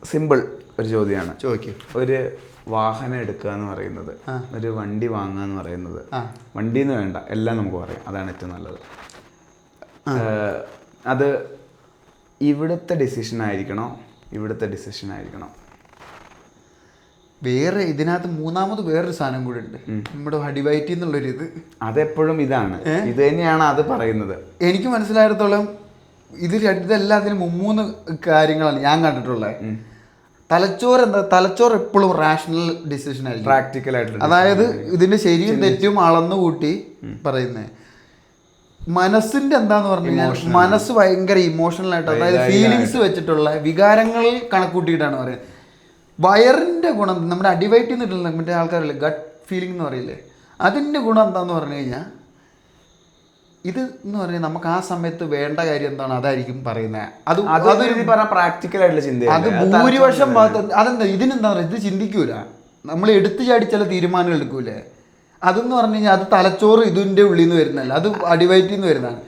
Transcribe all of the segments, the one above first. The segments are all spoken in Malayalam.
സിമ്പിൾ ഒരു ചോദ്യമാണ്. ചോദിക്കും. ഒരു വാഹനം എടുക്കുക എന്ന് പറയുന്നത്, ഒരു വണ്ടി വാങ്ങുക എന്ന് പറയുന്നത്, വണ്ടി എന്ന് വേണ്ട എല്ലാം നമുക്ക് പറയാം, അതാണ് ഏറ്റവും നല്ലത്. അത് ഇവിടുത്തെ ഡിസിഷൻ ആയിരിക്കണോ ഇവിടുത്തെ ഡിസിഷൻ ആയിരിക്കണോ? വേറെ ഇതിനകത്ത് മൂന്നാമത് വേറൊരു സാധനം കൂടെ ഉണ്ട്, നമ്മുടെ അടിവയറ്റി എന്നുള്ളൊരു ഇത്. അതെപ്പോഴും ഇതാണ്, ഇത് തന്നെയാണ് അത് പറയുന്നത്. എനിക്ക് മനസ്സിലായിടത്തോളം ഇതെല്ലാത്തിനും മൂന്ന് കാര്യങ്ങളാണ് ഞാൻ കണ്ടിട്ടുള്ളത്. തലച്ചോറ് എപ്പോഴും റാഷണൽ ഡിസിഷൻ ആയിരിക്കും, പ്രാക്ടിക്കൽ ആയിട്ടുള്ള. അതായത് ഇതിന്റെ ശരിയും തെറ്റും അളന്നു കൂട്ടി പറയുന്നത്. മനസ്സിന്റെ എന്താന്ന് പറഞ്ഞു കഴിഞ്ഞാൽ മനസ്സ് ഭയങ്കര ഇമോഷണൽ ആയിട്ട്, അതായത് ഫീലിങ്സ് വെച്ചിട്ടുള്ള വികാരങ്ങളിൽ കണക്കൂട്ടിയിട്ടാണ് പറയുന്നത്. വയറിന്റെ ഗുണം നമ്മുടെ അടിവയറ്റിൽ നിന്നിട്ടുള്ള മറ്റേ ആൾക്കാരല്ലേ ഗട്ട് ഫീലിംഗ് എന്ന് പറയില്ലേ, അതിന്റെ ഗുണം എന്താന്ന് പറഞ്ഞു കഴിഞ്ഞാൽ ഇത് എന്ന് പറഞ്ഞാൽ നമുക്ക് ആ സമയത്ത് വേണ്ട കാര്യം എന്താണ് അതായിരിക്കും പറയുന്നത്. പ്രാക്ടിക്കൽ ആയിട്ടുള്ള ചിന്ത. അത് ഭൂരിപക്ഷം ഭാഗത്ത് അതെന്താ ഇതിനെന്താ പറയുക, ഇത് ചിന്തിക്കൂല, നമ്മൾ എടുത്തു ചാടി ചില തീരുമാനങ്ങൾ എടുക്കൂലേ. അതെന്ന് പറഞ്ഞു കഴിഞ്ഞാൽ അത് തലച്ചോറ് ഇതിന്റെ ഉള്ളിൽ നിന്ന് വരുന്നതല്ല, അത് അടിവയറ്റിൽ നിന്ന് വരുന്നതാണ്.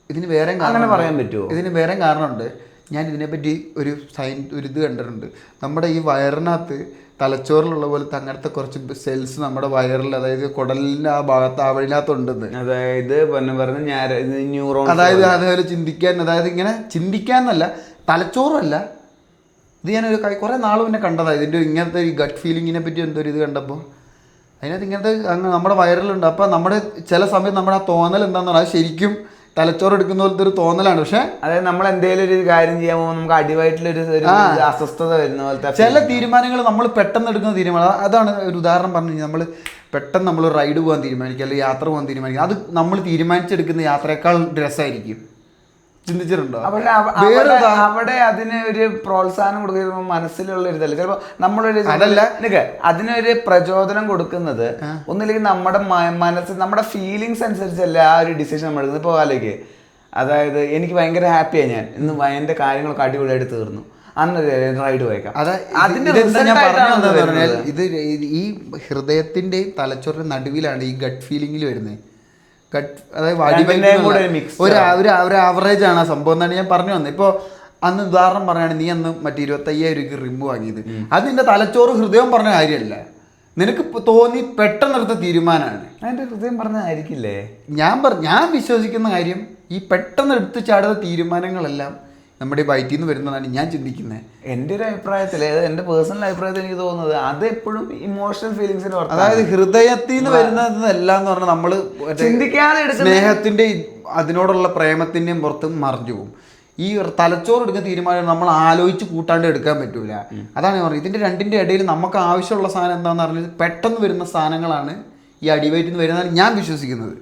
ഇതിന് വേറെ കാരണം പറയാൻ പറ്റുമോ? ഇതിന് വേറെ കാരണമുണ്ട്. ഞാൻ ഇതിനെപ്പറ്റി ഒരു ഇത് കണ്ടിട്ടുണ്ട്. നമ്മുടെ ഈ വയറിനകത്ത് തലച്ചോറിലുള്ള പോലത്തെ അങ്ങനത്തെ കുറച്ച് സെൽസ് നമ്മുടെ വയറിൽ, അതായത് കുടലിൻ്റെ ആ ഭാഗത്ത് അതിനകത്തുണ്ടെന്ന്. അതായത് ന്യൂറോൺ, അതായത് അതേപോലെ ചിന്തിക്കാൻ, അതായത് ഇങ്ങനെ ചിന്തിക്കാന്നല്ല, തലച്ചോറല്ല. ഇത് ഞാനൊരു കുറേ നാൾ മുന്നേ കണ്ടതാണ്. ഇതിൻ്റെ ഇങ്ങനത്തെ ഈ ഗട്ട് ഫീലിങ്ങിനെ പറ്റി എന്തൊരു ഇത് കണ്ടപ്പോൾ അതിനകത്ത് ഇങ്ങനത്തെ നമ്മുടെ വയറിലുണ്ട്. അപ്പോൾ നമ്മുടെ ചില സമയത്ത് നമ്മുടെ ആ തോന്നൽ എന്താണെന്ന് പറഞ്ഞാൽ അത് ശരിക്കും തലച്ചോറ് എടുക്കുന്ന പോലത്തെ ഒരു തോന്നലാണ്. പക്ഷെ അതായത് നമ്മൾ എന്തെങ്കിലും ഒരു കാര്യം ചെയ്യാൻ പോകുമ്പോൾ നമുക്ക് അടിവയറ്റിലൊരു അസ്വസ്ഥത വരുന്ന പോലത്തെ ചില തീരുമാനങ്ങൾ നമ്മൾ പെട്ടെന്ന് എടുക്കുന്ന തീരുമാനം. അതാണ് ഒരു ഉദാഹരണം പറഞ്ഞു കഴിഞ്ഞാൽ, നമ്മൾ പെട്ടെന്ന് നമ്മൾ റൈഡ് പോകാൻ തീരുമാനിക്കുക, അല്ലെങ്കിൽ യാത്ര പോകാൻ തീരുമാനിക്കുക. അത് നമ്മൾ തീരുമാനിച്ചെടുക്കുന്ന യാത്രയേക്കാൾ രസമായിരിക്കും. ചിന്തിച്ചിട്ടുണ്ടോ? അവിടെ അതിന് ഒരു പ്രോത്സാഹനം കൊടുക്കുന്ന മനസ്സിലുള്ള ഒരു ഇതല്ല. ചിലപ്പോൾ നമ്മളൊരു അതിനൊരു പ്രചോദനം കൊടുക്കുന്നത് ഒന്നില്ലെങ്കിൽ നമ്മുടെ മനസ്സ്, നമ്മുടെ ഫീലിങ്സ് അനുസരിച്ചല്ല ആ ഒരു ഡിസിഷൻ നമ്മൾ എടുക്കുന്നത്. ഇപ്പോൾ ആലോചിക്ക്, അതായത് എനിക്ക് ഭയങ്കര ഹാപ്പിയാണ്, ഞാൻ ഇന്ന് എൻ്റെ കാര്യങ്ങളൊക്കെ അടിപൊളിയായിട്ട് തീർന്നു, അന്ന് റൈഡ് പോയേക്കാം. ഇത് ഈ ഹൃദയത്തിന്റെയും തലച്ചോറിന്റെ നടുവിലാണ് ഈ ഗട്ട് ഫീലിംഗിൽ വരുന്നത്. അതായത് ഒരു ആവറേജ് ആണ് ആ സംഭവം എന്നാണ് ഞാൻ പറഞ്ഞു വന്നത്. ഇപ്പോൾ അന്ന് ഉദാഹരണം പറയുകയാണെങ്കിൽ, നീ അന്ന് മറ്റേ 25,000 രൂപയ്ക്ക് റിമ്പ് വാങ്ങിയത്, അത് നിന്റെ തലച്ചോറ് ഹൃദയം പറഞ്ഞ കാര്യമല്ല, നിനക്ക് തോന്നി പെട്ടെന്നെടുത്ത തീരുമാനമാണ്. അതിന്റെ ഹൃദയം പറഞ്ഞതായിരിക്കില്ലേ? ഞാൻ വിശ്വസിക്കുന്ന കാര്യം, ഈ പെട്ടെന്ന് എടുത്ത് ചാടുന്ന തീരുമാനങ്ങളെല്ലാം നമ്മുടെ വയറ്റിൽ നിന്ന് വരുന്നതാണ് ഞാൻ ചിന്തിക്കുന്നത്. എൻ്റെ ഒരു അഭിപ്രായത്തിൽ, എൻ്റെ പേഴ്സണൽ അഭിപ്രായത്തിൽ എനിക്ക് തോന്നുന്നത് അത് എപ്പോഴും ഇമോഷണൽ ഫീലിങ്സിന്, അതായത് ഹൃദയത്തിൽ നിന്ന് വരുന്നതെല്ലാം എന്ന് പറഞ്ഞാൽ നമ്മൾ ചിന്തിക്കാതെ സ്നേഹത്തിന്റെ അതിനോടുള്ള പ്രേമത്തിന്റെയും പുറത്ത് മറിഞ്ഞു പോകും. ഈ തലച്ചോറ് എടുക്കുന്ന തീരുമാനം നമ്മൾ ആലോചിച്ച് കൂട്ടാണ്ട് എടുക്കാൻ പറ്റൂല. അതാണ് ഞാൻ പറഞ്ഞത്. ഇതിന്റെ രണ്ടിന്റെ ഇടയിൽ നമുക്ക് ആവശ്യമുള്ള സാധനം എന്താണെന്ന് പറഞ്ഞാൽ പെട്ടെന്ന് വരുന്ന സാധനങ്ങളാണ് ഈ അടിവയറ്റിൽ നിന്ന് വരുന്നതാണ് ഞാൻ വിശ്വസിക്കുന്നത്.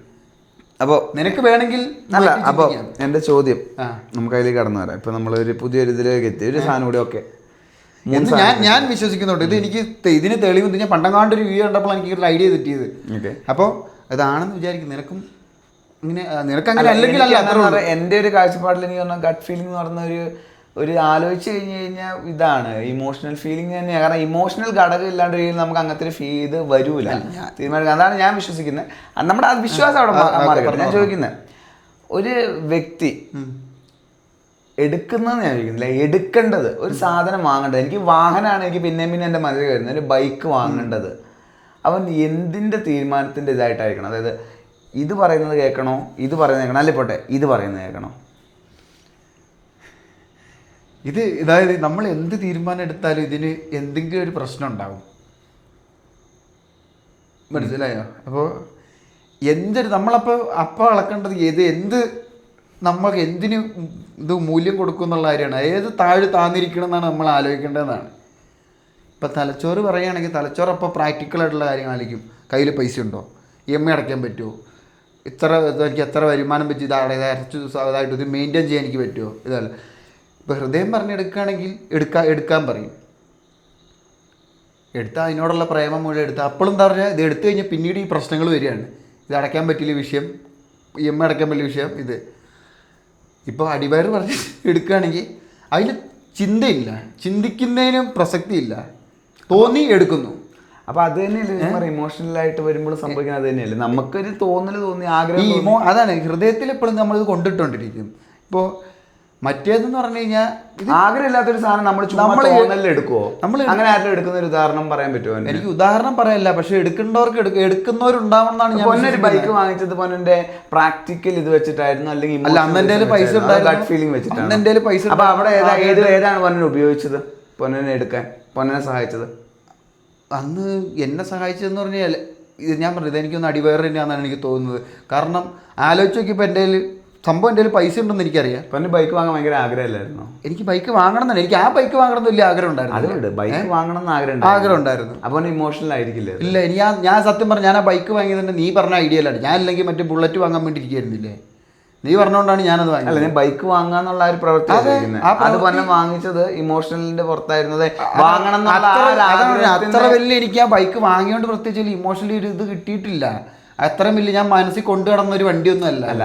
അപ്പോൾ നിനക്ക് വേണമെങ്കിൽ അല്ല. അപ്പോൾ എൻ്റെ ചോദ്യം നമുക്ക് അതിലേക്ക് കടന്നു വരാം. ഇപ്പം നമ്മളൊരു പുതിയൊരു ഇതിലേക്ക് എത്തി, ഒരു സാധനം കൂടി ഒക്കെ ഞാൻ വിശ്വസിക്കുന്നുണ്ട്. ഇത് എനിക്ക് ഇതിന് തെളിവ് ഞാൻ പണ്ടങ്ങാണ്ട് ഒരു വീഡിയോ കണ്ടപ്പോൾ എനിക്ക് ഒരു ഐഡിയ തെറ്റിയത്. അപ്പോൾ ഇതാണെന്ന് വിചാരിക്കും. നിനക്കങ്ങനെ അല്ലെങ്കിൽ എൻ്റെ ഒരു കാഴ്ചപ്പാടിൽ എനിക്ക് പറഞ്ഞാൽ ഗട്ട് ഫീലിംഗ് എന്ന് പറഞ്ഞ ഒരു ആലോചിച്ച് കഴിഞ്ഞ് കഴിഞ്ഞാൽ ഇതാണ് ഇമോഷണൽ ഫീലിംഗ് തന്നെയാണ്. കാരണം ഇമോഷണൽ ഘടകം ഇല്ലാണ്ട് നമുക്ക് അങ്ങനത്തെ ഒരു ഇത് വരൂല തീരുമാനിക്കുക. അതാണ് ഞാൻ വിശ്വസിക്കുന്നത്. നമ്മുടെ ആ വിശ്വാസം അവിടെ മാറി. ഞാൻ ചോദിക്കുന്നത്, ഒരു വ്യക്തി എടുക്കുന്നതെന്ന് ഞാൻ ചോദിക്കുന്നില്ല, എടുക്കേണ്ടത് ഒരു സാധനം വാങ്ങേണ്ടത്, എനിക്ക് വാഹനമാണ് എനിക്ക് പിന്നെ എൻ്റെ മനസ്സിൽ വരുന്നത്, ഒരു ബൈക്ക് വാങ്ങേണ്ടത്, അവൻ എന്തിൻ്റെ തീരുമാനത്തിൻ്റെ ഇതായിട്ടായിരിക്കണം? അതായത് ഇത് പറയുന്നത് കേൾക്കണോ, ഇത് പറയുന്നത് കേൾക്കണോ, അല്ലെ പോട്ടെ ഇത് പറയുന്നത് കേൾക്കണോ? അതായത് നമ്മൾ എന്ത് തീരുമാനം എടുത്താലും ഇതിന് എന്തെങ്കിലും ഒരു പ്രശ്നം ഉണ്ടാവും. മനസ്സിലായോ? അപ്പോൾ നമ്മളപ്പോൾ അളക്കേണ്ടത് എന്ത് നമ്മൾക്ക് എന്തിന് ഇത് മൂല്യം കൊടുക്കും എന്നുള്ള കാര്യമാണ്. ഏത് താന്നിരിക്കണം എന്നാണ് നമ്മൾ ആലോചിക്കേണ്ടതെന്നാണ്. ഇപ്പം തലച്ചോറ് പറയുകയാണെങ്കിൽ തലച്ചോറ് അപ്പോൾ പ്രാക്ടിക്കലായിട്ടുള്ള കാര്യങ്ങളായിരിക്കും. കയ്യിൽ പൈസ ഉണ്ടോ, EMI അടയ്ക്കാൻ പറ്റുമോ, എനിക്ക് എത്ര വരുമാനം വെച്ച് ഇതായിട്ട് ഇത് മെയിൻറ്റെയിൻ ചെയ്യാൻ എനിക്ക് പറ്റുമോ, ഇതല്ല. ഇപ്പോൾ ഹൃദയം പറഞ്ഞെടുക്കുകയാണെങ്കിൽ എടുക്കാൻ പറയും. എടുത്താൽ അതിനോടുള്ള പ്രേമം മുഴുവൻ എടുത്താൽ അപ്പോഴും എന്താ പറയുക, ഇത് എടുത്തു കഴിഞ്ഞാൽ പിന്നീട് ഈ പ്രശ്നങ്ങൾ വരികയാണ്. ഇത് അടയ്ക്കാൻ പറ്റില്ല വിഷയം, EMI അടയ്ക്കാൻ പറ്റില്ല വിഷയം. ഇത് ഇപ്പോൾ അടിവയറ് പറഞ്ഞ് എടുക്കുകയാണെങ്കിൽ അതിൽ ചിന്തയില്ല, ചിന്തിക്കുന്നതിനും പ്രസക്തിയില്ല, തോന്നി എടുക്കുന്നു. അപ്പൊ അത് തന്നെയല്ലേ ഇമോഷണൽ ആയിട്ട് വരുമ്പോൾ സംഭവിക്കുന്നത്? അത് തന്നെയല്ലേ നമുക്കൊരു തോന്നി ആഗ്രഹം. അതാണ് ഹൃദയത്തിൽ എപ്പോഴും നമ്മളിത് കൊണ്ടിട്ടുകൊണ്ടിരിക്കും. ഇപ്പോൾ മറ്റേതെന്ന് പറഞ്ഞു കഴിഞ്ഞാൽ ആഗ്രഹമില്ലാത്തൊരു സാധനം നമ്മൾ എടുക്കുവോ? അങ്ങനെ ആരെങ്കിലും എടുക്കുന്ന ഒരു ഉദാഹരണം പറയാൻ പറ്റുമോ? എനിക്ക് ഉദാഹരണം പറയാനില്ല, പക്ഷെ എടുക്കുന്നവരുണ്ടാവണമെന്നാണ് ഞാൻ. പൊന്നൊരു ബൈക്ക് വാങ്ങിച്ചത് പൊന്നന്റെ പ്രാക്ടിക്കൽ ഇത് വെച്ചിട്ടായിരുന്നു അല്ലെങ്കിൽ അല്ല, അന്ന് എന്റെ പൈസ ഗട്ട് ഫീലിംഗ് വെച്ചിട്ടാണ് എന്റെ പൈസ. അപ്പൊ അവിടെ ഏതാണ് പൊന്നനെ ഉപയോഗിച്ചത്, പൊന്നനെ എടുക്കാൻ പൊന്നനെ സഹായിച്ചത്? അന്ന് എന്നെ സഹായിച്ചതെന്ന് പറഞ്ഞാൽ ഇത് ഞാൻ പറഞ്ഞത് എനിക്കൊന്ന് അടിവയർ തന്നെയാണെന്നാണ് എനിക്ക് തോന്നുന്നത്. കാരണം ആലോചിച്ച് നോക്കിയപ്പോൾ എൻ്റെ സംഭവം എൻ്റെ പൈസ ഉണ്ടെന്ന് എനിക്കറിയാം. പൊന്നെ ബൈക്ക് വാങ്ങാൻ ഭയങ്കര ആഗ്രഹമല്ലായിരുന്നോ? എനിക്ക് ബൈക്ക് വാങ്ങണം തന്നെ, എനിക്ക് ആ ബൈക്ക് വാങ്ങണം എന്ന് വലിയ ആഗ്രഹം ഉണ്ടായിരുന്നു. അതുകൊണ്ട് ബൈക്ക് വാങ്ങണം എന്ന് ആഗ്രഹം ഉണ്ടായിരുന്നു. അപ്പോൾ ഇമോഷണൽ ആയിരിക്കില്ലേ? ഇല്ല, ഞാൻ സത്യം പറഞ്ഞു, ഞാൻ ആ ബൈക്ക് വാങ്ങിയത് തന്നെ നീ പറഞ്ഞ ഐഡിയയിലാണ്. ഞാൻ അല്ലെങ്കിൽ മറ്റേ ബുള്ളറ്റ് വാങ്ങാൻ വേണ്ടി ഇരിക്കുന്നില്ലേ, നീ പറഞ്ഞുകൊണ്ടാണ് ഞാനത് വാങ്ങിയത്. അല്ല, ഞാൻ ബൈക്ക് വാങ്ങാന്നുള്ള ഒരു പ്രവൃത്തി അത് പൊന്നെ വാങ്ങിച്ചത് ഇമോഷണലിന്റെ പുറത്തായിരുന്നത്. വാങ്ങണം അത്ര വലിയ എനിക്ക് ആ ബൈക്ക് വാങ്ങിയോണ്ട് പ്രത്യേകിച്ച് ഇമോഷണലി ഒരു ഇത് കിട്ടിയിട്ടില്ല. അത്രയും വലിയ ഞാൻ മനസ്സിൽ കൊണ്ടു നടന്ന ഒരു വണ്ടിയൊന്നും അല്ല. അല്ല,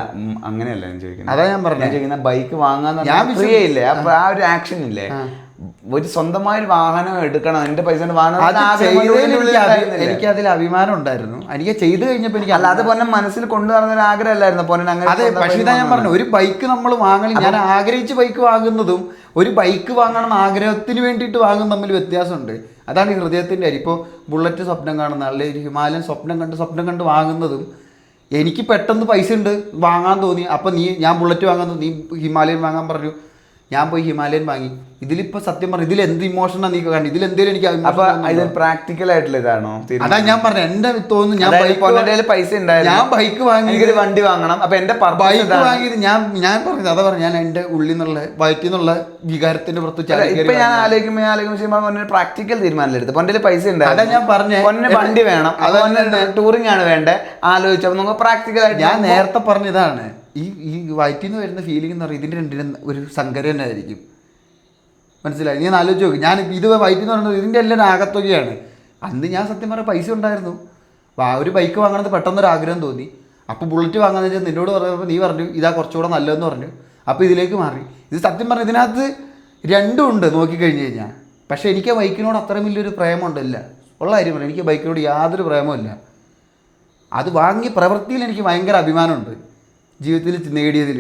അങ്ങനെയല്ല ഞാൻ ചോദിക്കുന്നത്. അതാ ഞാൻ പറഞ്ഞത്. ഞാൻ ചോദിക്കുന്ന ബൈക്ക് വാങ്ങാൻ ഇല്ലേ, അപ്പൊ ആ ഒരു ആക്ഷൻ ഇല്ലേ, ഒരു സ്വന്തമായ ഒരു വാഹനം എടുക്കണം, എന്റെ പൈസ എനിക്ക് അതിൽ അഭിമാനം ഉണ്ടായിരുന്നു. എനിക്ക് ചെയ്ത് കഴിഞ്ഞപ്പോ എനിക്ക് അല്ല, അത് പൊന്നെ മനസ്സിൽ കൊണ്ടു നടന്ന ഒരു ആഗ്രഹമല്ലായിരുന്നു പൊന്നെ അങ്ങനെ. അതെ, പക്ഷേ ഇതാ ഞാൻ പറഞ്ഞു, ഒരു ബൈക്ക് നമ്മൾ വാങ്ങണം, ഞാൻ ആഗ്രഹിച്ച് ബൈക്ക് വാങ്ങുന്നതും ഒരു ബൈക്ക് വാങ്ങണം ആഗ്രഹത്തിന് വേണ്ടിയിട്ട് വാങ്ങുന്ന തമ്മിൽ വ്യത്യാസമുണ്ട്. അതാണ് ഈ ഹൃദയത്തിൻ്റെ കാര്യം. ഇപ്പോൾ ബുള്ളറ്റ് സ്വപ്നം കാണുന്ന അല്ലെങ്കിൽ ഹിമാലയൻ സ്വപ്നം കണ്ട് വാങ്ങുന്നതും, എനിക്ക് പെട്ടെന്ന് പൈസ ഉണ്ട് വാങ്ങാൻ തോന്നി, അപ്പം ഞാൻ ബുള്ളറ്റ് വാങ്ങാൻ തോന്നി, നീ ഹിമാലയൻ വാങ്ങാൻ പറഞ്ഞു, ഞാൻ പോയി ഹിമാലയൻ വാങ്ങി. ഇതിലിപ്പോൾ സത്യം പറഞ്ഞു ഇതിൽ എന്ത് ഇമോഷനാണ് നീ കണ്ടത്? ഇതിലെന്തെങ്കിലും എനിക്ക് പ്രാക്ടിക്കൽ ആയിട്ടുള്ള ഇതാണോ? അതാ ഞാൻ പറഞ്ഞു, എന്റെ തോന്നുന്നു ഞാൻ പൈസ ഉണ്ടായിരുന്നു, ഞാൻ ബൈക്ക് വാങ്ങി വണ്ടി വാങ്ങണം, അപ്പൊ എന്റെ ബൈക്ക് വാങ്ങിയത് ഞാൻ പറഞ്ഞത് അതാ പറഞ്ഞു, ഞാൻ എന്റെ ഉള്ളിൽ നിന്നുള്ള വയറ്റിൽ നിന്നുള്ള വികാരത്തിന്റെ പുറത്ത്. ഇപ്പൊ ഞാൻ ആലോചിക്കുമ്പോൾ പ്രാക്ടിക്കൽ തീരുമാനമെടുത്ത് പൊന്നെ പൈസ ഉണ്ടായിരുന്നു. അതാ ഞാൻ പറഞ്ഞ പൊന്നെ വണ്ടി വേണം, ടൂറിംഗ് ആണ് വേണ്ടേ, ആലോചിച്ചപ്പോൾ നമുക്ക് പ്രാക്ടിക്കൽ ആയിട്ട്. ഞാൻ നേരത്തെ പറഞ്ഞതാണ്, ഈ വയറ്റിൽ നിന്ന് വരുന്ന ഫീലിംഗ് എന്ന് പറയുന്നത് ഇതിന്റെ രണ്ടിനും ഒരു സങ്കരം തന്നെ ആയിരിക്കും. മനസ്സിലായി? നീ ആലോചിച്ച് നോക്ക്, ഞാൻ ഇത് വയറ്റിൽ നിന്ന് പറയുന്നത് ഇതിൻ്റെ എല്ലാം ആകത്തുകയാണ്. അന്ന് ഞാൻ സത്യം പറഞ്ഞ പൈസ ഉണ്ടായിരുന്നു, ഒരു ബൈക്ക് വാങ്ങണമെന്ന് പെട്ടെന്നൊരു ആഗ്രഹം തോന്നി. അപ്പോൾ ബുള്ളറ്റ് വാങ്ങാന്ന് വെച്ചാൽ നിന്നോട് പറഞ്ഞപ്പോൾ നീ പറഞ്ഞു ഇതാ കുറച്ചുകൂടെ നല്ലതെന്ന് പറഞ്ഞു. അപ്പോൾ ഇതിലേക്ക് മാറി. ഇത് സത്യം പറഞ്ഞാൽ ഇതിനകത്ത് രണ്ടും ഉണ്ട് നോക്കിക്കഴിഞ്ഞ് കഴിഞ്ഞാൽ. പക്ഷേ എനിക്ക് ബൈക്കിനോട് അത്രയും വലിയൊരു പ്രേമമുണ്ടല്ല, ഉള്ള കാര്യം പറഞ്ഞു, എനിക്ക് ബൈക്കിനോട് യാതൊരു പ്രേമമില്ല. അത് വാങ്ങിയ പ്രവൃത്തിയിൽ എനിക്ക് ഭയങ്കര അഭിമാനമുണ്ട് ജീവിതത്തിൽ നേടിയതിൽ.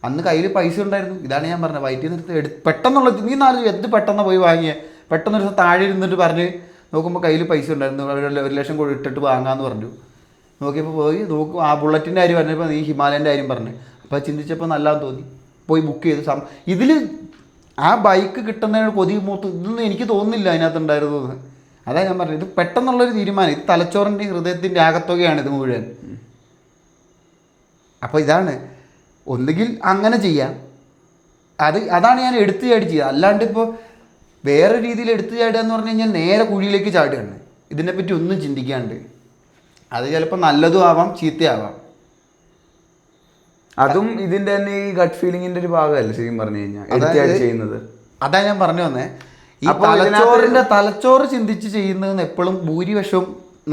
അന്ന് കയ്യിൽ പൈസ ഉണ്ടായിരുന്നു. ഇതാണ് ഞാൻ പറഞ്ഞത്, വയറ്റിൽ നിന്ന് പെട്ടെന്നുള്ള നീ എന്ത് പെട്ടെന്ന് പോയി വാങ്ങിയ, പെട്ടെന്ന് ഒരു ദിവസം താഴെ ഇരുന്നിട്ട് പറഞ്ഞ് നോക്കുമ്പോൾ കയ്യിൽ പൈസ ഉണ്ടായിരുന്നു, 1 ലക്ഷം കൂടി ഇട്ടിട്ട് വാങ്ങാമെന്ന് പറഞ്ഞു. നോക്കിയപ്പോൾ പോയി നോക്കും, ആ ബുള്ളറ്റിൻ്റെ കാര്യം പറഞ്ഞപ്പോൾ നീ ഹിമാലയൻ്റെ കാര്യം പറഞ്ഞു. അപ്പോൾ ചിന്തിച്ചപ്പോൾ നല്ലതെന്ന് തോന്നി, പോയി ബുക്ക് ചെയ്ത്. ഇതിൽ ആ ബൈക്ക് കിട്ടുന്നതിന് കൊതി മൂത്ത് ഇതൊന്നും എനിക്ക് തോന്നുന്നില്ല അതിനകത്തുണ്ടായിരുന്നു എന്ന്. അതാ ഞാൻ പറഞ്ഞത്, ഇത് പെട്ടെന്നുള്ളൊരു തീരുമാനം, ഇത് തലച്ചോറിൻ്റെ ഹൃദയത്തിൻ്റെ ആകത്തുകയാണ് ഇത് മുഴുവൻ. അപ്പോൾ ഇതാണ്, ഒന്നുകിൽ അങ്ങനെ ചെയ്യാം, അതാണ് ഞാൻ എടുത്തു ചാടി ചെയ്യുക. അല്ലാണ്ട് ഇപ്പോൾ വേറെ രീതിയിൽ എടുത്തു ചാടുക എന്ന് പറഞ്ഞു കഴിഞ്ഞാൽ നേരെ കുഴിയിലേക്ക് ചാടുകയാണ്, ഇതിനെപ്പറ്റി ഒന്നും ചിന്തിക്കാണ്ട്. അത് ചിലപ്പോൾ നല്ലതും ആവാം ചീത്തയാവാം. അതും ഇതിൻ്റെ തന്നെ ഈ ഗട്ട് ഫീലിങ്ങിൻ്റെ ഒരു ഭാഗമല്ല ശരിക്കും പറഞ്ഞു കഴിഞ്ഞാൽ ചെയ്യുന്നത്. അതാ ഞാൻ പറഞ്ഞു വന്നേ, ഈ തലച്ചോറ് ചിന്തിച്ച് ചെയ്യുന്നതെന്ന് എപ്പോഴും ഭൂരിപക്ഷവും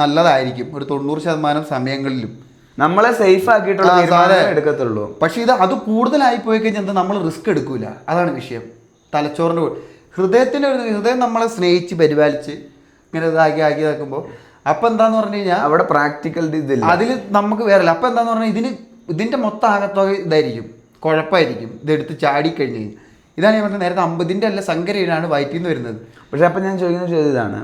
നല്ലതായിരിക്കും, ഒരു 90% സമയങ്ങളിലും നമ്മളെ സേഫ് ആക്കിയിട്ടുള്ള തീരുമാനം എടുക്കത്തുള്ളൂ. പക്ഷെ അത് കൂടുതലായി പോയി കഴിഞ്ഞാൽ നമ്മൾ റിസ്ക് എടുക്കൂല, അതാണ് വിഷയം. തലച്ചോറിൻ്റെ ഹൃദയം നമ്മളെ സ്നേഹിച്ച് പരിപാലിച്ച് ഇങ്ങനെ ആക്കി നോക്കുമ്പോൾ അപ്പം എന്താന്ന് പറഞ്ഞു കഴിഞ്ഞാൽ അവിടെ പ്രാക്ടിക്കൽ ഇതില്ല, അതിൽ നമുക്ക് വേറെ. അപ്പം എന്താന്ന് പറഞ്ഞാൽ ഇതിൻ്റെ മൊത്തം ആകത്തുക ഇതായിരിക്കും, കുഴപ്പമായിരിക്കും ഇതെടുത്ത് ചാടിക്കഴിഞ്ഞ് കഴിഞ്ഞാൽ. ഇതാണ് ഞാൻ പറഞ്ഞത് നേരത്തെ 50ൻ്റെ അല്ല സങ്കരയിലാണ് വയറ്റിൽ നിന്ന് വരുന്നത്. പക്ഷെ അപ്പം ഞാൻ ചോദിക്കുന്ന ചോദ്യം ഇതാണ്,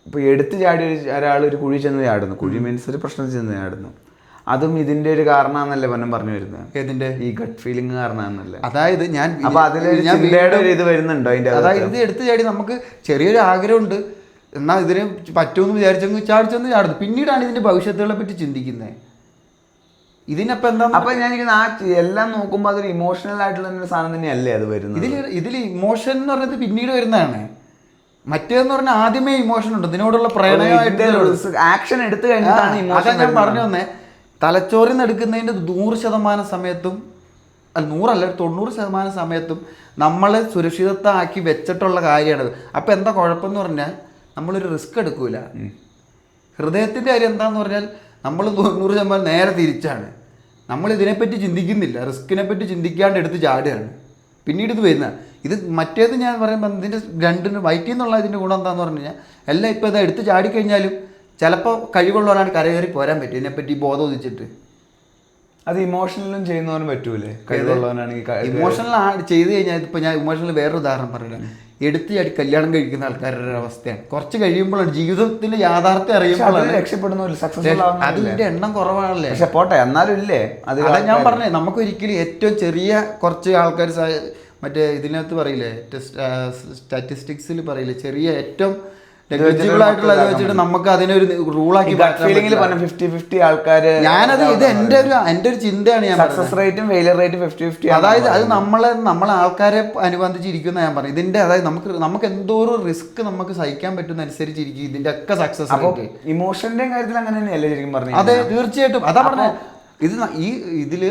ഇപ്പോൾ എടുത്ത് ചാടി ഒരാൾ ഒരു കുഴി ചെന്ന് ചാടുന്നു, കുഴി മീൻസ് ഒരു പ്രശ്നം ചെന്ന് ചാടുന്നു, അതും ഇതിന്റെ ഒരു കാരണമാണെന്നല്ലേ പൊന്നം പറഞ്ഞു വരുന്നത്? ഇതിന്റെ ഈ ഗട്ട് ഫീലിംഗ് കാരണമാണെന്നല്ലേ? അതായത് അപ്പൊ അതിലൊരു ഇത് വരുന്നുണ്ടോ അതിന്റെ? അതായത് ഇത് എടുത്ത് ചാടി നമുക്ക് ചെറിയൊരു ആഗ്രഹമുണ്ട്, എന്നാൽ ഇതിന് പറ്റുമെന്ന് വിചാരിച്ചെങ്കിൽ ചാടിച്ചെന്ന് ചാടുന്നു. പിന്നീടാണ് ഇതിന്റെ ഭവിഷ്യത്തുകളെ പറ്റി ചിന്തിക്കുന്നത്. ഇതിനപ്പം എന്താ അപ്പൊ ഞാൻ ആ എല്ലാം നോക്കുമ്പോൾ അതൊരു ഇമോഷണൽ ആയിട്ടുള്ള സാധനം തന്നെയല്ലേ അത് വരുന്നത്? ഇതിൽ ഇമോഷൻ എന്ന് പറയുന്നത് പിന്നീട് വരുന്നതാണ്. മറ്റേന്ന് പറഞ്ഞാൽ ആദ്യമേ ഇമോഷൻ ഉണ്ട്, ഇതിനോടുള്ള പ്രണയമായിട്ട് ആക്ഷൻ എടുത്തു കഴിഞ്ഞിട്ടാണ് ഇമോഷൻ. ഞാൻ പറഞ്ഞു വന്നേ, തലച്ചോറിൽ നിന്ന് എടുക്കുന്നതിൻ്റെ 100% സമയത്തും, അല്ല 100 അല്ല 90% സമയത്തും നമ്മളെ സുരക്ഷിതത്വമാക്കി വെച്ചിട്ടുള്ള കാര്യമാണത്. അപ്പം എന്താ കുഴപ്പമെന്ന് പറഞ്ഞാൽ നമ്മളൊരു റിസ്ക് എടുക്കൂല. ഹൃദയത്തിൻ്റെ കാര്യം എന്താണെന്ന് പറഞ്ഞാൽ നമ്മൾ 100% നേരെ തിരിച്ചാണ്. നമ്മൾ ഇതിനെപ്പറ്റി ചിന്തിക്കുന്നില്ല, റിസ്കിനെ പറ്റി ചിന്തിക്കാണ്ട് എടുത്ത് ചാടുകയാണ്. പിന്നീട് ഇത് വരുന്ന ഇത് മറ്റേത് ഞാൻ പറയുമ്പോൾ ഇതിൻ്റെ രണ്ടിന് വയറ്റിൽ നിന്നുള്ള ഇതിൻ്റെ ഗുണം എന്താണെന്ന് പറഞ്ഞു കഴിഞ്ഞാൽ എല്ലാം ഇപ്പോൾ ഇത് എടുത്ത് ചാടിക്കഴിഞ്ഞാലും ചിലപ്പോൾ കഴിവുള്ളവരാണ് കരകയറി പോരാൻ പറ്റും ഇതിനെപ്പറ്റി ബോധം ഉദിച്ചിട്ട്. അത് ഇമോഷണലും ചെയ്യുന്നവനും പറ്റൂലേ? കഴിവുള്ളവനാണെങ്കിൽ ഇമോഷണൽ ചെയ്ത് കഴിഞ്ഞാൽ ഇപ്പൊ ഞാൻ ഇമോഷണൽ വേറൊരു ഉദാഹരണം പറയുന്നത്, എടുത്ത് ചാടി കല്യാണം കഴിക്കുന്ന ആൾക്കാരുടെ ഒരു അവസ്ഥയാണ്. കുറച്ച് കഴിയുമ്പോഴാണ് ജീവിതത്തിന്റെ യാഥാർത്ഥ്യം അറിയുമ്പോഴാണ് രക്ഷപ്പെടുന്നില്ല, സക്സസ്ഫുൾ അതിന്റെ എണ്ണം കുറവാണല്ലേ. പക്ഷെ പോട്ടെ, എന്നാലും ഇല്ലേ അതാ ഞാൻ പറഞ്ഞേ, നമുക്ക് ഒരിക്കലും ഏറ്റവും ചെറിയ കുറച്ച് ആൾക്കാർ മറ്റേ ഇതിനകത്ത് പറയില്ലേ, സ്റ്റാറ്റിസ്റ്റിക്സിൽ പറയില്ലേ, ചെറിയ ഏറ്റവും നെഗ്ലിജിബിൾ ആയിട്ടുള്ള വെച്ചിട്ട് നമുക്ക് അതിനൊരു റൂളാക്കി ഫീലിംഗിൽ പറഞ്ഞ 50-50 ആൾക്കാര്. ഞാനത് ഇത് എന്റെ ഒരു ചിന്തയാണ്. ഞാൻ സക്സസ് റേറ്റും ഫെയിലിയർ റേറ്റും 50-50. അതായത് അത് നമ്മളെ ആൾക്കാരെ അനുബന്ധിച്ചിരിക്കുന്ന ഞാൻ പറഞ്ഞു. ഇതിന്റെ അതായത് നമുക്ക് എന്തോരം റിസ്ക് നമുക്ക് സഹിക്കാൻ പറ്റുന്ന അനുസരിച്ചിരിക്കും ഇതിന്റെ ഒക്കെ സക്സസ്. ഇമോഷന്റെ കാര്യത്തിൽ അങ്ങനെ തന്നെയല്ലേ ശരിക്കും പറഞ്ഞു? അതെ, തീർച്ചയായിട്ടും. അതാ പറഞ്ഞ ഇതില്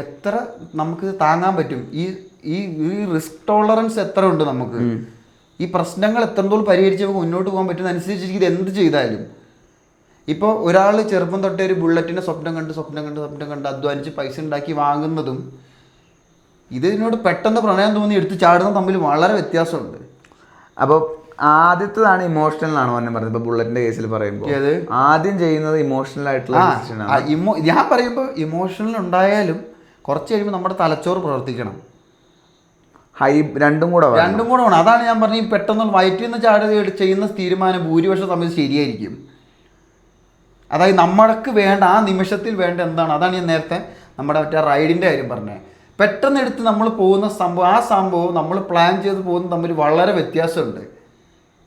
എത്ര നമുക്ക് താങ്ങാൻ പറ്റും, ഈ റിസ്ക് ടോളറൻസ് എത്ര ഉണ്ട് നമുക്ക്, ഈ പ്രശ്നങ്ങൾ എത്രത്തോളം പരിഹരിച്ച് നമുക്ക് മുന്നോട്ട് പോകാൻ പറ്റുന്ന അനുസരിച്ച് ഇത് എന്ത് ചെയ്താലും. ഇപ്പോൾ ഒരാൾ ചെറുപ്പം തൊട്ടേ ഒരു ബുള്ളറ്റിനെ സ്വപ്നം കണ്ട് അധ്വാനിച്ച് പൈസ ഉണ്ടാക്കി വാങ്ങുന്നതും ഇതിനോട് പെട്ടെന്ന് പ്രണയം തോന്നി എടുത്ത് ചാടുന്ന തമ്മിൽ വളരെ വ്യത്യാസമുണ്ട്. അപ്പോൾ ആദ്യത്തേതാണ് ഇമോഷണൽ ആണ് പറഞ്ഞത്. ഇപ്പോൾ ബുള്ളറ്റിന്റെ കേസിൽ പറയുമ്പോൾ ആദ്യം ചെയ്യുന്നത് ഇമോഷണൽ ആയിട്ടുള്ള ഞാൻ പറയുമ്പോൾ ഇമോഷണൽ ഉണ്ടായാലും കുറച്ച് കഴിയുമ്പോൾ നമ്മുടെ തലച്ചോറ് പ്രവർത്തിക്കണം. രണ്ടും കൂടെ വേണം. അതാണ് ഞാൻ പറഞ്ഞത്, പെട്ടെന്ന് വയറ്റിൽ നിന്ന് ചാടി ചെയ്യുന്ന തീരുമാനം ഭൂരിപക്ഷം സമയത്ത് ശരിയായിരിക്കും. അതായത് നമ്മൾക്ക് വേണ്ട ആ നിമിഷത്തിൽ വേണ്ട എന്താണ്, അതാണ് ഞാൻ നേരത്തെ നമ്മുടെ മറ്റേ റൈഡിൻ്റെ കാര്യം പറഞ്ഞത്. പെട്ടെന്ന് എടുത്ത് നമ്മൾ പോകുന്ന സംഭവം, ആ സംഭവം നമ്മൾ പ്ലാൻ ചെയ്ത് പോകുന്നത് തമ്മിൽ വളരെ വ്യത്യാസമുണ്ട്.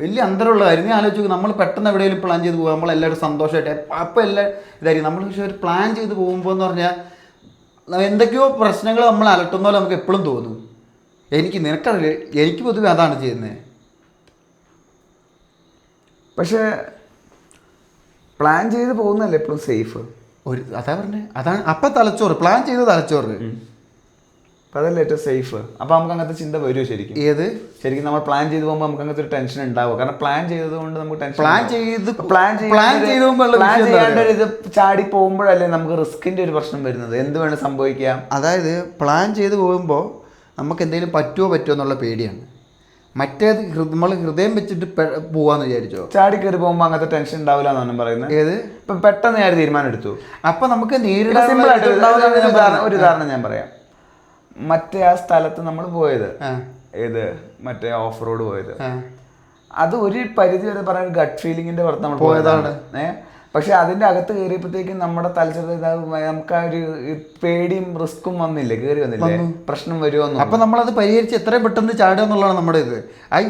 വലിയ അന്തരമുള്ള കാര്യം. നീ ആലോചിച്ച് നമ്മൾ പെട്ടെന്ന് എവിടെയെങ്കിലും പ്ലാൻ ചെയ്ത് പോകുക, നമ്മളെല്ലാവരും സന്തോഷമായിട്ട് അപ്പോൾ എല്ലാം ഇതായിരിക്കും. നമ്മൾ പക്ഷേ ഒരു പ്ലാൻ ചെയ്ത് പോകുമ്പോൾ എന്ന് പറഞ്ഞാൽ എന്തൊക്കെയോ പ്രശ്നങ്ങൾ നമ്മൾ അലട്ടുന്ന പോലെ നമുക്ക് എപ്പോഴും തോന്നും. നിനക്കറിയില്ല, എനിക്ക് പൊതുവെ അതാണ് ചെയ്യുന്നത്. പക്ഷേ പ്ലാൻ ചെയ്ത് പോകുന്നല്ലേ എപ്പോഴും സേഫ്. അതാ പറഞ്ഞേ, അതാണ് അപ്പം തലച്ചോറ് പ്ലാൻ ചെയ്ത് തലച്ചോറ് അപ്പം അതല്ലേ ഏറ്റവും സേഫ്. അപ്പം നമുക്ക് അങ്ങനത്തെ ചിന്ത വരുമോ ശരിക്കും? ശരിക്കും നമ്മൾ പ്ലാൻ ചെയ്ത് പോകുമ്പോൾ നമുക്ക് അങ്ങനത്തെ ഒരു ടെൻഷൻ ഉണ്ടാവും. കാരണം പ്ലാൻ ചെയ്തത് കൊണ്ട് നമുക്ക് ടെൻഷൻ. ഇത് ചാടി പോകുമ്പോഴല്ലേ നമുക്ക് റിസ്കിന്റെ ഒരു പ്രശ്നം വരുന്നത്. എന്ത് വേണം സംഭവിക്കാം. അതായത് പ്ലാൻ ചെയ്ത് പോകുമ്പോൾ നമുക്ക് എന്തെങ്കിലും പറ്റുമോ എന്നുള്ള പേടിയാണ്. മറ്റേത് നമ്മൾ ഹൃദയം വെച്ചിട്ട് പോവാന്ന് വിചാരിച്ചോ, ചാടി കയറി പോകുമ്പോൾ അങ്ങനത്തെ ടെൻഷൻ ഉണ്ടാവില്ല എന്നാണ് പറയുന്നത്. ഇപ്പം പെട്ടെന്ന് ഞാൻ തീരുമാനം എടുത്തു, അപ്പം നമുക്ക് നേരിടാൻ സിമ്പിൾ ആയിട്ട് ഒരു ഉദാഹരണം ഞാൻ പറയാം. മറ്റേ ആ സ്ഥലത്ത് നമ്മൾ പോയത്, മറ്റേ ഓഫ് റോഡ് പോയത്, അത് ഒരു പരിധി വരെ പറയാൻ ഗട്ട് ഫീലിങ്ങിന്റെ പുറത്ത് നമ്മൾ പോയതാണ്. പക്ഷെ അതിന്റെ അകത്ത് കയറിയപ്പോഴത്തേക്കും നമ്മുടെ തലച്ചോറ് നമുക്ക് ആ ഒരു പേടിയും റിസ്ക്കും വന്നില്ലേ, കയറി വന്നില്ലേ, പ്രശ്നം വരുമോ. അപ്പൊ നമ്മളത് പരിഹരിച്ച് എത്രയും പെട്ടെന്ന് ചാടുക എന്നുള്ളതാണ് നമ്മുടെ ഇത്.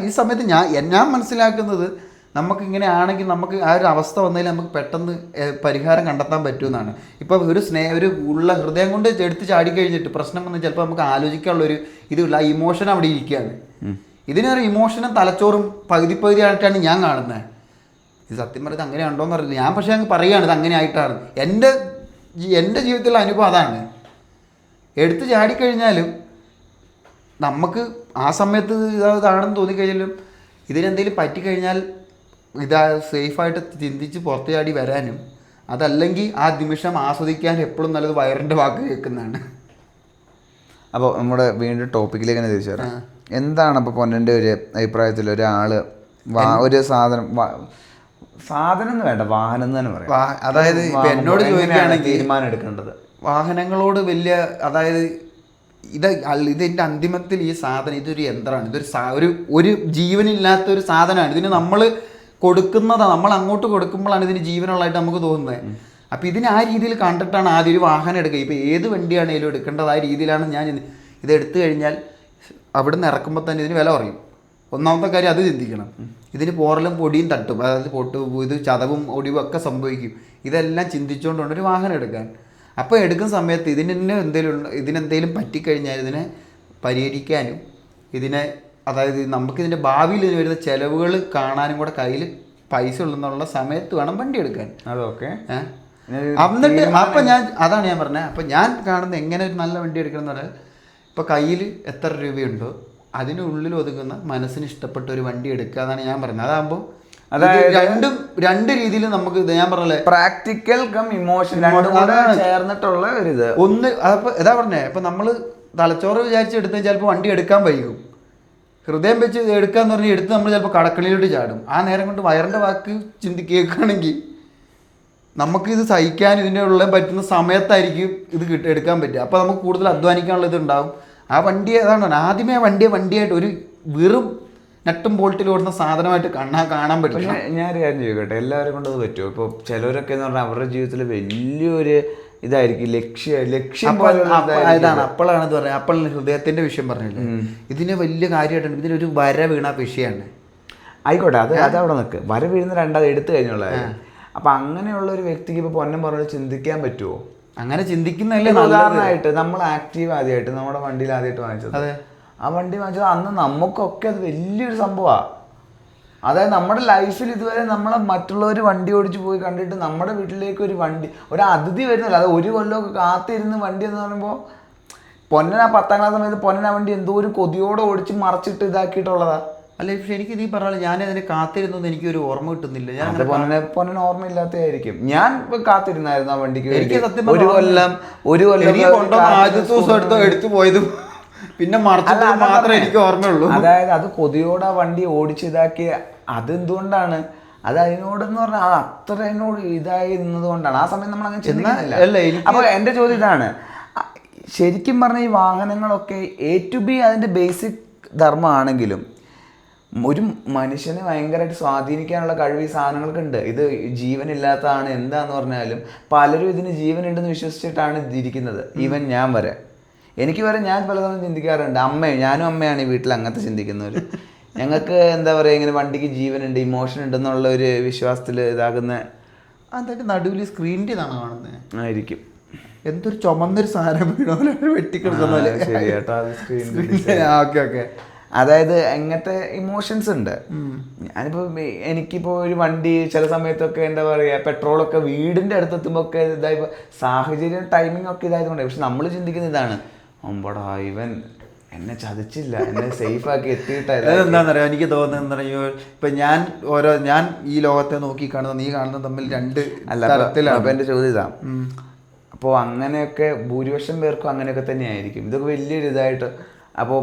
ഈ സമയത്ത് ഞാൻ മനസ്സിലാക്കുന്നത്, നമുക്ക് ഇങ്ങനെ ആണെങ്കിൽ നമുക്ക് ആ ഒരു അവസ്ഥ വന്നതിൽ നമുക്ക് പെട്ടെന്ന് പരിഹാരം കണ്ടെത്താൻ പറ്റുമെന്നാണ്. ഇപ്പൊ ഒരു ഉള്ള ഹൃദയം കൊണ്ട് എടുത്ത് ചാടിക്കഴിഞ്ഞിട്ട് പ്രശ്നം വന്ന് ചിലപ്പോൾ നമുക്ക് ആലോചിക്കാനുള്ളൊരു ഇതില്ല, ഇമോഷൻ അവിടെ ഇരിക്കുകയാണ്. ഇതിനൊരു ഇമോഷനും തലച്ചോറും പകുതി ആയിട്ടാണ് ഞാൻ കാണുന്നത്. ഇത് സത്യം പറയുന്നത് അങ്ങനെ ഉണ്ടോയെന്ന് അറിയില്ല. ഞാൻ പക്ഷേ അങ്ങ് പറയുകയാണ് ഇത് അങ്ങനെ ആയിട്ടാണ്. എൻ്റെ ജീവിതത്തിലുള്ള അനുഭവം അതാണ്. എടുത്ത് ചാടിക്കഴിഞ്ഞാലും നമുക്ക് ആ സമയത്ത് ഇതാണെന്ന് തോന്നിക്കഴിഞ്ഞാലും ഇതിനെന്തെങ്കിലും പറ്റിക്കഴിഞ്ഞാൽ ഇതാ സേഫായിട്ട് ചിന്തിച്ച് പുറത്ത് ചാടി വരാനും, അതല്ലെങ്കിൽ ആ നിമിഷം ആസ്വദിക്കാൻ എപ്പോഴും നല്ലത് വയറിൻ്റെ വാക്ക് കേൾക്കുന്നതാണ്. അപ്പോൾ നമ്മുടെ വീണ്ടും ടോപ്പിക്കിലേക്ക് തന്നെ തിരിച്ചു വരാം. എന്താണ് അപ്പോൾ പൊന്നൻ്റെ ഒരു അഭിപ്രായത്തിൽ ഒരാൾ ഒരു സാധനം എന്ന് വേണ്ട, വാഹനം എന്ന് തന്നെ പറയാം. അതായത് എന്നോട് ചോദിക്കുകയാണെങ്കിൽ തീരുമാനം എടുക്കേണ്ടത് വാഹനങ്ങളോട് വലിയ, അതായത് ഇതിൻ്റെ അന്തിമത്തിൽ ഈ സാധനം ഇതൊരു യന്ത്രമാണ്, ഒരു ജീവനില്ലാത്തൊരു സാധനമാണ്. ഇതിന് നമ്മൾ കൊടുക്കുന്നതാണ്, നമ്മൾ അങ്ങോട്ട് കൊടുക്കുമ്പോഴാണ് ഇതിന് ജീവനുള്ളതായിട്ട് നമുക്ക് തോന്നുന്നത്. അപ്പം ഇതിന് ആ രീതിയിൽ കണ്ടിട്ടാണ് ആദ്യം ഒരു വാഹനം എടുക്കുക. ഇപ്പോൾ ഏത് വണ്ടിയാണെങ്കിലും എടുക്കേണ്ടത് ആ രീതിയിലാണ്. ഞാൻ ഇതെടുത്തു കഴിഞ്ഞാൽ അവിടെ നിന്ന് ഇറക്കുമ്പോൾ തന്നെ ഇതിന് വില കുറയും. ഒന്നാമത്തെ കാര്യം അത് ചിന്തിക്കണം. ഇതിന് പോറലും പൊടിയും തട്ടും, അതായത് ഇത് ചതവും ഒടിവും ഒക്കെ സംഭവിക്കും. ഇതെല്ലാം ചിന്തിച്ചുകൊണ്ടാണ് ഒരു വാഹനം എടുക്കാൻ. അപ്പോൾ എടുക്കുന്ന സമയത്ത് ഇതിനെന്തെങ്കിലും പറ്റിക്കഴിഞ്ഞാൽ ഇതിനെ പരിഹരിക്കാനും അതായത് നമുക്കിതിൻ്റെ ഭാവിയിൽ വരുന്ന ചിലവുകൾ കാണാനും കൂടെ കയ്യിൽ പൈസ ഉള്ളെന്നുള്ള സമയത്ത് വേണം വണ്ടി എടുക്കാൻ. അതൊക്കെ എന്നിട്ട് അപ്പം അതാണ് ഞാൻ പറഞ്ഞത്. അപ്പം ഞാൻ കാണുന്നത് എങ്ങനെ ഒരു നല്ല വണ്ടി എടുക്കണം എന്ന് പറഞ്ഞാൽ, ഇപ്പോൾ കയ്യിൽ എത്ര രൂപയുണ്ടോ അതിനുള്ളിൽ ഒതുങ്ങുന്ന മനസ്സിന് ഇഷ്ടപ്പെട്ട ഒരു വണ്ടി എടുക്കുക എന്നാണ് ഞാൻ പറയുന്നത്. അതാകുമ്പോൾ അതായത് രണ്ട് രീതിയിൽ നമുക്ക് ഞാൻ പറഞ്ഞല്ലേ, പ്രാക്ടിക്കൽ കം ഇമോഷൻ ചേർന്നിട്ടുള്ള ഒരു ഇത് അപ്പോൾ ഇതാ പറഞ്ഞേ. ഇപ്പം നമ്മൾ തലച്ചോറ് വിചാരിച്ച് എടുത്താൽ ചിലപ്പോൾ വണ്ടി എടുക്കാൻ വൈകും. ഹൃദയം വെച്ച് എടുക്കാന്ന് പറഞ്ഞാൽ എടുത്ത് നമ്മൾ ചിലപ്പോൾ കടക്കളിയിലോട്ട് ചാടും. ആ നേരം കൊണ്ട് വയറിൻ്റെ വാക്ക് കേൾക്കുകയാണെങ്കിൽ നമുക്കിത് സഹിക്കാൻ ഇതിനുള്ള പറ്റുന്ന സമയത്തായിരിക്കും ഇത് എടുക്കാൻ പറ്റുക. അപ്പോൾ നമുക്ക് കൂടുതൽ അധ്വാനിക്കാനുള്ള ഇത് ഉണ്ടാവും. ആ വണ്ടി അതാണ് ആദ്യമേ ആ വണ്ടിയായിട്ട് ഒരു വെറും നട്ടും ബോൾട്ടിൽ ഓടുന്ന സാധനമായിട്ട് കാണാൻ പറ്റും. പക്ഷേ ഞാനൊരു കാര്യം ചോദിക്കട്ടെ, എല്ലാവരും കൊണ്ടത് പറ്റുമോ? ഇപ്പോൾ ചിലവരൊക്കെ എന്ന് പറഞ്ഞാൽ അവരുടെ ജീവിതത്തിൽ വലിയൊരു ഇതായിരിക്കും ലക്ഷ്യം ഇതാണ് അപ്പോഴാണ് ഇത് പറയുന്നത്. അപ്പോൾ ഹൃദയത്തിന്റെ വിഷയം പറഞ്ഞില്ലേ, ഇതിന് വലിയ കാര്യമായിട്ടുണ്ട്. ഇതിനൊരു വര വീണ വിഷയമാണ്. ആയിക്കോട്ടെ, അത് അവിടെ നിൽക്ക്. വര വീഴുന്ന രണ്ടാമത് എടുത്തു കഴിഞ്ഞുള്ള കാര്യം. അപ്പൊ അങ്ങനെയുള്ള ഒരു വ്യക്തിക്ക് ഇപ്പൊ പൊന്നം പറഞ്ഞത് ചിന്തിക്കാൻ പറ്റുമോ? അങ്ങനെ ചിന്തിക്കുന്നതല്ലേ. ഉദാഹരണമായിട്ട് നമ്മൾ ആക്റ്റീവ് ആദ്യമായിട്ട് നമ്മുടെ വണ്ടിയിൽ ആദ്യമായിട്ട് വാങ്ങിച്ചത്, ആ വണ്ടി വാങ്ങിച്ചത് അന്ന് നമുക്കൊക്കെ അത് വലിയൊരു സംഭവമാണ്. അതായത് നമ്മുടെ ലൈഫിൽ ഇതുവരെ നമ്മളെ മറ്റുള്ളവർ വണ്ടി ഓടിച്ച് പോയി കണ്ടിട്ട് നമ്മുടെ വീട്ടിലേക്ക് ഒരു വണ്ടി, ഒരു അതിഥി വരുന്നില്ല. അത് ഒരു കൊല്ലമൊക്കെ കാത്തിരുന്ന് വണ്ടി എന്ന് പറയുമ്പോൾ പൊന്നൻ ആ 10ാം ക്ലാസ് സമയത്ത് പൊന്നൻ ആ വണ്ടി എന്തോ ഒരു കൊതിയോടെ ഓടിച്ച് മറച്ചിട്ട് ഇതാക്കിയിട്ടുള്ളതാ. അല്ല, പക്ഷെ എനിക്ക് ഇത് പറഞ്ഞാൽ ഞാൻ അതിന് കാത്തിരുന്നത് എനിക്കൊരു ഓർമ്മ കിട്ടുന്നില്ല. ഞാൻ പൊന്നൻ ഓർമ്മയില്ലാത്തതായിരിക്കും. ഞാൻ കാത്തിരുന്നായിരുന്നു ആ വണ്ടിക്ക്. എനിക്ക് സത്യം ഒരു കൊല്ലം ആദ്യത്തെ ദിവസം എടുത്തു പോയതും പിന്നെ മറച്ചത് മാത്രമേ എനിക്ക് ഓർമ്മയുള്ളൂ. അതായത് അത് കൊതിയോടെ ആ വണ്ടി ഓടിച്ച് ഇതാക്കി. അതെന്തുകൊണ്ടാണ്? അത് അതിനോടെന്ന് പറഞ്ഞാൽ അത് അത്ര അതിനോട് ഇതായി നിന്നത് കൊണ്ടാണ്. ആ സമയം നമ്മൾ അങ്ങനെ ചിന്തിക്കുന്നില്ല. അപ്പൊ എന്റെ ചോദ്യം ഇതാണ്, ശരിക്കും പറഞ്ഞ ഈ വാഹനങ്ങളൊക്കെ A to B അതിന്റെ ബേസിക് ധർമ്മമാണെങ്കിലും ഒരു മനുഷ്യനെ ഭയങ്കരമായിട്ട് സ്വാധീനിക്കാനുള്ള കഴിവ് ഈ സാധനങ്ങൾക്കുണ്ട്. ഇത് ജീവനില്ലാത്തതാണ് എന്താന്ന് പറഞ്ഞാലും പലരും ഇതിന് ജീവനുണ്ടെന്ന് വിശ്വസിച്ചിട്ടാണ് ഇരിക്കുന്നത്. ഈവൻ ഞാൻ വരെ, എനിക്ക് വരെ ഞാൻ പലതവണ ചിന്തിക്കാറുണ്ട്. ഞാനും അമ്മയാണ് ഈ വീട്ടിൽ അങ്ങനത്തെ ചിന്തിക്കുന്നവർ. ഞങ്ങൾക്ക് എന്താ പറയുക, ഇങ്ങനെ വണ്ടിക്ക് ജീവനുണ്ട്, ഇമോഷൻ ഉണ്ടെന്നുള്ള ഒരു വിശ്വാസത്തിൽ ഇതാകുന്ന അതൊക്കെ നടുവിൽ സ്ക്രീനിൻ്റെ ഇതാണ് കാണുന്നത് ആയിരിക്കും. എന്തൊരു ചുമന്നൊരു സാധനം വെട്ടിക്കിടക്കുന്ന. ശരി കേട്ടോ, അത് സ്ക്രീൻ. ഓക്കെ. അതായത് അങ്ങനത്തെ ഇമോഷൻസ് ഉണ്ട്. ഞാനിപ്പോൾ എനിക്കിപ്പോൾ ഒരു വണ്ടി ചില സമയത്തൊക്കെ എന്താ പറയുക, പെട്രോളൊക്കെ വീടിൻ്റെ അടുത്തെത്തുമ്പോൾ ഒക്കെ ഇതായപ്പോൾ സാഹചര്യം ടൈമിംഗ് ഒക്കെ ഇതായതുകൊണ്ട്. പക്ഷെ നമ്മൾ ചിന്തിക്കുന്ന ഇതാണ്, ഒമ്പടാ ഇവൻ എന്നെ ചതിച്ചില്ല, എന്നെ സേഫ് ആക്കി എത്തിയിട്ടായിരുന്നു. എന്താണെന്നറിയാം എനിക്ക് തോന്നുന്നത് എന്താ പറയുക, ഇപ്പം ഞാൻ ഈ ലോകത്തെ നോക്കി കാണുന്ന നീ കാണുന്നത് തമ്മിൽ രണ്ട് തരത്തിലാണ്. അപ്പം എൻ്റെ ചോദ്യം ഇതാണ്. അപ്പോൾ അങ്ങനെയൊക്കെ ഭൂരിപക്ഷം പേർക്കും അങ്ങനെയൊക്കെ തന്നെ ആയിരിക്കും. ഇതൊക്കെ വലിയൊരു ഇതായിട്ട്. അപ്പോൾ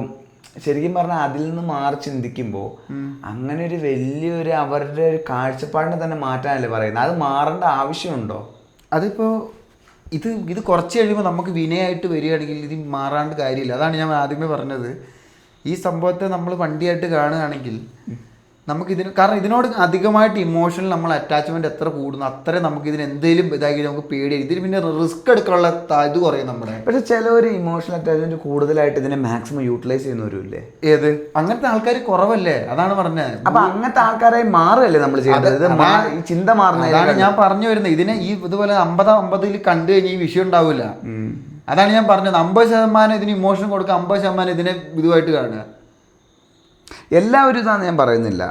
ശരിക്കും പറഞ്ഞാൽ അതിൽ നിന്ന് മാറി ചിന്തിക്കുമ്പോൾ അങ്ങനെ ഒരു വലിയൊരു അവരുടെ ഒരു കാഴ്ചപ്പാടിനെ തന്നെ മാറ്റാനല്ലേ പറയുന്നത്. അത് മാറേണ്ട ആവശ്യമുണ്ടോ? അതിപ്പോൾ ഇത് കുറച്ച് കഴിയുമ്പോൾ നമുക്ക് വിനയായിട്ട് വരികയാണെങ്കിൽ ഇത് മാറാണ്ട് കാര്യമില്ല. അതാണ് ഞാൻ ആദ്യമേ പറഞ്ഞത്. ഈ സംഭവത്തെ നമ്മൾ വണ്ടിയായിട്ട് കാണുകയാണെങ്കിൽ കാരണം ഇതിനോട് അധികമായിട്ട് ഇമോഷണൽ നമ്മൾ അറ്റാച്ച്മെന്റ് എത്ര കൂടുന്നു അത്രയും നമുക്ക് ഇതിന് എന്തെങ്കിലും ഇതാക്കി നമുക്ക് പേടിയായി. ഇതിന് പിന്നെ റിസ്ക് എടുക്കാനുള്ള ഇത് കുറയും നമ്മുടെ. പക്ഷെ ചിലവർ ഇമോഷണൽ അറ്റാച്ച്മെന്റ് കൂടുതലായിട്ട് ഇതിനെ മാക്സിമം യൂട്ടിലൈസ് ചെയ്യുന്നവരുമില്ലേ? ഏത് അങ്ങനത്തെ ആൾക്കാർ കുറവല്ലേ? അതാണ് പറഞ്ഞത്. അപ്പൊ അങ്ങനത്തെ ആൾക്കാരായി മാറുകയല്ലേ നമ്മൾ ചെയ്യുന്നത്? ചിന്ത മാറുന്നത്. അതാണ് ഞാൻ പറഞ്ഞു വരുന്നത്. ഇതിനെ ഇതുപോലെ 50-50 കണ്ടു കഴിഞ്ഞാൽ ഈ വിഷയം ഉണ്ടാവില്ല. അതാണ് ഞാൻ പറഞ്ഞത്. 50% ഇതിന് ഇമോഷൻ കൊടുക്കുക, 50% ഇതിനെ ഇതുമായിട്ട് കാണുക. എല്ലാവരും ഇതാന്ന് ഞാൻ പറയുന്നില്ല,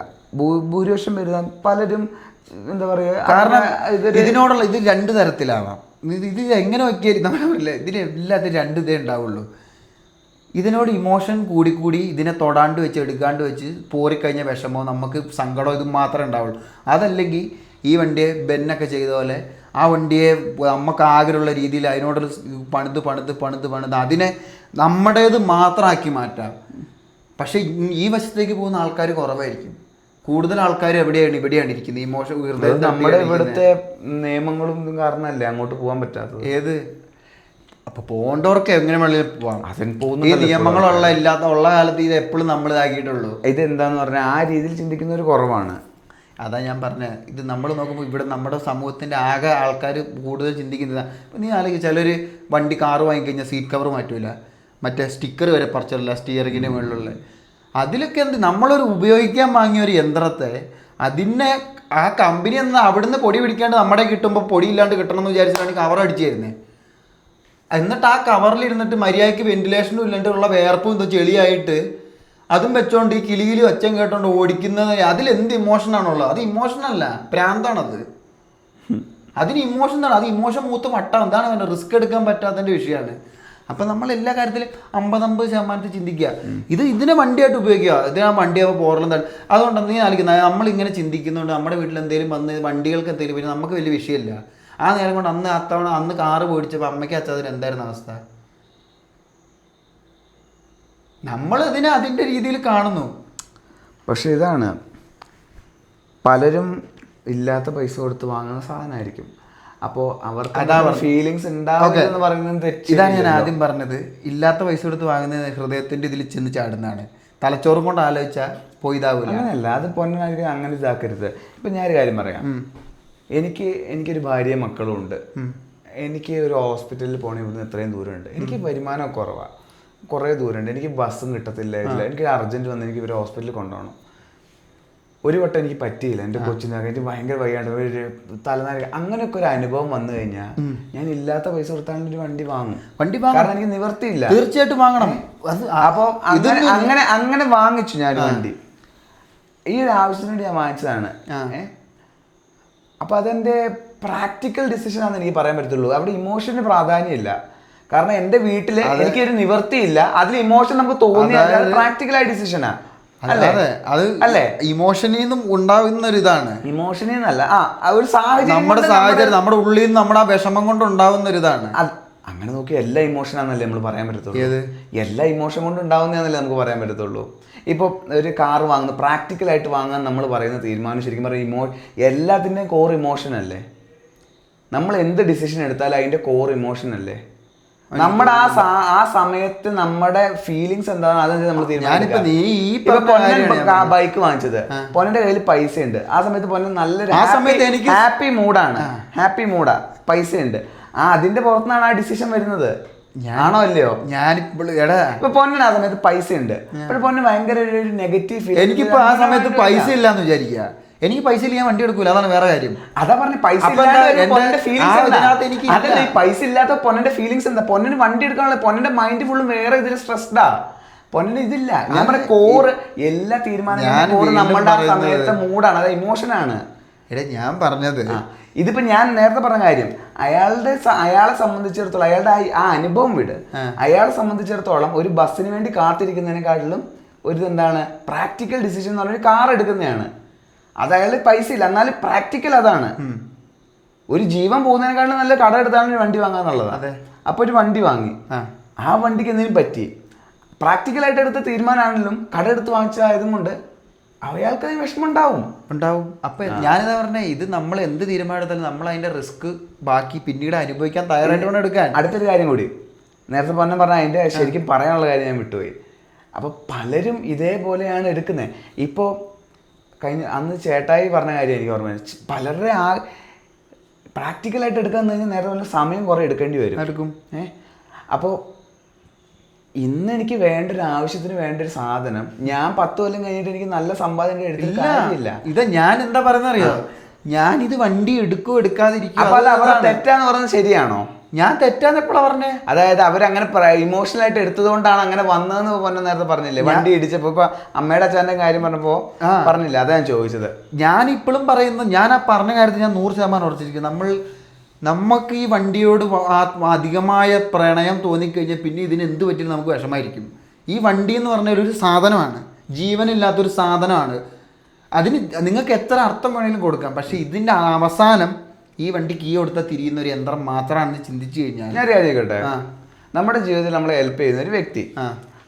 ഭൂരിപക്ഷം വരുന്ന പലരും എന്താ പറയുക. കാരണം ഇതിനോടുള്ള ഇത് 2 തരത്തിലാവാം. ഇത് എങ്ങനെ നോക്കിയാൽ നമ്മളെ ഇതിന് എല്ലാത്തിനും 2 ഇതേ ഉണ്ടാവുള്ളൂ. ഇതിനോട് ഇമോഷൻ കൂടി ഇതിനെ തൊടാണ്ട് വെച്ച് എടുക്കാണ്ട് വെച്ച് പോറിക്കഴിഞ്ഞ വിഷമോ നമുക്ക് സങ്കടമോ ഇത് മാത്രമേ ഉണ്ടാവുള്ളൂ. അതല്ലെങ്കിൽ ഈ വണ്ടിയെ ബെന്നൊക്കെ ചെയ്ത പോലെ ആ വണ്ടിയെ നമുക്ക് ആഗ്രഹമുള്ള രീതിയിൽ അതിനോട് പണിത് അതിനെ നമ്മുടേത് മാത്രമാക്കി മാറ്റാം. പക്ഷെ ഈ വശത്തേക്ക് പോകുന്ന ആൾക്കാർ കുറവായിരിക്കും. കൂടുതൽ ആൾക്കാർ ഇവിടെയാണ് ഇരിക്കുന്നത്. ഇമോഷൻ നമ്മുടെ ഇവിടുത്തെ നിയമങ്ങളും കാരണമല്ലേ അങ്ങോട്ട് പോകാൻ പറ്റാത്തത്. ഏത് അപ്പൊ പോകേണ്ടവർക്ക് എങ്ങനെ വേണമെങ്കിലും പോവാം. ഈ നിയമങ്ങളുള്ള ഉള്ള കാലത്ത് ഇത് എപ്പോഴും നമ്മൾ ഇതാക്കിയിട്ടുള്ളൂ. ഇത് എന്താന്ന് പറഞ്ഞാൽ ആ രീതിയിൽ ചിന്തിക്കുന്നവർ കുറവാണ്. അതാ ഞാൻ പറഞ്ഞത്. ഇത് നമ്മൾ നോക്കുമ്പോൾ ഇവിടെ നമ്മുടെ സമൂഹത്തിൻ്റെ ആകെ ആൾക്കാർ കൂടുതൽ ചിന്തിക്കുന്നതാണ്. ഇപ്പം നീ ആലോചിക്കുക, ചിലർ കാറ് വാങ്ങിക്കഴിഞ്ഞാൽ സീറ്റ് കവർ മാറ്റൂല, മറ്റേ സ്റ്റിക്കർ വരെ പറിച്ചില്ല സ്റ്റിയറിങ്ങിൻ്റെ മുകളിലുള്ള. അതിലൊക്കെ നമ്മളൊരു ഉപയോഗിക്കാൻ വാങ്ങിയ ഒരു യന്ത്രത്തെ അതിനെ ആ കമ്പനി അവിടുന്ന് പൊടി പിടിക്കാണ്ട് നമ്മുടെ കിട്ടുമ്പോൾ പൊടി ഇല്ലാണ്ട് കിട്ടണമെന്ന് വിചാരിച്ചിട്ടാണ് കവർ അടിച്ചു തരുന്നത്. എന്നിട്ട് ആ കവറിലിരുന്നിട്ട് മര്യാദയ്ക്ക് വെന്റിലേഷനും ഇല്ലാണ്ടുള്ള വേർപ്പും എന്തോ ചെളിയായിട്ട് അതും വെച്ചോണ്ട് ഈ കിളിയിൽ ഒച്ചം കേട്ടോണ്ട് ഓടിക്കുന്നത്. അതിലെന്ത് ഇമോഷനാണുള്ളത്? അത് ഇമോഷനല്ല, പ്രാന്താണത്. അതിന് ഇമോഷനാണ്. അത് ഇമോഷൻ മൂത്ത് വട്ടാണ്. എന്താണ് റിസ്ക് എടുക്കാൻ പറ്റാത്തതിൻ്റെ വിഷയമാണ്. അപ്പം നമ്മൾ എല്ലാ കാര്യത്തിലും 50% ചിന്തിക്കുക. ഇതിനെ വണ്ടിയായിട്ട് ഉപയോഗിക്കുക. ഇതിനാ വണ്ടിയാകുമ്പോൾ പോറലും തന്നെ. അതുകൊണ്ട് നീ ആലോചിക്കുന്നത് നമ്മളിങ്ങനെ ചിന്തിക്കുന്നുണ്ട്. നമ്മുടെ വീട്ടിൽ എന്തെങ്കിലും വന്ന് വണ്ടികൾക്ക് എന്തെങ്കിലും പിന്നെ നമുക്ക് വലിയ വിഷയമില്ല. ആ നേരം കൊണ്ട് അന്ന് കാറ് പോയിടിച്ചപ്പോൾ അമ്മയ്ക്ക് അച്ഛതിന് എന്തായിരുന്നു അവസ്ഥ? നമ്മൾ ഇതിനെ അതിൻ്റെ രീതിയിൽ കാണുന്നു. പക്ഷെ ഇതാണ്, പലരും ഇല്ലാത്ത പൈസ കൊടുത്ത് വാങ്ങുന്ന സാധനമായിരിക്കും. അപ്പോ അവർക്ക് ഫീലിങ്സ് ഉണ്ടാവില്ലെന്ന് പറയുന്നത് തെറ്റ്. ഇതാണ് ഞാൻ ആദ്യം പറഞ്ഞത്. ഇല്ലാത്ത പൈസ കൊടുത്ത് വാങ്ങുന്ന ഹൃദയത്തിന്റെ ഇതിൽ ചെന്ന് ചാടുന്നതാണ്. തലച്ചോറും കൊണ്ട് ആലോചിച്ചാൽ പോയി ഇതാവില്ല. അങ്ങനെയല്ല, അത് പൊന്നായി അങ്ങനെ ഇതാക്കരുത്. ഇപ്പൊ ഞാനൊരു കാര്യം പറയാം. എനിക്കൊരു ഭാര്യയും മക്കളും ഉണ്ട്. എനിക്ക് ഒരു ഹോസ്പിറ്റലിൽ പോകണമെങ്കിൽ ഇവിടുന്ന് ഇത്രയും ദൂരമുണ്ട്. എനിക്ക് വരുമാനം കുറവാണ്, കുറേ ദൂരമുണ്ട്. എനിക്ക് ബസ്സും കിട്ടത്തില്ല. എനിക്ക് അർജന്റ് വന്ന് എനിക്ക് ഇവർ ഹോസ്പിറ്റലിൽ കൊണ്ടുപോകണം. ഒരു വട്ടം എനിക്ക് പറ്റിയില്ല, എൻ്റെ കൊച്ചിന് എനിക്ക് ഭയങ്കര വയ്യാണ്ട് ഒരു തലനാരി അങ്ങനെയൊക്കെ ഒരു അനുഭവം വന്നു കഴിഞ്ഞാൽ ഞാൻ ഇല്ലാത്ത പൈസ കൊടുത്താലും ഒരു വണ്ടി വാങ്ങും. കാരണം എനിക്ക് നിവർത്തിയില്ല. തീർച്ചയായിട്ടും വാങ്ങണം. അപ്പൊ അങ്ങനെ വാങ്ങിച്ചു ഞാൻ വണ്ടി. ഈ ഒരു ആവശ്യത്തിന് വേണ്ടി ഞാൻ വാങ്ങിച്ചതാണ്. അപ്പൊ അതെന്റെ പ്രാക്ടിക്കൽ ഡിസിഷൻ ആണെന്ന് എനിക്ക് പറയാൻ പറ്റത്തുള്ളൂ. അവിടെ ഇമോഷന് പ്രാധാന്യമില്ല. കാരണം എന്റെ വീട്ടില് എനിക്കൊരു നിവർത്തിയില്ല, അതിൽ ഇമോഷൻ നമുക്ക് തോന്നിയാൽ പ്രാക്ടിക്കലായ ഡിസിഷനാ. അല്ലേ? ഇമോഷനിൽ നിന്നും ഉണ്ടാകുന്ന ഒരു ഇതാണ്. ഇമോഷനിൽ നിന്നല്ല, ഒരു സാഹചര്യം, നമ്മുടെ സാഹചര്യം, നമ്മുടെ ഉള്ളിൽ നിന്ന് നമ്മുടെ ആ വിഷമം കൊണ്ട് ഉണ്ടാകുന്ന ഒരു ഇതാണ്. അങ്ങനെ നോക്കി എല്ലാ ഇമോഷനാന്നല്ലേ നമ്മൾ പറയാൻ പറ്റത്തുള്ളൂ. എല്ലാ ഇമോഷൻ കൊണ്ട് ഉണ്ടാവുന്നതാന്നല്ലേ നമുക്ക് പറയാൻ പറ്റത്തുള്ളൂ. ഇപ്പോൾ ഒരു കാർ വാങ്ങുന്നത് പ്രാക്ടിക്കലായിട്ട് വാങ്ങാൻ നമ്മൾ പറയുന്ന തീരുമാനം ശരിക്കും പറയുമ്പോൾ എല്ലാത്തിൻ്റെയും കോർ ഇമോഷൻ അല്ലേ? നമ്മൾ എന്ത് ഡിസിഷൻ എടുത്താലും അതിൻ്റെ കോർ ഇമോഷൻ അല്ലേ? നമ്മുടെ ആ സമയത്ത് നമ്മുടെ ഫീലിങ്സ് എന്താണ് അതനുസരിച്ച് നമ്മൾ തീരുമാനിക്കും. ബൈക്ക് വാങ്ങിച്ചത് പൊന്നന്റെ കയ്യിൽ പൈസ ഉണ്ട്, ആ സമയത്ത് പൊന്നൻ നല്ലൊരു ഹാപ്പി മൂഡാ, പൈസ ഉണ്ട്, അതിന്റെ പുറത്തുനിന്നാണ് ആ ഡിസിഷൻ വരുന്നത്. ആണോ അല്ലയോ? ഇപ്പൊ പൊന്നൻ ആ സമയത്ത് പൈസ ഉണ്ട്, പക്ഷെ പൊന്നൻ ഭയങ്കര ഒരു നെഗറ്റീവ് ഫീൽ. എനിക്കിപ്പോ ആ സമയത്ത് പൈസ ഇല്ലാന്ന് വിചാരിക്കുക, എനിക്ക് പൈസ ഇല്ല, ഞാൻ വണ്ടി എടുക്കൂല, അതാണ് വേറെ കാര്യം. അതാ പറഞ്ഞ പൈസ പൈസ ഇല്ലാത്ത പൊന്നന്റെ ഫീലിങ്സ് എന്താ? പൊന്നിന് വണ്ടി എടുക്കാനുള്ള പൊന്നന്റെ മൈൻഡ് ഫുള്ളും വേറെ ഇതിൽ സ്ട്രെസ്ഡാ. പൊന്നിന് ഇതില്ല. ഞാൻ പറഞ്ഞ കോറ് എല്ലാ തീരുമാനങ്ങളും നമ്മളുടെ ആ സമയത്തെ മൂഡാണ്, അത് ഇമോഷനാണ്. ഞാൻ പറഞ്ഞത് ഇതിപ്പോ ഞാൻ നേരത്തെ പറഞ്ഞ കാര്യം, അയാളെ സംബന്ധിച്ചിടത്തോളം അയാളുടെ ആ അനുഭവം വിട്, അയാളെ സംബന്ധിച്ചിടത്തോളം ഒരു ബസ്സിന് വേണ്ടി കാത്തിരിക്കുന്നതിനെക്കാട്ടിലും ഒരു എന്താണ് പ്രാക്ടിക്കൽ ഡിസിഷൻ എന്ന് പറഞ്ഞാൽ കാർ എടുക്കുന്നതാണ്. അത് അയാളുടെ പൈസ ഇല്ല, എന്നാലും പ്രാക്ടിക്കൽ അതാണ്. ഒരു ജീവൻ പോകുന്നതിനെക്കാളും നല്ല കട എടുത്താണ് ഒരു വണ്ടി വാങ്ങാന്നുള്ളത്. അപ്പൊ ഒരു വണ്ടി വാങ്ങി, ആ വണ്ടിക്ക് എന്തെങ്കിലും പറ്റി, പ്രാക്ടിക്കലായിട്ട് എടുത്ത തീരുമാനമാണെങ്കിലും കട എടുത്ത് വാങ്ങിച്ചതായതും കൊണ്ട് അയാൾക്ക് വിഷമം ഉണ്ടാവും. അപ്പൊ ഞാനിതാ പറഞ്ഞ, ഇത് നമ്മൾ എന്ത് തീരുമാനമെടുത്താലും നമ്മൾ അതിന്റെ റിസ്ക് ബാക്കി പിന്നീട് അനുഭവിക്കാൻ തയ്യാറായിട്ട് വേണം എടുക്കാൻ. അടുത്തൊരു കാര്യം കൂടി നേരത്തെ പറഞ്ഞ അതിന്റെ ശരിക്കും പറയാനുള്ള കാര്യം ഞാൻ വിട്ടുപോയി. അപ്പൊ പലരും ഇതേപോലെയാണ് എടുക്കുന്നത്. ഇപ്പോൾ അന്ന് ചേട്ടായി പറഞ്ഞ കാര്യം എനിക്ക് ഓർമ്മ, പലരുടെ പ്രാക്ടിക്കലായിട്ട് എടുക്കാന്ന് കഴിഞ്ഞാൽ നേരെ വല്ല സമയം കുറെ എടുക്കേണ്ടി വരും. അപ്പോൾ ഇന്ന് എനിക്ക് വേണ്ട ഒരു ആവശ്യത്തിന് വേണ്ട ഒരു സാധനം ഞാൻ 10 കൊല്ലം കഴിഞ്ഞിട്ട് എനിക്ക് നല്ല സമ്പാദനം എടുത്തില്ല. ഇത് ഞാൻ എന്താ പറയുന്ന അറിയോ, ഞാൻ ഇത് വണ്ടി എടുക്കാതിരിക്കും. അപ്പൊ അത് അവരെ തെറ്റാന്ന് പറയുന്നത് ശരിയാണോ? ഞാൻ തെറ്റാന്ന് എപ്പോഴാ പറഞ്ഞേ? അതായത് അവരങ്ങനെ ഇമോഷണൽ ആയിട്ട് എടുത്തത് കൊണ്ടാണ് അങ്ങനെ വന്നതെന്ന് പറഞ്ഞ നേരത്തെ പറഞ്ഞില്ലേ, വണ്ടി ഇടിച്ചപ്പോ. ഇപ്പൊ അമ്മയുടെ അച്ഛൻ്റെ കാര്യം പറഞ്ഞപ്പോ പറഞ്ഞില്ല, അതാ ഞാൻ ചോദിച്ചത്. ഞാൻ ഇപ്പോഴും പറയുന്നു, ഞാൻ ആ പറഞ്ഞ കാര്യത്തിൽ ഞാൻ 100% ഉറച്ചിരിക്കും. നമുക്ക് ഈ വണ്ടിയോട് അധികമായ പ്രണയം തോന്നിക്കഴിഞ്ഞാൽ പിന്നെ ഇതിന് എന്ത് പറ്റിയാലും നമുക്ക് വിഷമായിരിക്കും. ഈ വണ്ടി എന്ന് പറഞ്ഞാൽ ഒരു സാധനമാണ്, ജീവനില്ലാത്തൊരു സാധനമാണ്. അതിന് നിങ്ങൾക്ക് എത്ര അർത്ഥം വേണമെങ്കിലും കൊടുക്കാം, പക്ഷെ ഇതിൻ്റെ അവസാനം ഈ വണ്ടി കീ കൊടുത്താൽ തിരിയുന്ന ഒരു യന്ത്രം മാത്രമാണെന്ന് ചിന്തിച്ചു കഴിഞ്ഞാൽ. ഞാൻ ചോദിക്കട്ടെ, നമ്മുടെ ജീവിതത്തിൽ നമ്മളെ ഹെൽപ്പ് ചെയ്യുന്ന ഒരു വ്യക്തി,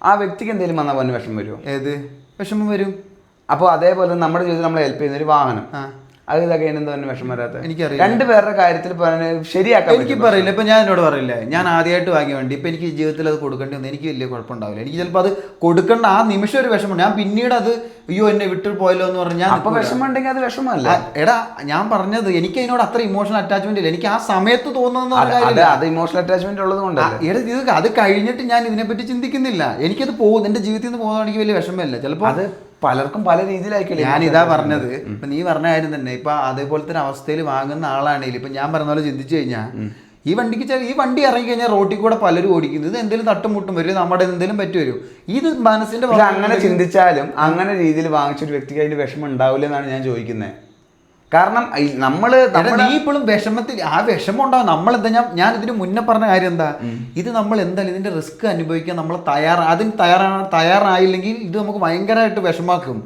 ആ വ്യക്തിക്ക് എന്തെങ്കിലും വന്നാൽ പോലെ വിഷമം വരുമോ? ഏത് വിഷമം വരും? അപ്പോൾ അതേപോലെ നമ്മുടെ ജീവിതത്തിൽ നമ്മളെ ഹെൽപ്പ് ചെയ്യുന്ന ഒരു വാഹനം, അത് ഇതൊക്കെ എന്താ വിഷമം വരാത്ത? എനിക്കറിയാം. രണ്ടുപേരുടെ കാര്യത്തിൽ ശരിയാക്കാൻ എനിക്ക് പറയില്ല. ഇപ്പൊ ഞാൻ എന്നോട് പറയില്ലേ, ഞാൻ ആദ്യമായിട്ട് വാങ്ങിയ വണ്ടി ഇപ്പൊ എനിക്ക് ജീവിതത്തിൽ അത് കൊടുക്കേണ്ടി വന്നു, എനിക്ക് വലിയ കുഴപ്പമുണ്ടാവില്ല. എനിക്ക് ചിലപ്പോൾ അത് കൊടുക്കേണ്ട ആ നിമിഷം ഒരു വിഷമം, ഞാൻ പിന്നീട് അത് അയ്യോ എന്നെ വിട്ടു പോയല്ലോ എന്ന് പറഞ്ഞാൽ അപ്പൊ വിഷമം ഉണ്ടെങ്കിൽ അത് വിഷമല്ല. എടാ ഞാൻ പറഞ്ഞത് എനിക്ക് അതിനോട് അത്ര ഇമോഷണൽ അറ്റാച്ച്മെന്റ് ഇല്ല. എനിക്ക് ആ സമയത്ത് തോന്നുന്ന അത് ഇമോഷണൽ അറ്റാച്ച്മെന്റ് ഉള്ളത് കൊണ്ട് ഇത് അത് കഴിഞ്ഞിട്ട് ഞാൻ ഇതിനെപ്പറ്റി ചിന്തിക്കുന്നില്ല. എനിക്കത് പോകും, എന്റെ ജീവിതത്തിൽ നിന്ന് പോകുന്ന എനിക്ക് വലിയ വിഷമമില്ല. ചിലപ്പോൾ അത് പലർക്കും പല രീതിയിലായിരിക്കും. ഞാൻ ഇതാ പറഞ്ഞത്, ഇപ്പൊ നീ പറഞ്ഞ കാര്യം തന്നെ. ഇപ്പൊ അതേപോലത്തെ ഒരു അവസ്ഥയിൽ വാങ്ങുന്ന ആളാണെങ്കിൽ ഇപ്പൊ ഞാൻ പറഞ്ഞ പോലെ ചിന്തിച്ചു കഴിഞ്ഞാൽ ഈ വണ്ടി ഇറങ്ങി കഴിഞ്ഞാൽ റോട്ടിൽ കൂടെ പലരും ഓടിക്കുന്നത്, എന്തെങ്കിലും തട്ടുമുട്ടും വരും, നമ്മുടെ എന്തെങ്കിലും പറ്റി വരും. ഇത് മനസ്സിന്റെ അങ്ങനെ ചിന്തിച്ചാലും അങ്ങനെ രീതിയിൽ വാങ്ങിച്ചൊരു വ്യക്തിക്ക് അതിന്റെ വിഷമം ഉണ്ടാവില്ല എന്നാണ് ഞാൻ ചോദിക്കുന്നത്. കാരണം നീ ഇപ്പോഴും വിഷമത്തിൽ ആ വിഷമം ഉണ്ടാവും. നമ്മളെന്താ ഞാൻ ഇതിന് മുന്നേ പറഞ്ഞ കാര്യം എന്താ, ഇത് നമ്മൾ എന്തായാലും ഇതിന്റെ റിസ്ക് അനുഭവിക്കാൻ നമ്മൾ അതിന് തയ്യാറായില്ലെങ്കിൽ ഇത് നമുക്ക് ഭയങ്കരമായിട്ട് വിഷമാക്കും.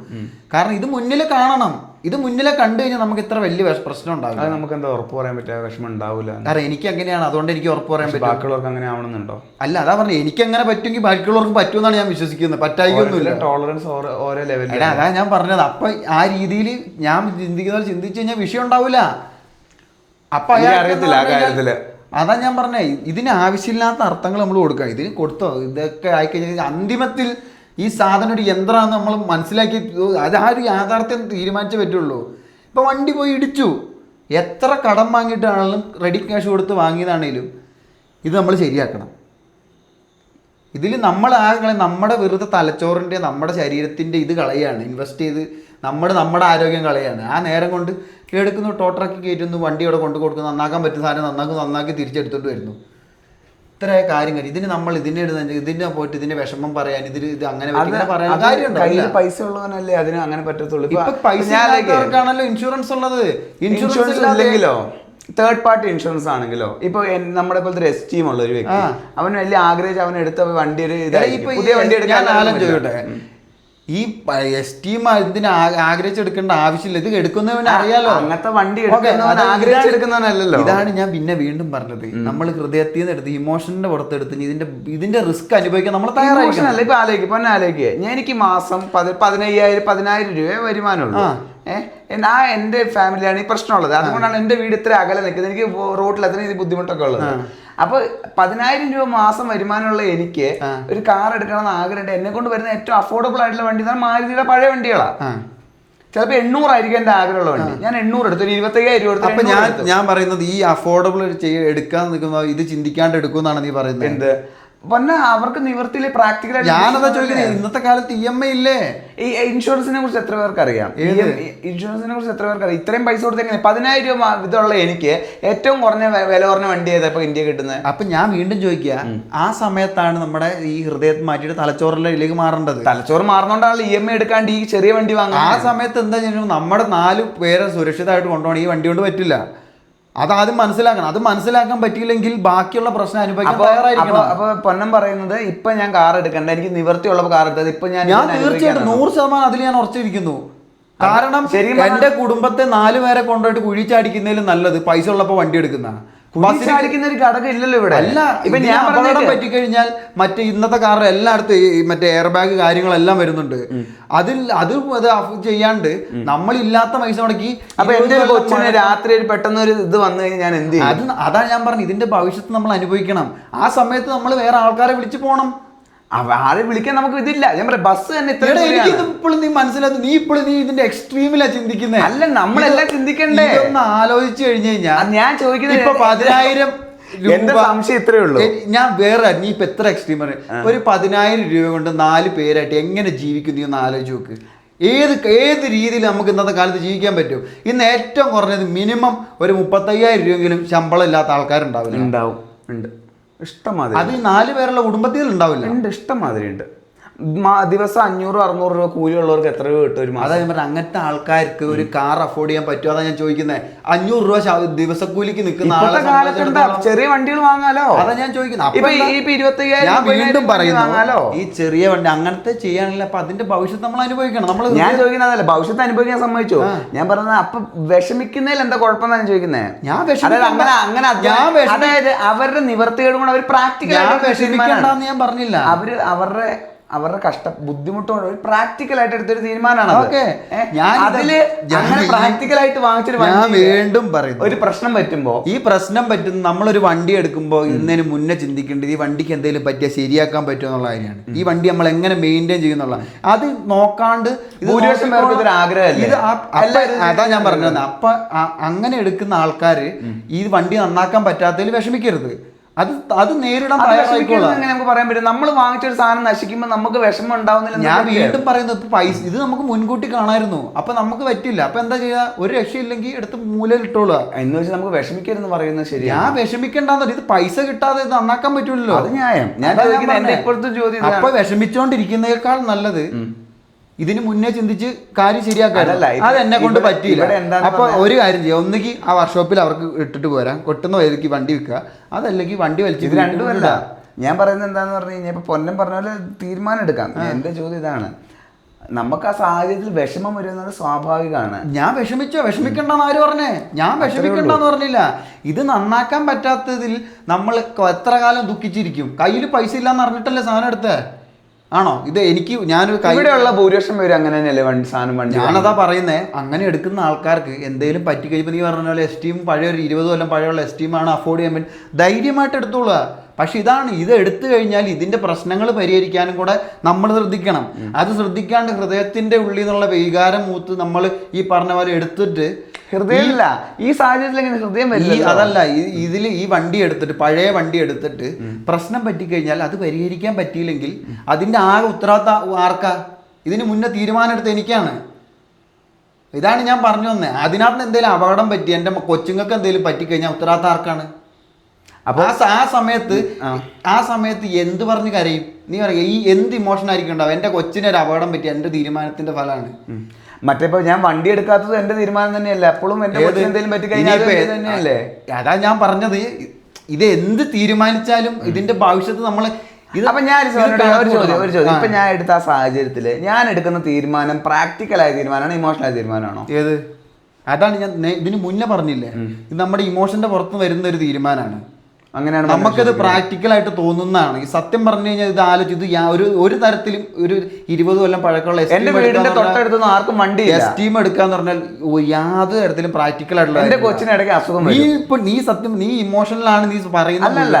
കാരണം ഇത് മുന്നിൽ കാണണം. ഇത് മുന്നിലെ കണ്ടു കഴിഞ്ഞാൽ നമുക്ക് ഇത്ര വലിയ പ്രശ്നം ഉണ്ടാവില്ല. അത് നമുക്ക് എന്താ ഉറപ്പ് പറയാൻ പറ്റുക? വിഷമം ഉണ്ടാവില്ല. കാരണം എനിക്ക് അങ്ങനെയാണ്, അതുകൊണ്ട് എനിക്ക് ഉറപ്പ് പറയാൻ പറ്റും. ബാക്കിയുള്ളവർക്ക് അങ്ങനെ ആവണമെന്നുണ്ടോ? അല്ല, അതാ പറഞ്ഞത്, എനിക്ക് അങ്ങനെ പറ്റുമെങ്കിൽ ബാക്കിയുള്ളവർക്ക് പറ്റുമെന്നാണ് ഞാൻ വിശ്വസിക്കുന്നത്. പറ്റായിക്കൊന്നുമില്ല. ടോളറൻസ് ഓരോ ലെവലിൽ. അതാ ഞാൻ പറഞ്ഞത്. അപ്പൊ ആ രീതിയിൽ ഞാൻ ചിന്തിക്കുന്നവർ ചിന്തിച്ചു കഴിഞ്ഞാൽ വിഷയം ഉണ്ടാവില്ല. അപ്പൊ അറിയത്തില്ല ആ കാര്യത്തില്. അതാ ഞാൻ പറഞ്ഞേ, ഇതിന് ആവശ്യമില്ലാത്ത അർത്ഥങ്ങൾ നമ്മൾ കൊടുക്കുക. ഇതിന് കൊടുത്തോ ഇതൊക്കെ ആയിക്കഴിഞ്ഞാൽ അന്തിമത്തിൽ ഈ സാധനം ഒരു യന്ത്രമാണെന്ന് നമ്മൾ മനസ്സിലാക്കി അത് ആ ഒരു യാഥാർത്ഥ്യം തീരുമാനിച്ചേ പറ്റുള്ളൂ. ഇപ്പൊ വണ്ടി പോയി ഇടിച്ചു, എത്ര കടം വാങ്ങിയിട്ടാണെങ്കിലും റെഡി ക്യാഷ് കൊടുത്ത് വാങ്ങിയതാണേലും ഇത് നമ്മൾ ശരിയാക്കണം. ഇതിൽ നമ്മൾ നമ്മുടെ വെറുതെ തലച്ചോറിൻ്റെ നമ്മുടെ ശരീരത്തിൻ്റെ ഇത് കളയാണ്, ഇൻവെസ്റ്റ് ചെയ്ത് നമ്മുടെ ആരോഗ്യം കളയാണ്. ആ നേരം കൊണ്ട് എടുക്കുന്നു, ടോട്ടറാക്കി കയറ്റുന്നു, വണ്ടി അവിടെ കൊണ്ടു കൊടുക്കുന്നു, നന്നാക്കാൻ പറ്റുന്ന സാധനം നന്നാക്കി തിരിച്ചെടുത്തോണ്ട് വരുന്നു. ഇത്ര കാര്യങ്ങൾ ഇതിന് നമ്മൾ ഇതിനെ പോയിട്ട് ഇതിന്റെ വിഷമം പറയാൻ ഇത് അങ്ങനെ കയ്യിൽ പൈസ ഉള്ളവനല്ലേ അതിന് അങ്ങനെ പറ്റത്തുള്ളൂ. പൈസക്കാർക്കാണല്ലോ ഇൻഷുറൻസ് ഉള്ളത്. ഇൻഷുറൻസ് ഇല്ലെങ്കിലോ തേർഡ് പാർട്ടി ഇൻഷുറൻസ് ആണെങ്കിലോ ഇപ്പൊ നമ്മുടെ പോലത്തെ ഒരു എസ്റ്റീം ഉള്ള ഒരു വ്യക്തി അവന് വലിയ ആഗ്രഹിച്ച് അവൻ എടുത്ത വണ്ടി ഒരു പുതിയ വണ്ടി എടുക്കാൻ ചോദിക്കട്ടെ, ഈ എസ്റ്റീം ഇതിന് ആഗ്രഹിച്ചെടുക്കേണ്ട ആവശ്യമില്ല. ഇത് എടുക്കുന്നവന് അറിയാലോ അങ്ങനത്തെ വണ്ടി ആഗ്രഹിച്ചെടുക്കുന്നവനല്ലോ. ഇതാണ് ഞാൻ പിന്നെ വീണ്ടും പറഞ്ഞത്, നമ്മൾ ഹൃദയത്തിൽ നിന്ന് എടുത്ത് ഇമോഷന്റെ പുറത്തെടുത്ത് ഇതിന്റെ റിസ്ക് അനുഭവിക്കാൻ നമ്മൾ തയ്യാറായില്ല. ഇപ്പൊ ആലോചിക്കുക ഞാൻ എനിക്ക് മാസം 15,000 രൂപ വരുമാനമുള്ളൂ. എന്റെ ഫാമിലിയാണ് ഈ പ്രശ്നമുള്ളത്. അതുകൊണ്ടാണ് എന്റെ വീട് ഇത്ര അകലെ നിൽക്കുന്നത്. എനിക്ക് റോഡിലെത്താൻ ഇത് ബുദ്ധിമുട്ടൊക്കെ ഉള്ളത്. അപ്പൊ 10,000 രൂപ മാസം വരുമാനമുള്ള എനിക്ക് ഒരു കാർ എടുക്കണമെന്ന് ആഗ്രഹമുണ്ട്. എന്നെ കൊണ്ട് വരുന്ന ഏറ്റവും അഫോർഡബിൾ ആയിട്ടുള്ള വണ്ടി മാരുതിയുടെ പഴയ വണ്ടികളാണ്. ചിലപ്പോൾ 800 ആയിരിക്കും എന്റെ ആഗ്രഹമുള്ള വണ്ടി. ഞാൻ 800 എടുത്തു, 25,000 രൂപ. അപ്പൊ ഞാൻ പറയുന്നത് ഈ അഫോർഡബിൾ എടുക്കാൻ നിൽക്കുന്ന ഇത് ചിന്തിക്കാണ്ട് എടുക്കുമെന്നാണ് നീ പറയുന്നത്. എന്ത് പിന്നെ അവർക്ക് നിവർത്തിയിലെ പ്രാക്ടിക്കലായിട്ട് ഞാനതാ ചോദിക്കുന്നത്. ഇന്നത്തെ കാലത്ത് EMI ഇല്ലേ? ഈ ഇൻഷുറൻസിനെ കുറിച്ച് എത്ര പേർക്ക് അറിയാം? ഇൻഷുറൻസിനെ കുറിച്ച് എത്ര പേർക്ക് അറിയാം? ഇത്രയും പൈസ കൊടുത്ത് എങ്ങനെ 10,000 രൂപ ഇതുള്ള എനിക്ക് ഏറ്റവും കുറഞ്ഞ വില കുറഞ്ഞ വണ്ടി ഏതാ ഇപ്പൊ ഇന്ത്യ കിട്ടുന്നത്? അപ്പൊ ഞാൻ വീണ്ടും ചോദിക്കുക, ആ സമയത്താണ് നമ്മുടെ ഈ ഹൃദയത്തിൽ മാറ്റിയിട്ട് തലച്ചോറിലേക്ക് മാറേണ്ടത്. തലച്ചോറ് മാറുന്നോണ്ടാണല്ലോ EMI എടുക്കാണ്ട് ഈ ചെറിയ വണ്ടി വാങ്ങുക. ആ സമയത്ത് എന്താ ചെയ്യുന്നത്, നമ്മുടെ 4 പേരെ സുരക്ഷിതമായിട്ട് കൊണ്ടുപോകണം. ഈ വണ്ടി കൊണ്ട് പറ്റില്ല. അതാദ്യം മനസ്സിലാക്കണം. അത് മനസ്സിലാക്കാൻ പറ്റിയില്ലെങ്കിൽ ബാക്കിയുള്ള പ്രശ്നം അനുഭവിക്കാൻ തയ്യാറായിരിക്കണം. അപ്പൊ പൊന്നം പറയുന്നത് ഇപ്പൊ ഞാൻ കാർ എടുക്കണ്ട, എനിക്ക് നിവർത്തിയുള്ളപ്പോ കാർ എടുത്തത് ഇപ്പൊ ഞാൻ തീർച്ചയായിട്ടും 100% അതിൽ ഞാൻ ഉറച്ചിരിക്കുന്നു. കാരണം എന്റെ കുടുംബത്തെ 4 പേരെ കൊണ്ടുപോയിട്ട് കുഴിച്ചടിക്കുന്നതിലും നല്ലത് പൈസ ഉള്ളപ്പോ വണ്ടി എടുക്കുന്ന ബസ്സിനടിക്കുന്ന ഒരു ഘടകം ഇല്ലല്ലോ ഇവിടെ. അല്ല, ഇപ്പൊ ഞാൻ അപകടം പറ്റിക്കഴിഞ്ഞാൽ മറ്റേ ഇന്നത്തെ കാറിൽ എല്ലായിടത്തും മറ്റേ എയർ ബാഗ് കാര്യങ്ങളെല്ലാം വരുന്നുണ്ട്. അത് ചെയ്യാണ്ട് നമ്മളില്ലാത്ത പൈസ മുടക്കി അപ്പൊ എന്റെ കൊച്ചിന് രാത്രി പെട്ടെന്ന് ഒരു ഇത് വന്നു കഴിഞ്ഞാൽ ഞാൻ എന്ത് ചെയ്യും? അതാണ് ഞാൻ പറഞ്ഞത്, ഇതിന്റെ ഭവിഷ്യത്ത് നമ്മൾ അനുഭവിക്കണം. ആ സമയത്ത് നമ്മൾ വേറെ ആൾക്കാരെ വിളിച്ചു പോകണം. ആരെ വിളിക്കാൻ നമുക്ക് ഇതില്ല. ഞാൻ പറയാം ബസ് തന്നെ ഇപ്പോഴും നീ മനസ്സിലാക്കി, നീ ഇപ്പോഴും നീ ഇതിന്റെ എക്സ്ട്രീമിലാ ചിന്തിക്കുന്നത്. അല്ല, നമ്മളെല്ലാം ചിന്തിക്കണ്ടേ? ഒന്ന് ആലോചിച്ചു കഴിഞ്ഞു കഴിഞ്ഞാൽ ഞാൻ ചോദിക്കുന്നത് ഇപ്പൊ 10,000 എന്റെ സംശയം ഇത്രേ ഉള്ളൂ. ഞാൻ വേറെ നീ ഇപ്പൊ എത്ര എക്സ്ട്രീം പറയും, ഒരു 10,000 രൂപ കൊണ്ട് 4 പേരായിട്ട് എങ്ങനെ ജീവിക്കും നീ ഒന്ന് ആലോചിച്ച് നോക്ക്. ഏത് രീതിയിൽ നമുക്ക് ഇന്നത്തെ കാലത്ത് ജീവിക്കാൻ പറ്റും? ഇന്ന് ഏറ്റവും കുറഞ്ഞത് മിനിമം ഒരു 35,000 രൂപയെങ്കിലും ശമ്പളം ഇല്ലാത്ത ആൾക്കാരുണ്ടാവില്ല. ഉണ്ടാവും, ഉണ്ട്, ഇഷ്ടംമാതിരി. അത് 4 പേരുള്ള കുടുംബത്തിൽ ഉണ്ടാവില്ല. ഉണ്ട്, ഇഷ്ടംമാതിരി ഉണ്ട്. ദിവസം 500-600 രൂപ കൂലിയുള്ളവർക്ക് എത്ര രൂപ കിട്ടും ഒരു മാസം? അതാ ഞാൻ പറഞ്ഞത്, അങ്ങനത്തെ ആൾക്കാർക്ക് ഒരു കാർ അഫോർഡ് ചെയ്യാൻ പറ്റുമോ? അതാ ഞാൻ ചോദിക്കുന്നത്. 500 രൂപ ദിവസക്കൂലിക്ക് നിൽക്കുന്ന ചെറിയ വണ്ടികൾ വാങ്ങാലോ. അതാ ഞാൻ ചോദിക്കുന്നത്. 25,000 ഞാൻ വീണ്ടും പറയുന്നു, ഈ ചെറിയ വണ്ടി അങ്ങനത്തെ ചെയ്യാനില്ല. അപ്പൊ അതിന്റെ ഭവിഷ്യത്ത് നമ്മൾ അനുഭവിക്കണം. ഞാൻ ചോദിക്കുന്നതല്ല ഭവിഷ്യത്ത് അനുഭവിക്കാൻ സമ്മതിച്ചു. ഞാൻ പറഞ്ഞത് അപ്പൊ വിഷമിക്കുന്നതിൽ എന്താ കുഴപ്പം ഞാൻ ചോദിക്കുന്നത്. അതായത് അവരുടെ നിവർത്തികളും കൂടെ അവർ പ്രാക്ടിക്കലായിട്ട് ഞാൻ പറഞ്ഞില്ല. അവരുടെ ബുദ്ധിമുട്ടുകൊണ്ട് ഒരു പ്രാക്ടിക്കലായിട്ട് എടുത്തൊരു തീരുമാനമാണ്. പ്രാക്ടിക്കലായിട്ട് വാങ്ങിച്ചൊരു വീണ്ടും പറയുന്നു, ഒരു പ്രശ്നം പറ്റുമ്പോ ഈ പ്രശ്നം പറ്റുന്ന നമ്മളൊരു വണ്ടി എടുക്കുമ്പോൾ ഇന്നതിന് മുന്നേ ചിന്തിക്കേണ്ടത് ഈ വണ്ടിക്ക് എന്തെങ്കിലും പറ്റിയാൽ ശരിയാക്കാൻ പറ്റുമോ എന്നുള്ള കാര്യമാണ്. ഈ വണ്ടി നമ്മൾ എങ്ങനെ മെയിൻറ്റെയിൻ ചെയ്യുന്നുള്ള അത് നോക്കാണ്ട് ഭൂരിപക്ഷം പേർക്ക് ഇതൊരു ആഗ്രഹമല്ലേ. അതാ ഞാൻ പറഞ്ഞത്. അപ്പൊ അങ്ങനെ എടുക്കുന്ന ആൾക്കാര് ഈ വണ്ടി നന്നാക്കാൻ പറ്റാത്തതിൽ വിഷമിക്കരുത്. അത് നേരിടാൻ നമുക്ക് പറയാൻ പറ്റും. നമ്മൾ വാങ്ങിച്ചൊരു സാധനം നശിക്കുമ്പോൾ നമുക്ക് വിഷമം ഉണ്ടാവുന്നില്ല. ഞാൻ വീണ്ടും പറയുന്നത്, പൈസ ഇത് നമുക്ക് മുൻകൂട്ടി കാണായിരുന്നു. അപ്പൊ നമുക്ക് പറ്റില്ല. അപ്പൊ എന്താ ചെയ്യാ? ഒരു രക്ഷയില്ലെങ്കിൽ എടുത്ത് മൂലയിൽ ഇട്ടോളുക എന്ന് വെച്ചാൽ നമുക്ക് വിഷമിക്കരുതെന്ന് പറയുന്നത് ശരി. ഞാൻ വിഷമിക്കണ്ടെന്ന്. ഇത് പൈസ കിട്ടാതെ ഇത് നന്നാക്കാൻ പറ്റൂലല്ലോ. അത് ന്യായം. ഞാൻ ഇപ്പോഴത്തെ ചോദ്യം, അപ്പൊ വിഷമിച്ചോണ്ടിരിക്കുന്നതിനേക്കാൾ നല്ലത് ഇതിന് മുന്നേ ചിന്തിച്ച് കാര്യം ശരിയാക്കാനല്ല. അത് എന്നെ കൊണ്ട് പറ്റിയില്ല. അപ്പൊ ഒരു കാര്യം ചെയ്യാം, ഒന്നുകിൽ ആ വർക്ക്ഷോപ്പിൽ അവർക്ക് ഇട്ടിട്ട് പോരാം, കൊട്ടുന്ന വഴിക്ക് വണ്ടി വിൽക്കുക, അതല്ലെങ്കിൽ വണ്ടി വലിച്ച്. ഇത് രണ്ടുമല്ല. ഞാൻ പറയുന്നത് എന്താന്ന് പറഞ്ഞു കഴിഞ്ഞാൽ ഇപ്പൊ പൊന്നം പറഞ്ഞ പോലെ തീരുമാനം എടുക്കാം. എന്റെ ചോദ്യം ഇതാണ്, നമുക്ക് ആ സാഹചര്യത്തിൽ വിഷമം വരുന്നത് സ്വാഭാവികമാണ്. ഞാൻ വിഷമിക്കണ്ടെന്ന് ആര് പറഞ്ഞേ? ഞാൻ വിഷമിക്കണ്ടെന്ന് പറഞ്ഞില്ല. ഇത് നന്നാക്കാൻ പറ്റാത്തതിൽ നമ്മൾ എത്ര കാലം ദുഃഖിച്ചിരിക്കും? കയ്യിൽ പൈസ ഇല്ലാന്ന് അറിഞ്ഞിട്ടല്ലേ സാധനം എടുത്തേ? ആണോ? ഇത് എനിക്ക് ഞാനൊരു ഇവിടെയുള്ള ഭൂരിപക്ഷം പേര് അങ്ങനെ തന്നെയല്ലേ സാധനം വണ്ടി. ഞാനതാ പറയുന്നത്, അങ്ങനെ എടുക്കുന്ന ആൾക്കാർക്ക് എന്തെങ്കിലും പറ്റി കഴിയുമ്പോൾ നീ പറഞ്ഞ പോലെ എസ്റ്റീം പഴയ ഒരു 20 കൊല്ലം പഴയുള്ള എസ്റ്റീമാണ് അഫോർഡ് ചെയ്യാൻ പറ്റും, ധൈര്യമായിട്ട് എടുത്തോളുക. പക്ഷെ ഇതാണ്, ഇത് എടുത്തു കഴിഞ്ഞാൽ ഇതിന്റെ പ്രശ്നങ്ങൾ പരിഹരിക്കാനും കൂടെ നമ്മൾ ശ്രദ്ധിക്കണം. അത് ശ്രദ്ധിക്കാണ്ട് ഹൃദയത്തിന്റെ ഉള്ളിൽ നിന്നുള്ള വികാരം മൂത്ത് നമ്മൾ ഈ പറഞ്ഞ പോലെ എടുത്തിട്ട് ഹൃദയമില്ല ഈ സാഹചര്യത്തിൽ ഹൃദയം അതല്ല ഇതിൽ ഈ വണ്ടി എടുത്തിട്ട് പഴയ വണ്ടി എടുത്തിട്ട് പ്രശ്നം പറ്റിക്കഴിഞ്ഞാൽ അത് പരിഹരിക്കാൻ പറ്റിയില്ലെങ്കിൽ അതിന്റെ ആകെ ഉത്തരവാദിത്തം ആർക്കാ? ഇതിന് മുന്നേ തീരുമാനം എടുത്ത് എനിക്കാണ്. ഇതാണ് ഞാൻ പറഞ്ഞു വന്നത്. അതിനകത്ത് എന്തെങ്കിലും അപകടം പറ്റി എൻ്റെ കൊച്ചുങ്ങൾക്ക് എന്തെങ്കിലും പറ്റിക്കഴിഞ്ഞാൽ ഉത്തരവാദിത്തം ആർക്കാണ്? അപ്പൊ ആ സമയത്ത് എന്ത് പറഞ്ഞ് കരയും? നീ പറയുക ഈ എന്ത് ഇമോഷൻ ആയിരിക്കും ഉണ്ടാവും? എൻ്റെ കൊച്ചിന് ഒരു അപകടം പറ്റി എൻ്റെ തീരുമാനത്തിന്റെ ഫലമാണ്. മറ്റേപ്പോ ഞാൻ വണ്ടി എടുക്കാത്തത് എന്റെ തീരുമാനം തന്നെയല്ല, എപ്പോഴും എന്റെ എന്തെങ്കിലും പറ്റി കഴിഞ്ഞാൽ തന്നെയല്ലേ. അതാ ഞാൻ പറഞ്ഞത്, ഇത് എന്ത് തീരുമാനിച്ചാലും ഇതിന്റെ ഭവിഷ്യത്ത് നമ്മള് അപ്പൊ ഞാൻ ഒരു ചോദ്യം ഇപ്പൊ ഞാൻ എടുത്ത ആ സാഹചര്യത്തില് ഞാൻ എടുക്കുന്ന തീരുമാനം പ്രാക്ടിക്കലായ തീരുമാനമാണോ ഇമോഷണൽ ആയ തീരുമാനമാണോ? ഏത്? അതാണ് ഞാൻ ഇതിന് മുന്നേ പറഞ്ഞില്ലേ, ഇത് നമ്മുടെ ഇമോഷന്റെ പുറത്ത് വരുന്ന ഒരു തീരുമാനമാണ്. അങ്ങനെയാണ് നമുക്കത് പ്രാക്ടിക്കലായിട്ട് തോന്നുന്നതാണ്. ഈ സത്യം പറഞ്ഞു കഴിഞ്ഞാൽ ഇത് ആലോചിച്ച് ഇത് ഒരു തരത്തിലും ഒരു 20 കൊല്ലം പഴക്കമുള്ള എന്റെ വീടിന്റെ തൊട്ടടുത്തൊന്നും ആർക്കും വണ്ടി എസ്റ്റീം എടുക്കാന്ന് പറഞ്ഞാൽ യാതൊരു തരത്തിലും പ്രാക്ടിക്കൽ ആയിട്ടുള്ള എന്റെ കൊച്ചിനിടയ്ക്ക് അസുഖം. നീ ഇമോഷണലാണ് നീ പറയുന്നത്. അല്ലല്ല,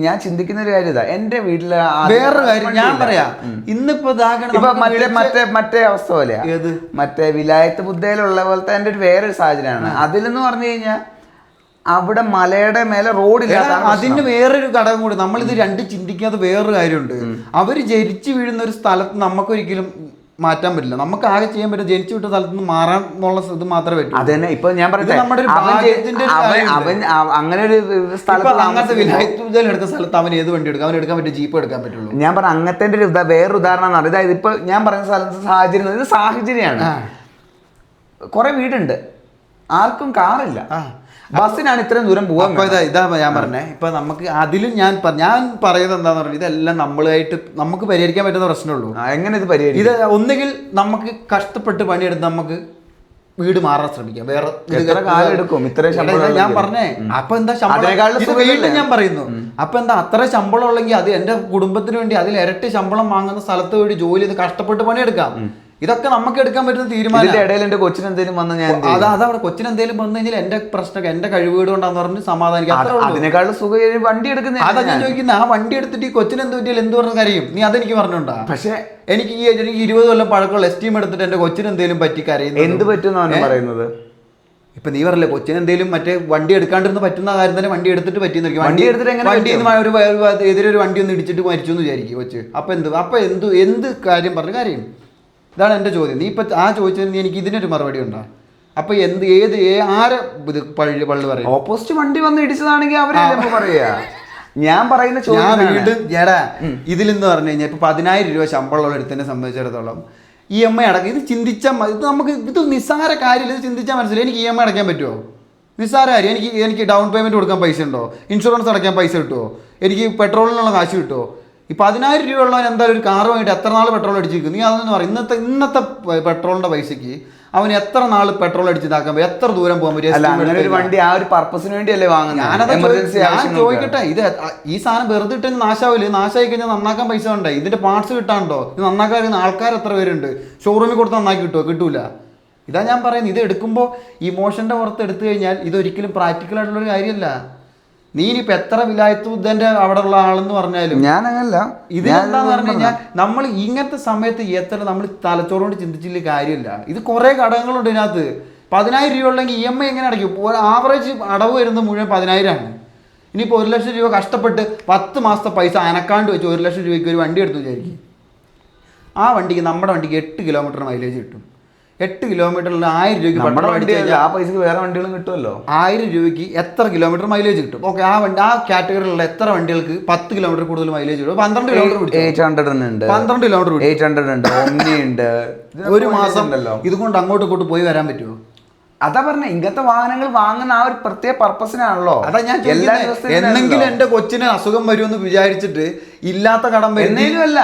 ഞാൻ ചിന്തിക്കുന്ന ഒരു കാര്യം ഇതാ, എന്റെ വീട്ടില് വേറൊരു കാര്യം ഞാൻ പറയാം. ഇന്നിപ്പോ മറ്റേ അവസ്ഥ പോലെയാ, മറ്റേ വിലായത്ത് ബുദ്ധയിലുള്ള പോലത്തെ എന്റെ ഒരു വേറൊരു സാഹചര്യമാണ്. അതിലെന്ന് പറഞ്ഞു കഴിഞ്ഞാൽ അവിടെ മലയുടെ മേലെ റോഡില്ല. അതിന് വേറൊരു ഘടകം കൂടി, നമ്മളിത് രണ്ടും ചിന്തിക്കാതെ വേറൊരു കാര്യമുണ്ട്. അവര് ജനിച്ചു വീഴുന്ന ഒരു സ്ഥലത്ത് നമുക്കൊരിക്കലും മാറ്റാൻ പറ്റില്ല. നമുക്ക് ആകെ ചെയ്യാൻ പറ്റും ജനിച്ചു വിട്ട സ്ഥലത്ത് നിന്ന് മാറാൻ എന്നുള്ള ഇത് മാത്രമേ പറ്റൂ. അതന്നെ ഇപ്പൊ ഞാൻ പറഞ്ഞത് അങ്ങനെ ഒരു അങ്ങനത്തെ വിലായത്ത് എടുത്ത സ്ഥലത്ത് അവൻ ഏത് വണ്ടി എടുക്കാം? അവൻ എടുക്കാൻ പറ്റും ജീപ്പ് എടുക്കാൻ പറ്റുള്ളൂ. ഞാൻ പറഞ്ഞ അങ്ങനത്തെ ഒരു വേറൊരു ഉദാഹരണം. അതായത് ഇപ്പൊ ഞാൻ പറയുന്ന സ്ഥലത്ത് സാഹചര്യം ഇത് സാഹചര്യമാണ്. കുറെ വീടുണ്ട്, ആർക്കും കാറില്ല, ബസ്സിനാണ് ഇത്രയും ദൂരം പോകാൻ. ഇതാ ഞാൻ പറഞ്ഞേ, ഇപ്പൊ നമുക്ക് അതിലും ഞാൻ പറയുന്നത് എന്താന്ന് പറഞ്ഞാൽ ഇതെല്ലാം നമുക്ക് പരിഹരിക്കാൻ പറ്റുന്ന പ്രശ്നമുള്ളൂ. എങ്ങനെ ഇത് പരിഹരിക്കും? ഇത് ഒന്നുകിൽ നമുക്ക് കഷ്ടപ്പെട്ട് പണിയെടുത്ത് നമുക്ക് വീട് മാറാൻ ശ്രമിക്കാം. വേറെ കാലം എടുക്കും ഇത്രയും ഞാൻ പറഞ്ഞേ. അപ്പൊ എന്താ ശമ്പളം? ഞാൻ പറയുന്നു, അപ്പൊ എന്താ അത്ര ശമ്പളം ഉള്ളെങ്കിൽ അത് എന്റെ കുടുംബത്തിന് വേണ്ടി അതിൽ ഇരട്ടി ശമ്പളം വാങ്ങുന്ന സ്ഥലത്ത് വേണ്ടി ജോലി ചെയ്ത് കഷ്ടപ്പെട്ട് പണിയെടുക്കാം. ഇതൊക്കെ നമുക്ക് എടുക്കാൻ പറ്റുന്ന തീരുമാനം. ഇടയിൽ എന്റെ കൊച്ചിന് എന്തെങ്കിലും വന്ന് ഞാൻ അതവിടെ കൊച്ചിന് എന്തെങ്കിലും വന്നു കഴിഞ്ഞാൽ എന്റെ പ്രശ്നം എന്റെ കഴിവുകേട് കൊണ്ടാന്ന് പറഞ്ഞ് സമാധാനിക്കാം. അതിനേക്കാളും സുഖം വണ്ടി എടുക്കുന്നത്. അതാ ഞാൻ ചോദിക്കുന്നത്, ആ വണ്ടി എടുത്തിട്ട് ഈ കൊച്ചിന് എന്ത് പറ്റിയാൽ എന്ത് പറഞ്ഞ കരയും? നീ അതെനിക്ക് പറഞ്ഞോണ്ടാ. പക്ഷെ എനിക്ക് 20 കൊല്ലം പഴക്കമുള്ള എസ്റ്റീം എടുത്തിട്ട് എന്റെ കൊച്ചിന് എന്തെങ്കിലും പറ്റി കരയും. എന്ത് പറ്റുമെന്നാണ് പറയുന്നത്? ഇപ്പൊ നീ പറഞ്ഞില്ലേ കൊച്ചിന് എന്തെങ്കിലും മറ്റേ വണ്ടി എടുക്കാണ്ടിരുന്ന് പറ്റുന്ന കാര്യം തന്നെ വണ്ടി എടുത്തിട്ട് പറ്റിയെന്ന് വണ്ടി എടുത്തിട്ട് എതിരൊരു വണ്ടി ഒന്ന് ഇടിച്ചിട്ട് മരിച്ചു എന്ന് വിചാരിക്കും കൊച്ച്. അപ്പൊ എന്ത് കാര്യം പറഞ്ഞ കാര്യം? ഇതാണ് എൻ്റെ ചോദ്യം. നീ ഇപ്പം ആ ചോദിച്ചതിന് എനിക്ക് ഇതിനൊരു മറുപടി ഉണ്ടോ? അപ്പൊ ആരെ ഇത് പള്ളി പറയും? ഓപ്പോസിറ്റ് വണ്ടി വന്ന് ഇടിച്ചതാണെങ്കിൽ അവരെ പറയാ. ഞാൻ പറയുന്ന വീണ്ടും ജടാ ഇതിലെന്ന് പറഞ്ഞു കഴിഞ്ഞാൽ ഇപ്പൊ 10,000 രൂപ ശമ്പളമുള്ള എടുത്തതിനെ സംബന്ധിച്ചിടത്തോളം EMI അടക്കം ഇത് ചിന്തിച്ചാൽ മതി. ഇത് നമുക്ക് ഇത് നിസ്സാര കാര്യം, ഇത് ചിന്തിച്ചാൽ മനസ്സിലായി. എനിക്ക് EMI അടയ്ക്കാൻ പറ്റുമോ? നിസ്സാര കാര്യം. എനിക്ക് ഡൗൺ പേയ്മെന്റ് കൊടുക്കാൻ പൈസ ഉണ്ടോ? ഇൻഷുറൻസ് അടയ്ക്കാൻ പൈസ കിട്ടുമോ? എനിക്ക് പെട്രോളിനുള്ള കാശ് കിട്ടുമോ? ഈ 10,000 രൂപ ഉള്ളവൻ എന്തായാലും ഒരു കാറ് വാങ്ങിയിട്ട് എത്ര നാൾ പെട്രോൾ അടിച്ചിരിക്കും? നീ അതെന്ന് പറയും. ഇന്നത്തെ പെട്രോളിന്റെ പൈസക്ക് അവന് എത്ര നാൾ പെട്രോൾ അടിച്ചിതാക്കാൻ പറ്റും? എത്ര ദൂരം പോകാൻ പറ്റും? അങ്ങനെ ഒരു വണ്ടി ആ ഒരു പർപ്പസിന് വേണ്ടിയല്ലേ വാങ്ങുന്നത്? ഞാൻ ചോദിക്കട്ടെ, ഇത് ഈ സാധനം വെറുതെ ഇട്ട് നാശാവില്ല. നാശമായി കഴിഞ്ഞാൽ നന്നാക്കാൻ പൈസ ഉണ്ടോ? ഇതിന്റെ പാർട്സ് കിട്ടാണ്ടോ? ഇത് നന്നാക്കാൻ ആൾക്കാർ എത്ര പേരുണ്ട്? ഷോറൂമിൽ കൊടുത്ത് നന്നാക്കി കിട്ടുമോ? കിട്ടൂല. ഇതാ ഞാൻ പറയുന്നത്, ഇത് എടുക്കുമ്പോൾ ഇമോഷന്റെ പുറത്ത് എടുത്തു കഴിഞ്ഞാൽ ഇതൊരിക്കലും പ്രാക്ടിക്കൽ ആയിട്ടുള്ളൊരു കാര്യമല്ല. നീ ഇനിയിപ്പോ എത്ര വിലായത്ത് ബുദ്ധന്റെ അവിടെ ഉള്ള ആളെന്ന് പറഞ്ഞാലും ഞാൻ അങ്ങനല്ല. ഇത് എന്താന്ന് പറഞ്ഞു കഴിഞ്ഞാൽ നമ്മൾ ഇങ്ങനത്തെ സമയത്ത് എത്ര നമ്മൾ തലച്ചോറുകൊണ്ട് ചിന്തിച്ചില്ല കാര്യമില്ല. ഇത് കുറെ ഘടകങ്ങളുണ്ട് ഇതിനകത്ത്. 10,000 രൂപ ഉള്ളെങ്കിൽ EMI എങ്ങനെ അടയ്ക്കും? ആവറേജ് അടവ് വരുന്നത് മുഴുവൻ 10,000 ആണ്. ഇനിയിപ്പോൾ 1 ലക്ഷം രൂപ കഷ്ടപ്പെട്ട് 10 മാസത്തെ പൈസ അനക്കാണ്ട് വെച്ച് 1 ലക്ഷം രൂപയ്ക്ക് ഒരു വണ്ടി എടുത്തു വിചാരിക്കും. ആ വണ്ടിക്ക് നമ്മുടെ വണ്ടിക്ക് 8 കിലോമീറ്റർ മൈലേജ് കിട്ടും. 8 കിലോമീറ്ററിൽ 1000 രൂപയ്ക്ക് പെട്രോൾ അടിച്ചാൽ ആ പൈസക്ക് വേറെ വണ്ടികളും കിട്ടുമല്ലോ. 1000 രൂപയ്ക്ക് എത്ര കിലോമീറ്റർ മൈലേജ് കിട്ടും? ഓക്കെ, ആ കാറ്റഗറിയിലുള്ള എത്ര വണ്ടികൾക്ക് 10 കിലോമീറ്റർ കൂടുതൽ മൈലേജ് കിട്ടും? 12 കിലോമീറ്റർ 800 ഉണ്ട്, 12 കിലോമീറ്റർ 800 ഉണ്ട്, Omni ഉണ്ട്. ഒരു മാസം ഇതുകൊണ്ട് അങ്ങോട്ടും ഇങ്ങോട്ട് പോയി വരാൻ പറ്റുമോ? അതാ പറഞ്ഞ ഇങ്ങനത്തെ വാഹനങ്ങൾ വാങ്ങുന്ന ആ ഒരു പ്രത്യേക പർപ്പസിനാണല്ലോ. അതാ ഞാൻ എന്തെങ്കിലും എന്റെ കൊച്ചിന് അസുഖം വരുമെന്ന് വിചാരിച്ചിട്ട് ഇല്ലാത്ത കടം എന്നേലും അല്ല,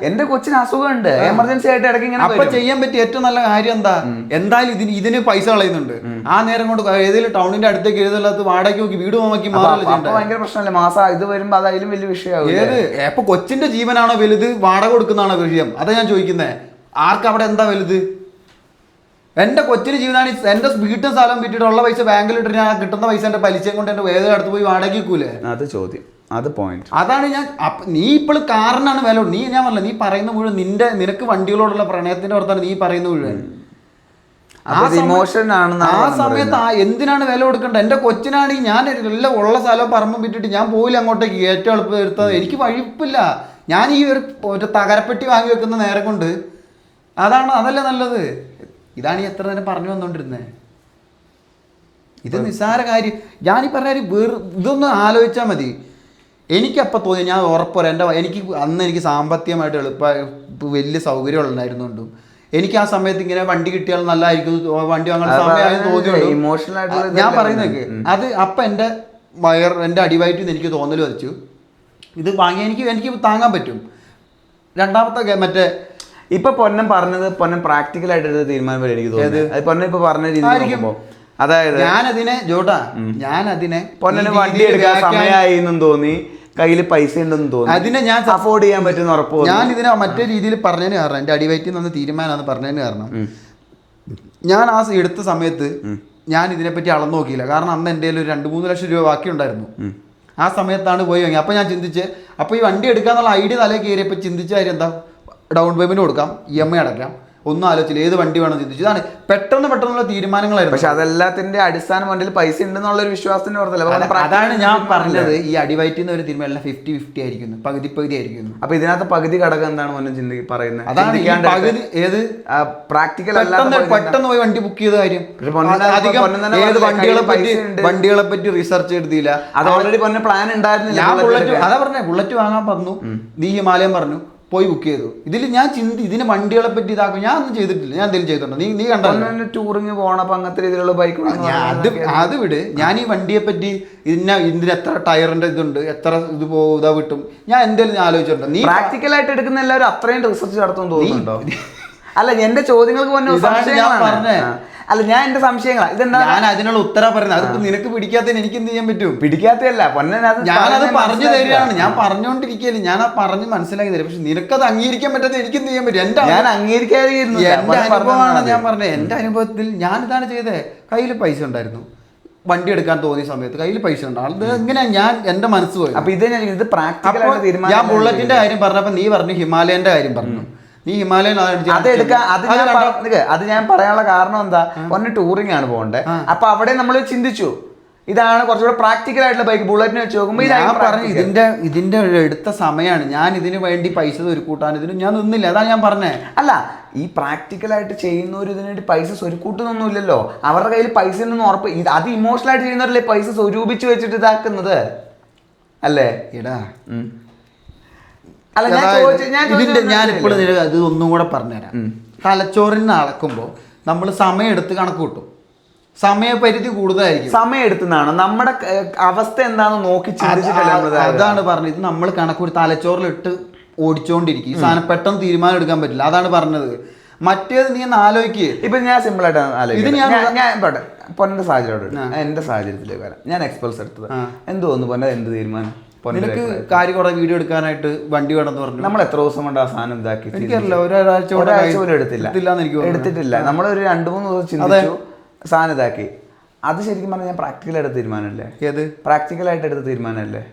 എന്റെ കൊച്ചിന് അസുഖമുണ്ട്, എമർജൻസി ആയിട്ട് ഇടയ്ക്ക് ഇങ്ങനെ അപ്പൊ ചെയ്യാൻ പറ്റിയ ഏറ്റവും നല്ല കാര്യം എന്താ, എന്തായാലും ഇതിന് പൈസ കളയുന്നുണ്ട്, ആ നേരം കൊണ്ട് ഏതെങ്കിലും ടൗണിന്റെ അടുത്തേക്ക് എഴുതല്ലാത്ത വാടകയ്ക്ക് നോക്കി വീട് നോക്കി മാറില്ല. ഭയങ്കര പ്രശ്നമല്ലേ, മാസം ഇത് വരുമ്പോ അതായാലും വലിയ വിഷയമാവും. ഏത് അപ്പൊ കൊച്ചിന്റെ ജീവനാണോ വലുത്, വാടക കൊടുക്കുന്നതാണോ വിഷയം? അതാ ഞാൻ ചോദിക്കുന്നത്. ആർക്ക് അവിടെ എന്താ വലുത്? എന്റെ കൊച്ചിന് ജീവനാണ്. എന്റെ വീട്ടും സ്ഥലം വിറ്റിട്ടുള്ള പൈസ ബാങ്കിലിട്ട് ഞാൻ കിട്ടുന്ന പൈസ എന്റെ പലിശയും കൊണ്ട് എന്റെ വേദന അടുത്ത് പോയി വാടക വെക്കൂലേ? അത് ചോദ്യം, അത് പോയിന്റ്. അതാണ് ഞാൻ നീ ഇപ്പോൾ കാറിനാണ് വില. ഞാൻ പറഞ്ഞില്ല, നീ പറയുന്ന മുഴുവൻ നിനക്ക് വണ്ടികളോടുള്ള പ്രണയത്തിന്റെ പുറത്താണ് നീ പറയുന്ന മുഴുവൻ. ആ സമയത്ത് എന്തിനാണ് വില കൊടുക്കേണ്ടത്? എന്റെ കൊച്ചിനാണെങ്കിൽ ഞാൻ എല്ലാം ഉള്ള സ്ഥലം പറമ്പ് വിട്ടിട്ട് ഞാൻ പോയില്ല അങ്ങോട്ടേക്ക്, ഏറ്റവും എളുപ്പം എടുത്തത്. എനിക്ക് വഴിപ്പില്ല. ഞാൻ ഈ ഒരു തകരപ്പെട്ടി വാങ്ങി വെക്കുന്ന നേരം കൊണ്ട് അതല്ലേ നല്ലത്. ഇതാണ് ഈ എത്ര നേരം പറഞ്ഞു വന്നോണ്ടിരുന്നത്. ഇത് നിസ്സാര കാര്യം. ഞാനീ പറഞ്ഞ ഇതൊന്ന് ആലോചിച്ചാൽ മതി. എനിക്കപ്പം തോന്നി, ഞാൻ ഉറപ്പുവരാം, എനിക്ക് സാമ്പത്തികമായിട്ട് വലിയ സൗകര്യം ഉണ്ടായിരുന്നുകൊണ്ടും എനിക്ക് ആ സമയത്ത് ഇങ്ങനെ വണ്ടി കിട്ടിയാൽ നല്ലതായിരിക്കും, വണ്ടി വാങ്ങാൻ സമയമായെന്ന് തോന്നിയുള്ളൂ. ഞാൻ പറയുന്നേക്ക് അത് അപ്പം എൻ്റെ അടിവയറ്റിൽ എനിക്ക് തോന്നൽ വരച്ചു, ഇത് വാങ്ങി എനിക്ക് താങ്ങാൻ പറ്റും. രണ്ടാമത്തെ മറ്റേ ഇപ്പൊ പൊന്നൻ പറഞ്ഞത്, പൊന്നൻ പ്രാക്ടിക്കൽ ആയിട്ട് എടുത്ത തീരുമാനം പോലെ എനിക്ക് തോന്നുന്നത്. പൊന്നൻ ഇപ്പൊ പറഞ്ഞ രീതി, അതായത് ഞാനതിനെ പൊന്നന് വണ്ടി എടുക്കാൻ സമയമായി എന്നും തോന്നി, കയ്യിൽ പൈസ ഉണ്ടെന്ന് തോന്നി, അതിനെ ഞാൻ അഫോർഡ് ചെയ്യാൻ പറ്റുന്ന ഉറപ്പ്. ഞാൻ ഇതിനെ മറ്റേ രീതിയിൽ പറഞ്ഞതിന് കാരണം, എൻ്റെ അടിവയറ്റിൽ നിന്ന് തീരുമാനമാണ് പറഞ്ഞതിന് കാരണം, ഞാൻ ആ എടുത്ത സമയത്ത് ഞാൻ ഇതിനെപ്പറ്റി അളന്നു നോക്കിയില്ല. കാരണം അന്ന് എൻ്റെ കയ്യിൽ ഒരു 2-3 ലക്ഷം രൂപ ബാക്കി ഉണ്ടായിരുന്നു. ആ സമയത്താണ് പോയി വാങ്ങി. അപ്പോൾ ഞാൻ ചിന്തിച്ച്, അപ്പോൾ ഈ വണ്ടി എടുക്കാന്നുള്ള ഐഡിയ തലയിൽ കയറിയപ്പോൾ ചിന്തിച്ച കാര്യം എന്താ, ഡൗൺ പേയ്മെന്റ് കൊടുക്കാം, EMI അടയ്ക്കാം, ഒന്നും ആലോചിച്ചില്ല, ഏത് വണ്ടി വേണം ചിന്തിച്ചു. ഇതാണ് പെട്ടെന്നുള്ള തീരുമാനങ്ങളായിരുന്നു. പക്ഷെ അതെല്ലാത്തിന്റെ അടിസ്ഥാന വണ്ടിയിൽ പൈസ ഉണ്ടെന്നുള്ള ഒരു വിശ്വാസത്തിന്റെ പുറത്തല്ല. അതാണ് ഞാൻ പറഞ്ഞത്, ഈ അടിവയറ്റിൽ നിന്ന് ഒരു തീരുമാനം 50-50 ആയിരിക്കുന്നു, പകുതി ആയിരിക്കുന്നു. അപ്പൊ ഇതിനകത്ത് പകുതി ഘടകം എന്താണ് മോനെ പറയുന്നത്? അതാണ് പകുതി ഏത് പ്രാക്ടിക്കൽ പെട്ടെന്ന് പോയി വണ്ടി ബുക്ക് ചെയ്ത കാര്യം. ഏത് വണ്ടികളെ പറ്റി റിസർച്ച് എടുത്തില്ല, അത് ഓൾറെഡി പൊന്നെ പ്ലാൻ ഉണ്ടായിരുന്നില്ല. അതാ പറഞ്ഞേ, ബുള്ളറ്റ് വാങ്ങാൻ പറഞ്ഞു, നീ ഹിമാലയം പറഞ്ഞു, പോയി ബുക്ക് ചെയ്തു. ഇതിൽ ഞാൻ ഇതിന് വണ്ടികളെ പറ്റി ഇതാക്കും, ഞാൻ ഒന്നും ചെയ്തിട്ടില്ല. ഞാൻ എന്തെങ്കിലും ചെയ്തിട്ടുണ്ടോ? നീ കണ്ടോ ടൂറിങ് പോകണം അങ്ങനത്തെ രീതിയിലുള്ള ബൈക്ക്? അത് വിട്. ഞാൻ ഈ വണ്ടിയെ പറ്റി ഇതിന് എത്ര ടയറിന്റെ ഇതുണ്ട്, എത്ര ഇത് ഇതാ വിട്ടും, ഞാൻ എന്തെങ്കിലും ആലോചിച്ചിട്ടുണ്ടോ? നീ പ്രാക്ടിക്കലായിട്ട് എടുക്കുന്ന എല്ലാവരും അത്രയും റിസർച്ച് നടത്തുമെന്ന് തോന്നുന്നുണ്ടോ? അല്ല, എന്റെ ചോദ്യങ്ങൾക്ക് പറഞ്ഞേ. അല്ല, ഞാൻ എന്റെ സംശയങ്ങളാണ് ഇതെന്താ, ഞാൻ അതിനുള്ള ഉത്തരം പറയുന്നത്. അതിപ്പോ നിനക്ക് പിടിക്കാത്തതിന് എനിക്ക് എന്ത് ചെയ്യാൻ പറ്റും? പിടിക്കാത്തല്ല പൊന്നനത്, ഞാനത് പറഞ്ഞു തരികയാണ്, ഞാൻ പറഞ്ഞുകൊണ്ടിരിക്കുകയല്ലേ, ഞാൻ ആ പറഞ്ഞ് മനസ്സിലാക്കി തരും. പക്ഷെ നിനക്കത് അംഗീകരിക്കാൻ പറ്റാത്ത എനിക്ക് എന്ത് ചെയ്യാൻ പറ്റും? ഞാൻ അംഗീകരിക്കാതിരുന്നു. എന്റെ അനുഭവമാണ് ഞാൻ പറഞ്ഞത്. എന്റെ അനുഭവത്തിൽ ഞാൻ ഇതാണ് ചെയ്തത്. കയ്യിൽ പൈസ ഉണ്ടായിരുന്നു, വണ്ടി എടുക്കാൻ തോന്നിയ സമയത്ത് കയ്യിൽ പൈസ ഉണ്ട്. അത് എങ്ങനെയാ ഞാൻ എന്റെ മനസ്സ് പോയി. അപ്പൊ ഇത് പ്രാക്ടിക്കലായിട്ട് തീരുമാനം. ഞാൻ ബുള്ളറ്റിന്റെ കാര്യം പറഞ്ഞപ്പോ നീ പറഞ്ഞു ഹിമാലയന്റെ കാര്യം പറഞ്ഞു. നീ ഹിമാലയൻ അത് ഞാൻ പറയാനുള്ള കാരണം എന്താ, ഒന്ന് ടൂറിംഗ് ആണ് പോകണ്ടേ. അപ്പൊ അവിടെ നമ്മൾ ചിന്തിച്ചു ഇതാണ് കുറച്ചുകൂടെ പ്രാക്ടിക്കൽ ആയിട്ടുള്ള ബൈക്ക്. ബുള്ളറ്റിനെ വെച്ച് നോക്കുമ്പോൾ ഞാൻ പറഞ്ഞു ഇതിന്റെ എടുത്ത സമയമാണ്. ഞാൻ ഇതിന് വേണ്ടി പൈസ സ്വരുക്കൂട്ടാൻ ഇതിന് ഞാൻ നിന്നില്ല. അതാണ് ഞാൻ പറഞ്ഞത്. അല്ല, ഈ പ്രാക്ടിക്കലായിട്ട് ചെയ്യുന്നവർ ഇതിനു വേണ്ടി പൈസ സ്വരുക്കൂട്ടുന്നൊന്നുമില്ലല്ലോ. അവരുടെ കയ്യിൽ പൈസ ഉണ്ടെന്ന് ഉറപ്പ്. അത് ഇമോഷണൽ ആയിട്ട് ചെയ്യുന്നവരല്ലേ പൈസ സ്വരൂപിച്ച് വെച്ചിട്ട് ഇതാക്കുന്നത് അല്ലേ? ഞാൻ ഇപ്പോഴും ഇത് ഒന്നും കൂടെ പറഞ്ഞുതരാം. തലച്ചോറിന് അളക്കുമ്പോൾ നമ്മൾ സമയം എടുത്ത് കണക്ക് കൂട്ടും. സമയപരിധി കൂടുതലായിരിക്കും. സമയം എടുത്തുന്നാണ് നമ്മുടെ അവസ്ഥ എന്താണെന്ന് നോക്കി ചിന്തിച്ചിട്ടല്ല. അതാണ് പറഞ്ഞത്. ഇത് നമ്മൾ കണക്കൂട്ടി തലച്ചോറിലിട്ട് ഓടിച്ചോണ്ടിരിക്കും. ഈ സാധനം പെട്ടെന്ന് തീരുമാനം എടുക്കാൻ പറ്റില്ല. അതാണ് പറഞ്ഞത്. മറ്റേത് നീ ഒന്ന് ആലോചിക്കുക. ഇപ്പൊ ഞാൻ സിമ്പിൾ ആയിട്ടാണ് ആലോചിക്കുന്നത്. ഞാൻ പൊന്നന്റെ സാഹചര്യം, എന്റെ സാഹചര്യത്തിലേക്ക് വരാം. ഞാൻ എക്സ്പൾസ് എടുത്തത് എന്ത് തോന്നുന്നു പൊന്ന, എന്ത് തീരുമാനം? നിനക്ക് കാര്യം കുറെ വീഡിയോ എടുക്കാനായിട്ട് വണ്ടി വേണമെന്ന് പറഞ്ഞു. നമ്മൾ എത്ര ദിവസം കൊണ്ട് ആ സാധനം ഇതാക്കി? എനിക്കറിയില്ല, ഒരാഴ്ച പോലും എടുത്തിട്ടില്ല. നമ്മളൊരു 2-3 ദിവസം ചിന്തിച്ചു, സാധനം ഇതാക്കി. അത് ശരിക്കും പറഞ്ഞാൽ ഞാൻ പ്രാക്ടിക്കലായിട്ട് തീരുമാനമല്ലേ? ഏത് പ്രാക്ടിക്കലായിട്ട് എടുത്ത തീരുമാനമല്ലേ?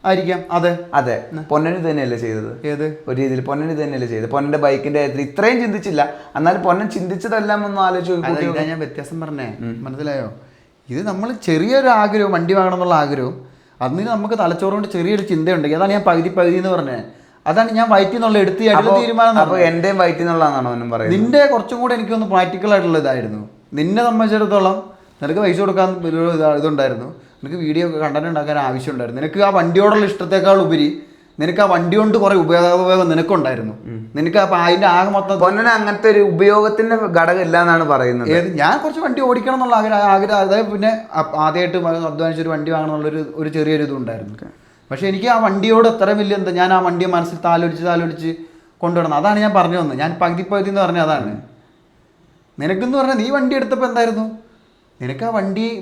ആയിരിക്കാം. അതെ, പൊന്നന് തന്നെയല്ലേ ചെയ്തത്? ഏത് ഒരു രീതിയിൽ പൊന്നന് തന്നെയല്ലേ ചെയ്തത്? പൊന്നന്റെ ബൈക്കിന്റെ കാര്യത്തിൽ ഇത്രയും ചിന്തിച്ചില്ല, എന്നാലും പൊന്നൻ ചിന്തിച്ചതെല്ലാം ഒന്ന് ആലോചിച്ചു. ഞാൻ വ്യത്യാസം പറഞ്ഞേ, മനസ്സിലായോ? ഇത് നമ്മൾ ചെറിയൊരു ആഗ്രഹം, വണ്ടി വാങ്ങണം എന്നുള്ള ആഗ്രഹം, അതിന് നമുക്ക് തലച്ചോറുകൊണ്ട് ചെറിയൊരു ചിന്തയുണ്ടെങ്കിൽ അതാണ് ഞാൻ പകുതി എന്ന് പറഞ്ഞത്. അതാണ് ഞാൻ വയറ്റിൽ നിന്നുള്ള എടുത്ത് തീരുമാനം. അപ്പോൾ എന്റെയും വയറ്റിൽ നിന്നുള്ളതാണോ അവനും പറയുന്നത്? നിന്റെ കുറച്ചും കൂടെ എനിക്കൊന്ന് പ്രാക്ടിക്കൽ ആയിട്ടുള്ള ഇതായിരുന്നു. നിന്നെ സംബന്ധിച്ചിടത്തോളം നിനക്ക് പൈസ കൊടുക്കാൻ ഇതുണ്ടായിരുന്നു, നിനക്ക് വീഡിയോ കണ്ടന്റ് ഉണ്ടാക്കാൻ ആവശ്യമുണ്ടായിരുന്നു, നിനക്ക് ആ വണ്ടിയോടുള്ള ഇഷ്ടത്തെക്കാൾ ഉപരി നിനക്ക് ആ വണ്ടി കൊണ്ട് കുറെ ഉപയോഗം നിനക്കുണ്ടായിരുന്നു. നിനക്ക് അപ്പൊ അതിന്റെ ആകെ മൊത്തം പൊന്നന് അങ്ങനത്തെ ഒരു ഉപയോഗത്തിന്റെ ഘടകം ഇല്ല എന്നാണ് പറയുന്നത്. ഞാൻ കുറച്ച് വണ്ടി ഓടിക്കണം എന്നുള്ള ആഗ്രഹം അതായത് പിന്നെ ആദ്യമായിട്ട് അധ്വാനിച്ചൊരു വണ്ടി വാങ്ങണം എന്നുള്ളൊരു ഒരു ചെറിയൊരു ഇതും ഉണ്ടായിരുന്നു. പക്ഷെ എനിക്ക് ആ വണ്ടിയോട് അത്ര വലിയ എന്താ, ഞാൻ ആ വണ്ടിയെ മനസ്സിൽ താലോലിച്ച് കൊണ്ടുവരണം. അതാണ് ഞാൻ പറഞ്ഞു വന്നത്. ഞാൻ പകുതി എന്ന് പറഞ്ഞാൽ അതാണ്. നിനക്കെന്ന് പറഞ്ഞാൽ നീ വണ്ടി എടുത്തപ്പോൾ എന്തായിരുന്നു,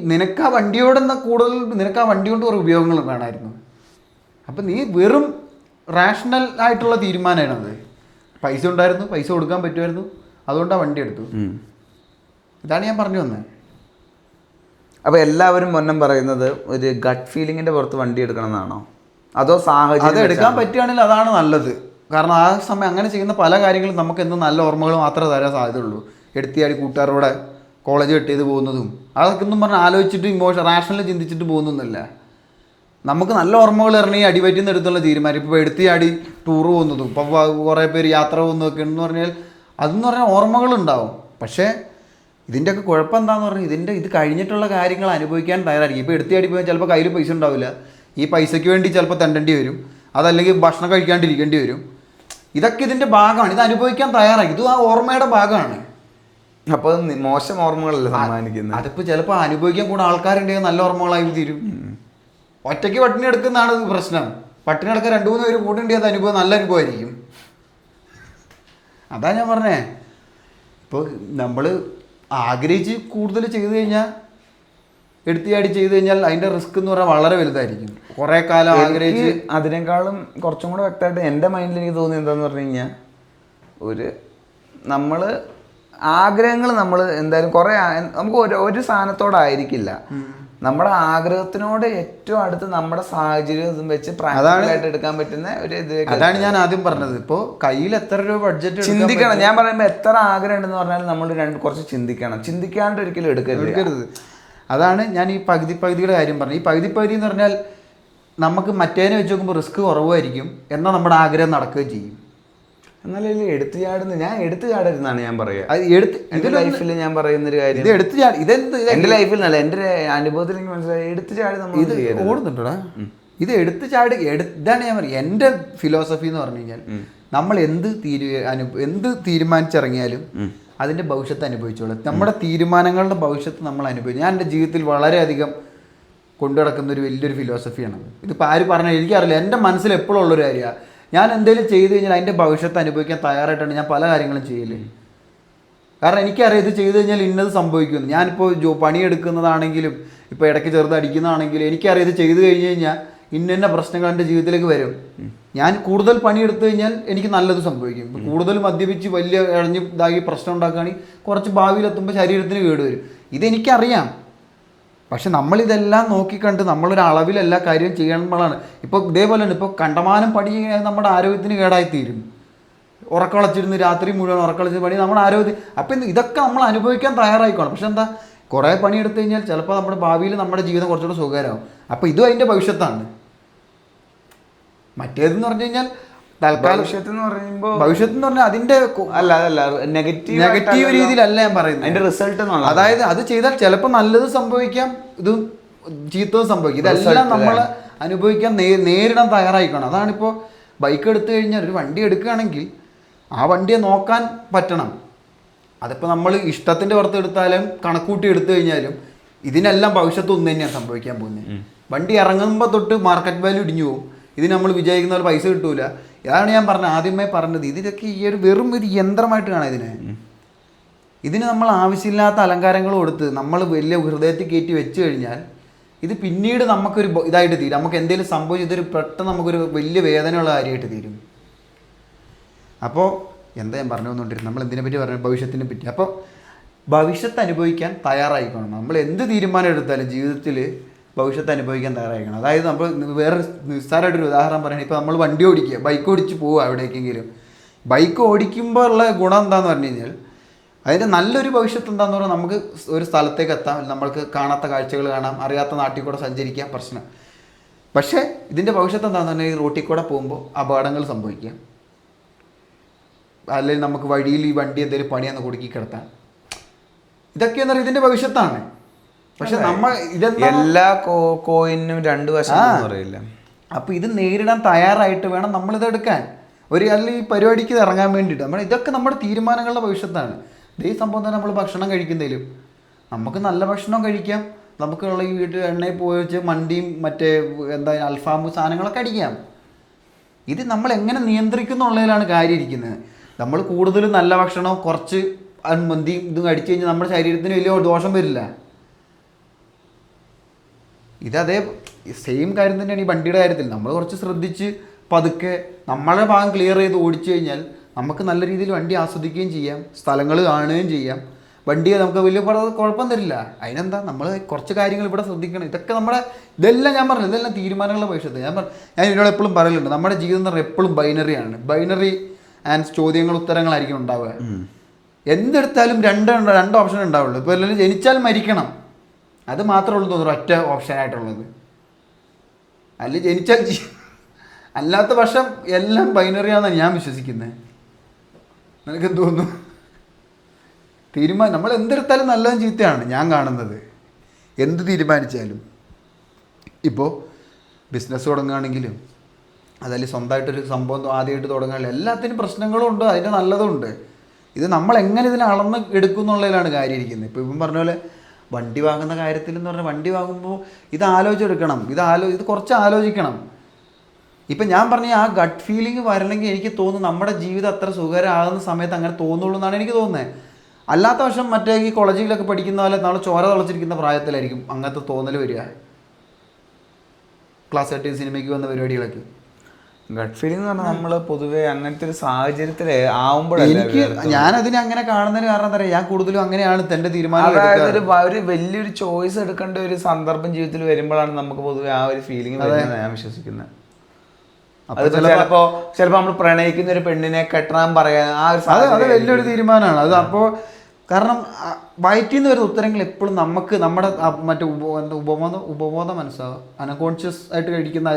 നിനക്ക് ആ വണ്ടിയോടെന്ന കൂടുതൽ നിനക്ക് ആ വണ്ടി കൊണ്ട് കുറേ ഉപയോഗങ്ങൾ വേണമായിരുന്നു. അപ്പം നീ വെറും റാഷണൽ ആയിട്ടുള്ള തീരുമാനമാണത്. പൈസ ഉണ്ടായിരുന്നു, പൈസ കൊടുക്കാൻ പറ്റുമായിരുന്നു, അതുകൊണ്ടാണ് വണ്ടി എടുത്തു. ഇതാണ് ഞാൻ പറഞ്ഞു വന്നത്. അപ്പോൾ എല്ലാവരും പൊന്നം പറയുന്നത് ഒരു ഗട്ട് ഫീലിങ്ങിന്റെ പുറത്ത് വണ്ടി എടുക്കണം എന്നാണോ, അതോ സാഹചര്യം അത് എടുക്കാൻ പറ്റുകയാണെങ്കിൽ അതാണ് നല്ലത്. കാരണം ആ സമയം അങ്ങനെ ചെയ്യുന്ന പല കാര്യങ്ങളും നമുക്ക് എന്നും നല്ല ഓർമ്മകൾ മാത്രമേ തരാൻ സാധ്യതയുള്ളൂ. എടുത്തിയാടി കൂട്ടുകാരോടെ കോളേജ് കട്ട് ചെയ്ത് പോകുന്നതും അതൊക്കെ ഒന്നും പറഞ്ഞാൽ ആലോചിച്ചിട്ട് റാഷണൽ ചിന്തിച്ചിട്ട് പോകുന്നൊന്നുമില്ല. നമുക്ക് നല്ല ഓർമ്മകൾ ഇറങ്ങി അടിവയറ്റിൽ നിന്ന് എടുത്തുള്ള തീരുമാനം. ഇപ്പോൾ എടുത്തിയാടി ടൂറ് പോകുന്നതും ഇപ്പോൾ കുറേ പേര് യാത്ര പോകുന്നതൊക്കെ എന്ന് പറഞ്ഞാൽ അതെന്ന് പറഞ്ഞാൽ ഓർമ്മകളുണ്ടാവും. പക്ഷേ ഇതിൻ്റെയൊക്കെ കുഴപ്പം എന്താണെന്ന് പറഞ്ഞാൽ ഇത് കഴിഞ്ഞിട്ടുള്ള കാര്യങ്ങൾ അനുഭവിക്കാൻ തയ്യാറായിരിക്കും. ഇപ്പോൾ എടുത്തിയാടി പോയാൽ ചിലപ്പോൾ കയ്യിൽ പൈസ ഉണ്ടാവില്ല. ഈ പൈസയ്ക്ക് വേണ്ടി ചിലപ്പോൾ തെണ്ടേണ്ടി വരും, അതല്ലെങ്കിൽ ഭക്ഷണം കഴിക്കാണ്ടിരിക്കേണ്ടി വരും. ഇതൊക്കെ ഇതിൻ്റെ ഭാഗമാണ്. ഇത് അനുഭവിക്കാൻ തയ്യാറായി. ഇത് ആ ഓർമ്മയുടെ ഭാഗമാണ്. അപ്പോൾ മോശം ഓർമ്മകളല്ല സമ്മാനിക്കുന്നത്. അതിപ്പോൾ ചിലപ്പോൾ അനുഭവിക്കാൻ കൂടെ ആൾക്കാരുണ്ടെങ്കിൽ നല്ല ഓർമ്മകളായി തീരും. ഒറ്റയ്ക്ക് പട്ടിണി എടുക്കുന്നതാണ് പ്രശ്നം. പട്ടിണി എടുക്കാൻ 2-3 പേര് കൂട്ടുണ്ടെങ്കിൽ അത് അനുഭവം നല്ല അനുഭവമായിരിക്കും. അതാ ഞാൻ പറഞ്ഞേ. ഇപ്പോൾ നമ്മൾ ആഗ്രഹിച്ച് കൂടുതൽ ചെയ്തു കഴിഞ്ഞാൽ, എടുത്തിയാടി ചെയ്തു കഴിഞ്ഞാൽ അതിൻ്റെ റിസ്ക് എന്ന് പറഞ്ഞാൽ വളരെ വലുതായിരിക്കും. കുറേ കാലം ആഗ്രഹിച്ച് അതിനേക്കാളും കുറച്ചും കൂടെ വ്യക്തമായിട്ട് എൻ്റെ മൈൻഡിൽ എനിക്ക് തോന്നിയത് എന്താണെന്ന് പറഞ്ഞു കഴിഞ്ഞാൽ, നമ്മൾ ആഗ്രഹങ്ങൾ നമ്മൾ എന്തായാലും കുറേ നമുക്ക് ഒരു സാധനത്തോടായിരിക്കില്ല. നമ്മുടെ ആഗ്രഹത്തിനോട് ഏറ്റവും അടുത്ത് നമ്മുടെ സാഹചര്യം വെച്ച് പ്രാക്ടിക്കലായിട്ട് എടുക്കാൻ പറ്റുന്ന ഒരു ഇത്. അതാണ് ഞാൻ ആദ്യം പറഞ്ഞത്. ഇപ്പോൾ കയ്യിൽ എത്ര രൂപ ബഡ്ജറ്റ് ചിന്തിക്കണം. ഞാൻ പറയുമ്പോൾ എത്ര ആഗ്രഹം ഉണ്ടെന്ന് പറഞ്ഞാൽ നമ്മൾ കുറച്ച് ചിന്തിക്കണം. ചിന്തിക്കാണ്ട് ഒരിക്കലും എടുക്കരുത്. അതാണ് ഞാൻ ഈ പകുതിയുടെ കാര്യം പറഞ്ഞത്. ഈ പകുതി എന്ന് പറഞ്ഞാൽ നമുക്ക് മറ്റേനെ വെച്ച് നോക്കുമ്പോൾ റിസ്ക് കുറവായിരിക്കും, എന്നാൽ നമ്മുടെ ആഗ്രഹം നടക്കുകയും ചെയ്യും. എന്നാലും എടുത്തു ചാടുന്ന ഞാൻ എടുത്തു ചാടരുതെന്നാണ് ഞാൻ പറയുക. എന്റെ ലൈഫിൽ ഞാൻ പറയുന്നൊരു കാര്യം, എന്റെ ലൈഫിൽ നല്ല എന്റെ അനുഭവത്തിൽ എനിക്ക് മനസ്സിലായി, എടുത്തു ചാടി നമ്മൾ ഇത് ഓടുന്നുണ്ടോടാ. ഇത് എടുത്തു ചാടി ഇതാണ് ഞാൻ പറയുക. എൻ്റെ ഫിലോസഫി എന്ന് പറഞ്ഞു കഴിഞ്ഞാൽ, നമ്മൾ എന്ത് തീരുമാനിച്ചിറങ്ങിയാലും അതിൻ്റെ ഭവിഷ്യത്ത് അനുഭവിച്ചോളൂ. നമ്മുടെ തീരുമാനങ്ങളുടെ ഭവിഷ്യത്ത് നമ്മൾ അനുഭവിച്ചു. ഞാൻ എൻ്റെ ജീവിതത്തിൽ വളരെയധികം കൊണ്ടു നടക്കുന്ന ഒരു വലിയൊരു ഫിലോസഫിയാണത്. ഇതിപ്പോൾ ആര് പറഞ്ഞാൽ എനിക്കറിയില്ല, എൻ്റെ മനസ്സിൽ എപ്പോഴും ഉള്ളൊരു കാര്യമാണ്. ഞാൻ എന്തെങ്കിലും ചെയ്തു കഴിഞ്ഞാൽ അതിൻ്റെ ഭവിഷ്യത്ത് അനുഭവിക്കാൻ തയ്യാറായിട്ടാണ് ഞാൻ പല കാര്യങ്ങളും ചെയ്യല്. കാരണം എനിക്കറിയാം ഇത് ചെയ്തു കഴിഞ്ഞാൽ ഇന്നത് സംഭവിക്കുമെന്ന്. ഞാനിപ്പോൾ പണിയെടുക്കുന്നതാണെങ്കിലും ഇപ്പോൾ ഇടയ്ക്ക് ചെറുത് അടിക്കുന്നതാണെങ്കിലും എനിക്കറിയാം ഇത് ചെയ്തു കഴിഞ്ഞ് കഴിഞ്ഞാൽ ഇന്ന പ്രശ്നങ്ങൾ എൻ്റെ ജീവിതത്തിലേക്ക് വരും. ഞാൻ കൂടുതൽ പണിയെടുത്തു കഴിഞ്ഞാൽ എനിക്ക് നല്ലത് സംഭവിക്കും. കൂടുതൽ മദ്യപിച്ച് വലിയ ഇഴഞ്ഞ് ഇതാക്കി പ്രശ്നം ഉണ്ടാക്കുകയാണെങ്കിൽ കുറച്ച് ഭാവിയിലെത്തുമ്പോൾ ശരീരത്തിന് കേടുവരും. ഇതെനിക്കറിയാം. പക്ഷെ നമ്മളിതെല്ലാം നോക്കിക്കണ്ട് നമ്മളൊരു അളവിൽ എല്ലാ കാര്യവും ചെയ്യുമ്പോഴാണ്. ഇപ്പോൾ ഇതേപോലെ തന്നെ ഇപ്പോൾ കണ്ടമാനം പണി ചെയ്യാൻ നമ്മുടെ ആരോഗ്യത്തിന് കേടായിത്തീരും. ഉറക്കളച്ചിരുന്ന് രാത്രി മുഴുവൻ ഉറക്കളച്ച് പണി നമ്മുടെ ആരോഗ്യത്തിന്. അപ്പം ഇതൊക്കെ നമ്മൾ അനുഭവിക്കാൻ തയ്യാറായിക്കോണം. പക്ഷെ എന്താ, കുറേ പണിയെടുത്തു കഴിഞ്ഞാൽ ചിലപ്പോൾ നമ്മുടെ ഭാവിയിൽ നമ്മുടെ ജീവിതം കുറച്ചുകൂടെ സുഖകരമാവും. അപ്പോൾ ഇതും അതിൻ്റെ ഭവിഷ്യത്താണ്. മറ്റേതെന്ന് പറഞ്ഞു കഴിഞ്ഞാൽ തൽക്കാലം ഭവിഷ്യത്ത് എന്ന് പറഞ്ഞാൽ അതിന്റെ നെഗറ്റീവ് രീതിയിലല്ല ഞാൻ പറയുന്നത്. അതിന്റെ റിസൾട്ട്, അതായത് അത് ചെയ്താൽ ചിലപ്പോൾ നല്ലത് സംഭവിക്കാം, ഇതും ചീത്തതും സംഭവിക്കും. ഇതെല്ലാം നമ്മൾ അനുഭവിക്കാൻ നേരിടാൻ തയ്യാറായിക്കണം. അതാണിപ്പോൾ ബൈക്ക് എടുത്തു കഴിഞ്ഞാൽ, ഒരു വണ്ടി എടുക്കുകയാണെങ്കിൽ ആ വണ്ടിയെ നോക്കാൻ പറ്റണം. അതിപ്പോൾ നമ്മൾ ഇഷ്ടത്തിൻ്റെ പുറത്ത് എടുത്താലും കണക്കൂട്ടി എടുത്തു കഴിഞ്ഞാലും ഇതിനെല്ലാം ഭവിഷ്യത്ത് ഒന്ന് തന്നെയാണ് സംഭവിക്കാൻ പോകുന്നത്. വണ്ടി ഇറങ്ങുമ്പോൾ തൊട്ട് മാർക്കറ്റ് വാല്യൂ ഇടിഞ്ഞു പോകും. ഇതിന് നമ്മൾ വിചാരിക്കുന്ന പോലെ പൈസ കിട്ടൂല. ഇതാണ് ഞാൻ ആദ്യമേ പറഞ്ഞത്. ഇതിലൊക്കെ ഈ വെറും ഒരു യന്ത്രമായിട്ട് കാണാം ഇതിന് നമ്മൾ ആവശ്യമില്ലാത്ത അലങ്കാരങ്ങൾ കൊടുത്ത് നമ്മൾ വലിയ ഹൃദയത്തിൽ കയറ്റി വെച്ച് കഴിഞ്ഞാൽ ഇത് പിന്നീട് നമുക്കൊരു ഇതായിട്ട് തീരും. നമുക്ക് എന്തെങ്കിലും സംഭവിച്ചു ഇതൊരു പെട്ടെന്ന് നമുക്കൊരു വലിയ വേദനയുള്ള കാര്യമായിട്ട് തീരും. അപ്പോൾ എന്താ ഞാൻ പറഞ്ഞു വന്നുകൊണ്ടിരുന്നത്, നമ്മൾ എന്തിനെ പറ്റി പറഞ്ഞു, ഭവിഷ്യത്തിനെ പറ്റി. അപ്പോൾ ഭവിഷ്യത്ത് അനുഭവിക്കാൻ തയ്യാറായിക്കണം. നമ്മൾ എന്ത് തീരുമാനം എടുത്താലും ജീവിതത്തിൽ ഭവിഷ്യത്ത് അനുഭവിക്കാൻ തയ്യാറായിരിക്കണം. അതായത് നമ്മൾ വേറെ നിസ്സാരമായിട്ടൊരു ഉദാഹരണം പറയുകയാണെങ്കിൽ, ഇപ്പോൾ നമ്മൾ വണ്ടി ഓടിക്കുക, ബൈക്ക് ഓടിച്ച് പോവുക എവിടേക്കെങ്കിലും. ബൈക്ക് ഓടിക്കുമ്പോൾ ഉള്ള ഗുണം എന്താണെന്ന് പറഞ്ഞു കഴിഞ്ഞാൽ, അതിൻ്റെ നല്ലൊരു ഭവിഷ്യത്ത് എന്താണെന്ന് പറഞ്ഞാൽ നമുക്ക് ഒരു സ്ഥലത്തേക്ക് എത്താം, നമ്മൾക്ക് കാണാത്ത കാഴ്ചകൾ കാണാം, അറിയാത്ത നാട്ടിൽ കൂടെ സഞ്ചരിക്കാം, പ്രശ്നം. പക്ഷേ ഇതിൻ്റെ ഭവിഷ്യത്ത് എന്താണെന്ന് പറഞ്ഞാൽ, ഈ റോട്ടിൽ കൂടെ പോകുമ്പോൾ അപകടങ്ങൾ സംഭവിക്കാം, അല്ലെങ്കിൽ നമുക്ക് വഴിയിൽ ഈ വണ്ടി എന്തെങ്കിലും പണിയെന്ന് കുടുക്കി കിടത്താം. ഇതൊക്കെയെന്ന് പറഞ്ഞാൽ ഇതിൻ്റെ ഭവിഷ്യത്താണ്. പക്ഷെ നമ്മൾ ഇതെന്താ, എല്ലാ കോയിനും രണ്ട് വശം പറയില്ല. അപ്പോൾ ഇത് നേരിടാൻ തയ്യാറായിട്ട് വേണം നമ്മളിത് എടുക്കാൻ. അല്ലെങ്കിൽ ഈ പരിപാടിക്ക് ഇറങ്ങാൻ വേണ്ടിയിട്ട് ഇതൊക്കെ നമ്മുടെ തീരുമാനങ്ങളുടെ ഭവിഷ്യത്താണ്. ഇതേ സംഭവം തന്നെ നമ്മൾ ഭക്ഷണം കഴിക്കുന്നതിലും നമുക്ക് നല്ല ഭക്ഷണം കഴിക്കാം, നമുക്കുള്ള ഈ വീട്ടിൽ എണ്ണയിൽ പോയി വെച്ച് മണ്ടിയും മറ്റേ അൽഫാം സാധനങ്ങളൊക്കെ അടിക്കാം. ഇത് നമ്മൾ എങ്ങനെ നിയന്ത്രിക്കുന്നുള്ളതിലാണ് കാര്യം ഇരിക്കുന്നത്. നമ്മൾ കൂടുതൽ നല്ല ഭക്ഷണം കുറച്ച് മന്തിയും ഇതും അടിച്ചു കഴിഞ്ഞാൽ നമ്മുടെ ശരീരത്തിന് വലിയ ദോഷം വരില്ല. ഇതേ സെയിം കാര്യം തന്നെയാണ് ഈ വണ്ടിയുടെ കാര്യത്തിൽ. നമ്മൾ കുറച്ച് ശ്രദ്ധിച്ച് പതുക്കെ നമ്മളെ ഭാഗം ക്ലിയർ ചെയ്ത് ഓടിച്ചു കഴിഞ്ഞാൽ നമുക്ക് നല്ല രീതിയിൽ വണ്ടി ആസ്വദിക്കുകയും ചെയ്യാം, സ്ഥലങ്ങൾ കാണുകയും ചെയ്യാം. വണ്ടിയെ നമുക്ക് വലിയ കുഴപ്പം തരില്ല. അതിനെന്താ, നമ്മൾ കുറച്ച് കാര്യങ്ങൾ ഇവിടെ ശ്രദ്ധിക്കണം. ഇതെല്ലാം ഞാൻ പറഞ്ഞു, ഇതെല്ലാം തീരുമാനങ്ങളുടെ ഭവിഷ്യത്ത്. ഞാൻ ഇതിനോട് എപ്പോഴും പറയലുണ്ട്, നമ്മുടെ ജീവിതം എന്ന് പറഞ്ഞാൽ എപ്പോഴും ബൈനറിയാണ്. ബൈനറി ആൻഡ് ചോദ്യങ്ങൾ ഉത്തരങ്ങളായിരിക്കും ഉണ്ടാവുക. എന്തെടുത്താലും രണ്ട് ഓപ്ഷൻ ഉണ്ടാവുള്ളൂ. ഇപ്പോൾ എല്ലാവരും ജനിച്ചാൽ മരിക്കണം, അത് മാത്രമേ ഉള്ളൂ തോന്നുന്നു ഒറ്റ ഓപ്ഷനായിട്ടുള്ളത്. അല്ലെങ്കിൽ ജനിച്ചാൽ അല്ലാത്ത പക്ഷം എല്ലാം ബൈനറിയാണെന്നാണ് ഞാൻ വിശ്വസിക്കുന്നത്. നിനക്കെന്ത് തോന്നുന്നു? നമ്മൾ എന്തെടുത്താലും നല്ലതും ചീത്തയാണ് ഞാൻ കാണുന്നത്. എന്ത് തീരുമാനിച്ചാലും, ഇപ്പോൾ ബിസിനസ് തുടങ്ങുകയാണെങ്കിലും അതല്ലെങ്കിൽ സ്വന്തമായിട്ടൊരു സംഭവം ആദ്യമായിട്ട് തുടങ്ങുകയാണെങ്കിലും എല്ലാത്തിനും പ്രശ്നങ്ങളും ഉണ്ട്, അതിൻ്റെ നല്ലതും ഉണ്ട്. ഇത് നമ്മൾ എങ്ങനെ ഇതിനെ അളന്ന് എടുക്കും എന്നുള്ളതിലാണ് കാര്യം ഇരിക്കുന്നത്. ഇപ്പോൾ ഇപ്പം പറഞ്ഞ പോലെ വണ്ടി വാങ്ങുന്ന കാര്യത്തിൽ എന്ന് പറഞ്ഞാൽ വണ്ടി വാങ്ങുമ്പോൾ ഇത് ആലോചിച്ചെടുക്കണം, ഇത് കുറച്ച് ആലോചിക്കണം. ഇപ്പം ഞാൻ പറഞ്ഞ ആ ഗട്ട് ഫീലിംഗ് വരണമെങ്കിൽ എനിക്ക് തോന്നുന്നു നമ്മുടെ ജീവിതം അത്ര സുഖകരമാകുന്ന സമയത്ത് അങ്ങനെ തോന്നുള്ളൂ എന്നാണ് എനിക്ക് തോന്നുന്നത്. അല്ലാത്ത വർഷം മറ്റേ ഈ കോളേജിലൊക്കെ പഠിക്കുന്ന പോലെ നമ്മൾ ചോര തിളച്ചിരിക്കുന്ന പ്രായത്തിലായിരിക്കും അങ്ങനത്തെ തോന്നൽ വരിക. ക്ലാസ് 8 സിനിമയ്ക്ക് വന്ന പരിപാടികളൊക്കെ ഗട്ട് ഫീലിംഗ് എന്ന് പറഞ്ഞാൽ നമ്മൾ പൊതുവെ അങ്ങനത്തെ ഒരു സാഹചര്യത്തിൽ ആവുമ്പോഴല്ലേ ഞാനതിനെ അങ്ങനെ കാണുന്നതിന് കാരണം എന്താ പറയുക, ഞാൻ കൂടുതലും അങ്ങനെയാണ് എൻ്റെ തീരുമാനം. അതായത് ഒരു വലിയൊരു ചോയ്സ് എടുക്കേണ്ട ഒരു സന്ദർഭം ജീവിതത്തിൽ വരുമ്പോഴാണ് നമുക്ക് പൊതുവെ ആ ഒരു ഫീലിംഗ് വരുന്നത് ഞാൻ വിശ്വസിക്കുന്നത്. അത് ചിലപ്പോ നമ്മൾ പ്രണയിക്കുന്ന ഒരു പെണ്ണിനെ കെട്ടാൻ പറയാൻ ആ ഒരു അത് വലിയൊരു തീരുമാനമാണ് അത്. അപ്പോൾ കാരണം വയറ്റിൽ നിന്ന് വരുന്ന ഉത്തരങ്ങൾ എപ്പോഴും നമുക്ക് നമ്മുടെ മറ്റേ ഉപബോധ മനസ്സാവും, അൺകോൺഷ്യസ് ആയിട്ട് കഴിക്കുന്ന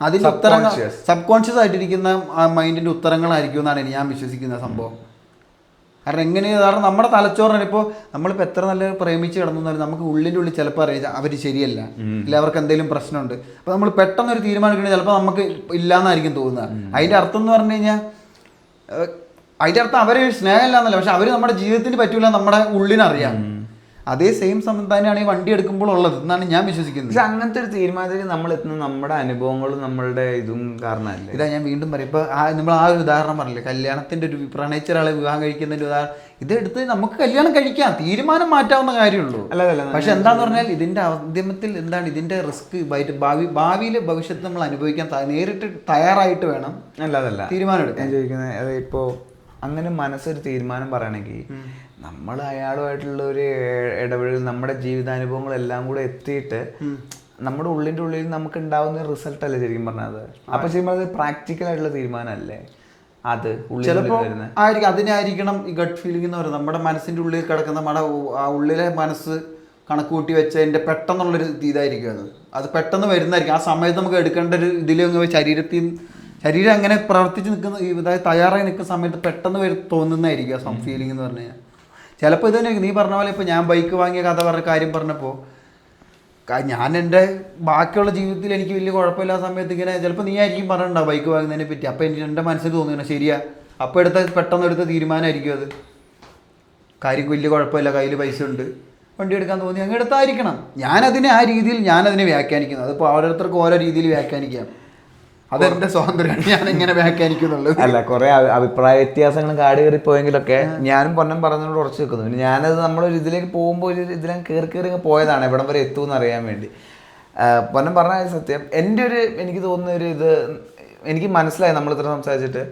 അതിൻ്റെ ഉത്തരങ്ങൾ സബ് കോൺഷ്യസ് ആയിട്ടിരിക്കുന്ന ആ മൈൻഡിൻ്റെ ഉത്തരങ്ങളായിരിക്കും എന്നാണ് ഞാൻ വിശ്വസിക്കുന്ന സംഭവം. കാരണം നമ്മുടെ തലച്ചോറിന് ഇപ്പോൾ നമ്മളിപ്പോൾ എത്ര നല്ല പ്രേമിച്ച് കിടന്നു നമുക്ക് ഉള്ളിൻ്റെ ഉള്ളിൽ ചിലപ്പോൾ അറിയാം അവർ ശരിയല്ല, ഇല്ല അവർക്ക് എന്തെങ്കിലും പ്രശ്നമുണ്ട്. അപ്പോൾ നമ്മൾ പെട്ടെന്നൊരു തീരുമാനം എടുക്കണമെങ്കിൽ ചിലപ്പോൾ നമുക്ക് ഇല്ലയെന്നായിരിക്കും തോന്നുക. അതിൻ്റെ അർത്ഥം എന്ന് പറഞ്ഞു കഴിഞ്ഞാൽ അതിൻ്റെ അർത്ഥം അവർ സ്നേഹമില്ല എന്നല്ല, പക്ഷെ അവർ നമ്മുടെ ജീവിതത്തിന് പറ്റൂല, നമ്മുടെ ഉള്ളിനറിയാം. അതേ സെയിം സംവിധാനമാണ് ഈ വണ്ടി എടുക്കുമ്പോൾ ഉള്ളത് എന്നാണ് ഞാൻ വിശ്വസിക്കുന്നത്. പക്ഷെ അങ്ങനത്തെ ഒരു തീരുമാനത്തിൽ നമ്മൾ എത്തുന്ന നമ്മുടെ അനുഭവങ്ങളും നമ്മളുടെ ഇതും കാരണമല്ലേ. ഇതാ ഞാൻ വീണ്ടും പറയും, ഇപ്പോൾ നമ്മൾ ആ ഒരു ഉദാഹരണം പറഞ്ഞില്ലേ, കല്യാണത്തിൻ്റെ ഒരു പ്രണയിച്ച ഒരാളെ വിവാഹം കഴിക്കുന്നതിൻ്റെ ഉദാഹരണം. ഇതെടുത്ത് നമുക്ക് കല്യാണം കഴിക്കാം, തീരുമാനം മാറ്റാവുന്ന കാര്യമുള്ളൂ. പക്ഷെ എന്താന്ന് പറഞ്ഞാൽ ഇതിൻ്റെ ആദ്യമത്തിൽ എന്താണ് ഇതിൻ്റെ റിസ്ക്, ഭാവിയിലെ ഭവിഷ്യത്ത് നമ്മൾ അനുഭവിക്കാൻ നേരിട്ട് തയ്യാറായിട്ട് വേണം തീരുമാനം എടുക്കാൻ. ചോദിക്കുന്നത് ഇപ്പോൾ അങ്ങനെ മനസ്സൊരു തീരുമാനം പറയണമെങ്കിൽ നമ്മൾ അയാളുമായിട്ടുള്ള ഒരു ഇടപെടൽ, നമ്മുടെ ജീവിതാനുഭവങ്ങളെല്ലാം കൂടെ എത്തിയിട്ട് നമ്മുടെ ഉള്ളിൻ്റെ ഉള്ളിൽ നമുക്ക് ഉണ്ടാവുന്ന റിസൾട്ട് അല്ലേ ശരിക്കും പറഞ്ഞത്. അപ്പൊ ചെയ്യുമ്പോൾ അത് പ്രാക്ടിക്കൽ ആയിട്ടുള്ള തീരുമാനമല്ലേ അത്. ചിലപ്പോൾ അതിനായിരിക്കണം ഈ ഗട്ട് ഫീലിംഗ് എന്ന് പറയുന്നത്. നമ്മുടെ മനസ്സിൻ്റെ ഉള്ളിൽ കിടക്കുന്ന നമ്മുടെ ഉള്ളിലെ മനസ്സ് കണക്ക് കൂട്ടി വെച്ചതിൻ്റെ പെട്ടെന്നുള്ളൊരു ഇതായിരിക്കും അത് പെട്ടെന്ന് വരുന്നതായിരിക്കും. ആ സമയത്ത് നമുക്ക് എടുക്കേണ്ട ഒരു ഇതിൽ ശരീരം അങ്ങനെ പ്രവർത്തിച്ച് നിൽക്കുന്ന അതായത് തയ്യാറായി നിൽക്കുന്ന സമയത്ത് പെട്ടെന്ന് തോന്നുന്നതായിരിക്കും ആ ഫീലിംഗ് എന്ന് പറഞ്ഞു കഴിഞ്ഞാൽ. ചിലപ്പോൾ ഇത് തന്നെ നീ പറഞ്ഞ പോലെ ഇപ്പോൾ ഞാൻ ബൈക്ക് വാങ്ങിയ കഥ പറഞ്ഞ കാര്യം പറഞ്ഞപ്പോൾ ഞാൻ എൻ്റെ ബാക്കിയുള്ള ജീവിതത്തിൽ എനിക്ക് വലിയ കുഴപ്പമില്ലാത്ത സമയത്ത് ഇങ്ങനെ ചിലപ്പോൾ നീ ആയിരിക്കും പറഞ്ഞിട്ടുണ്ടാവും ബൈക്ക് വാങ്ങുന്നതിനെ പറ്റി. അപ്പോൾ എൻ്റെ മനസ്സിൽ തോന്നുന്നു ശരിയാ, അപ്പോൾ പെട്ടെന്ന് എടുത്ത തീരുമാനമായിരിക്കും അത്. കാര്യം വലിയ കുഴപ്പമില്ല, കയ്യിൽ പൈസ ഉണ്ട്, വണ്ടി എടുക്കാൻ തോന്നി അങ്ങ് എടുത്തായിരിക്കണം. ഞാനതിനെ ആ രീതിയിൽ ഞാനതിനെ വ്യാഖ്യാനിക്കുന്നത്. അതിപ്പോൾ ഓരോരുത്തർക്കും ഓരോ രീതിയിൽ വ്യാഖ്യാനിക്കാം, അതെന്റെ സ്വാതന്ത്ര്യമാണ്, ഞാൻ എങ്ങനെ വ്യാഖ്യാനിക്കുന്നുള്ളത്. അല്ല, കുറെ അഭിപ്രായ വ്യത്യാസങ്ങളും കാട് കയറിപ്പോയെങ്കിലൊക്കെ ഞാനും പൊന്നം പറഞ്ഞതിനോട് ഉറച്ചു നിൽക്കുന്നു. പിന്നെ ഞാനത് നമ്മളൊരു ഇതിലേക്ക് പോകുമ്പോൾ ഒരു ഇതിലേക്ക് കയറി പോയതാണ് എവിടം വരെ എത്തുമെന്ന് അറിയാൻ വേണ്ടി. പൊന്നം പറഞ്ഞ സത്യം. എൻ്റെ എനിക്ക് തോന്നുന്ന ഒരു ഇത് എനിക്ക് മനസ്സിലായി നമ്മൾ ഇത്ര സംസാരിച്ചിട്ട്.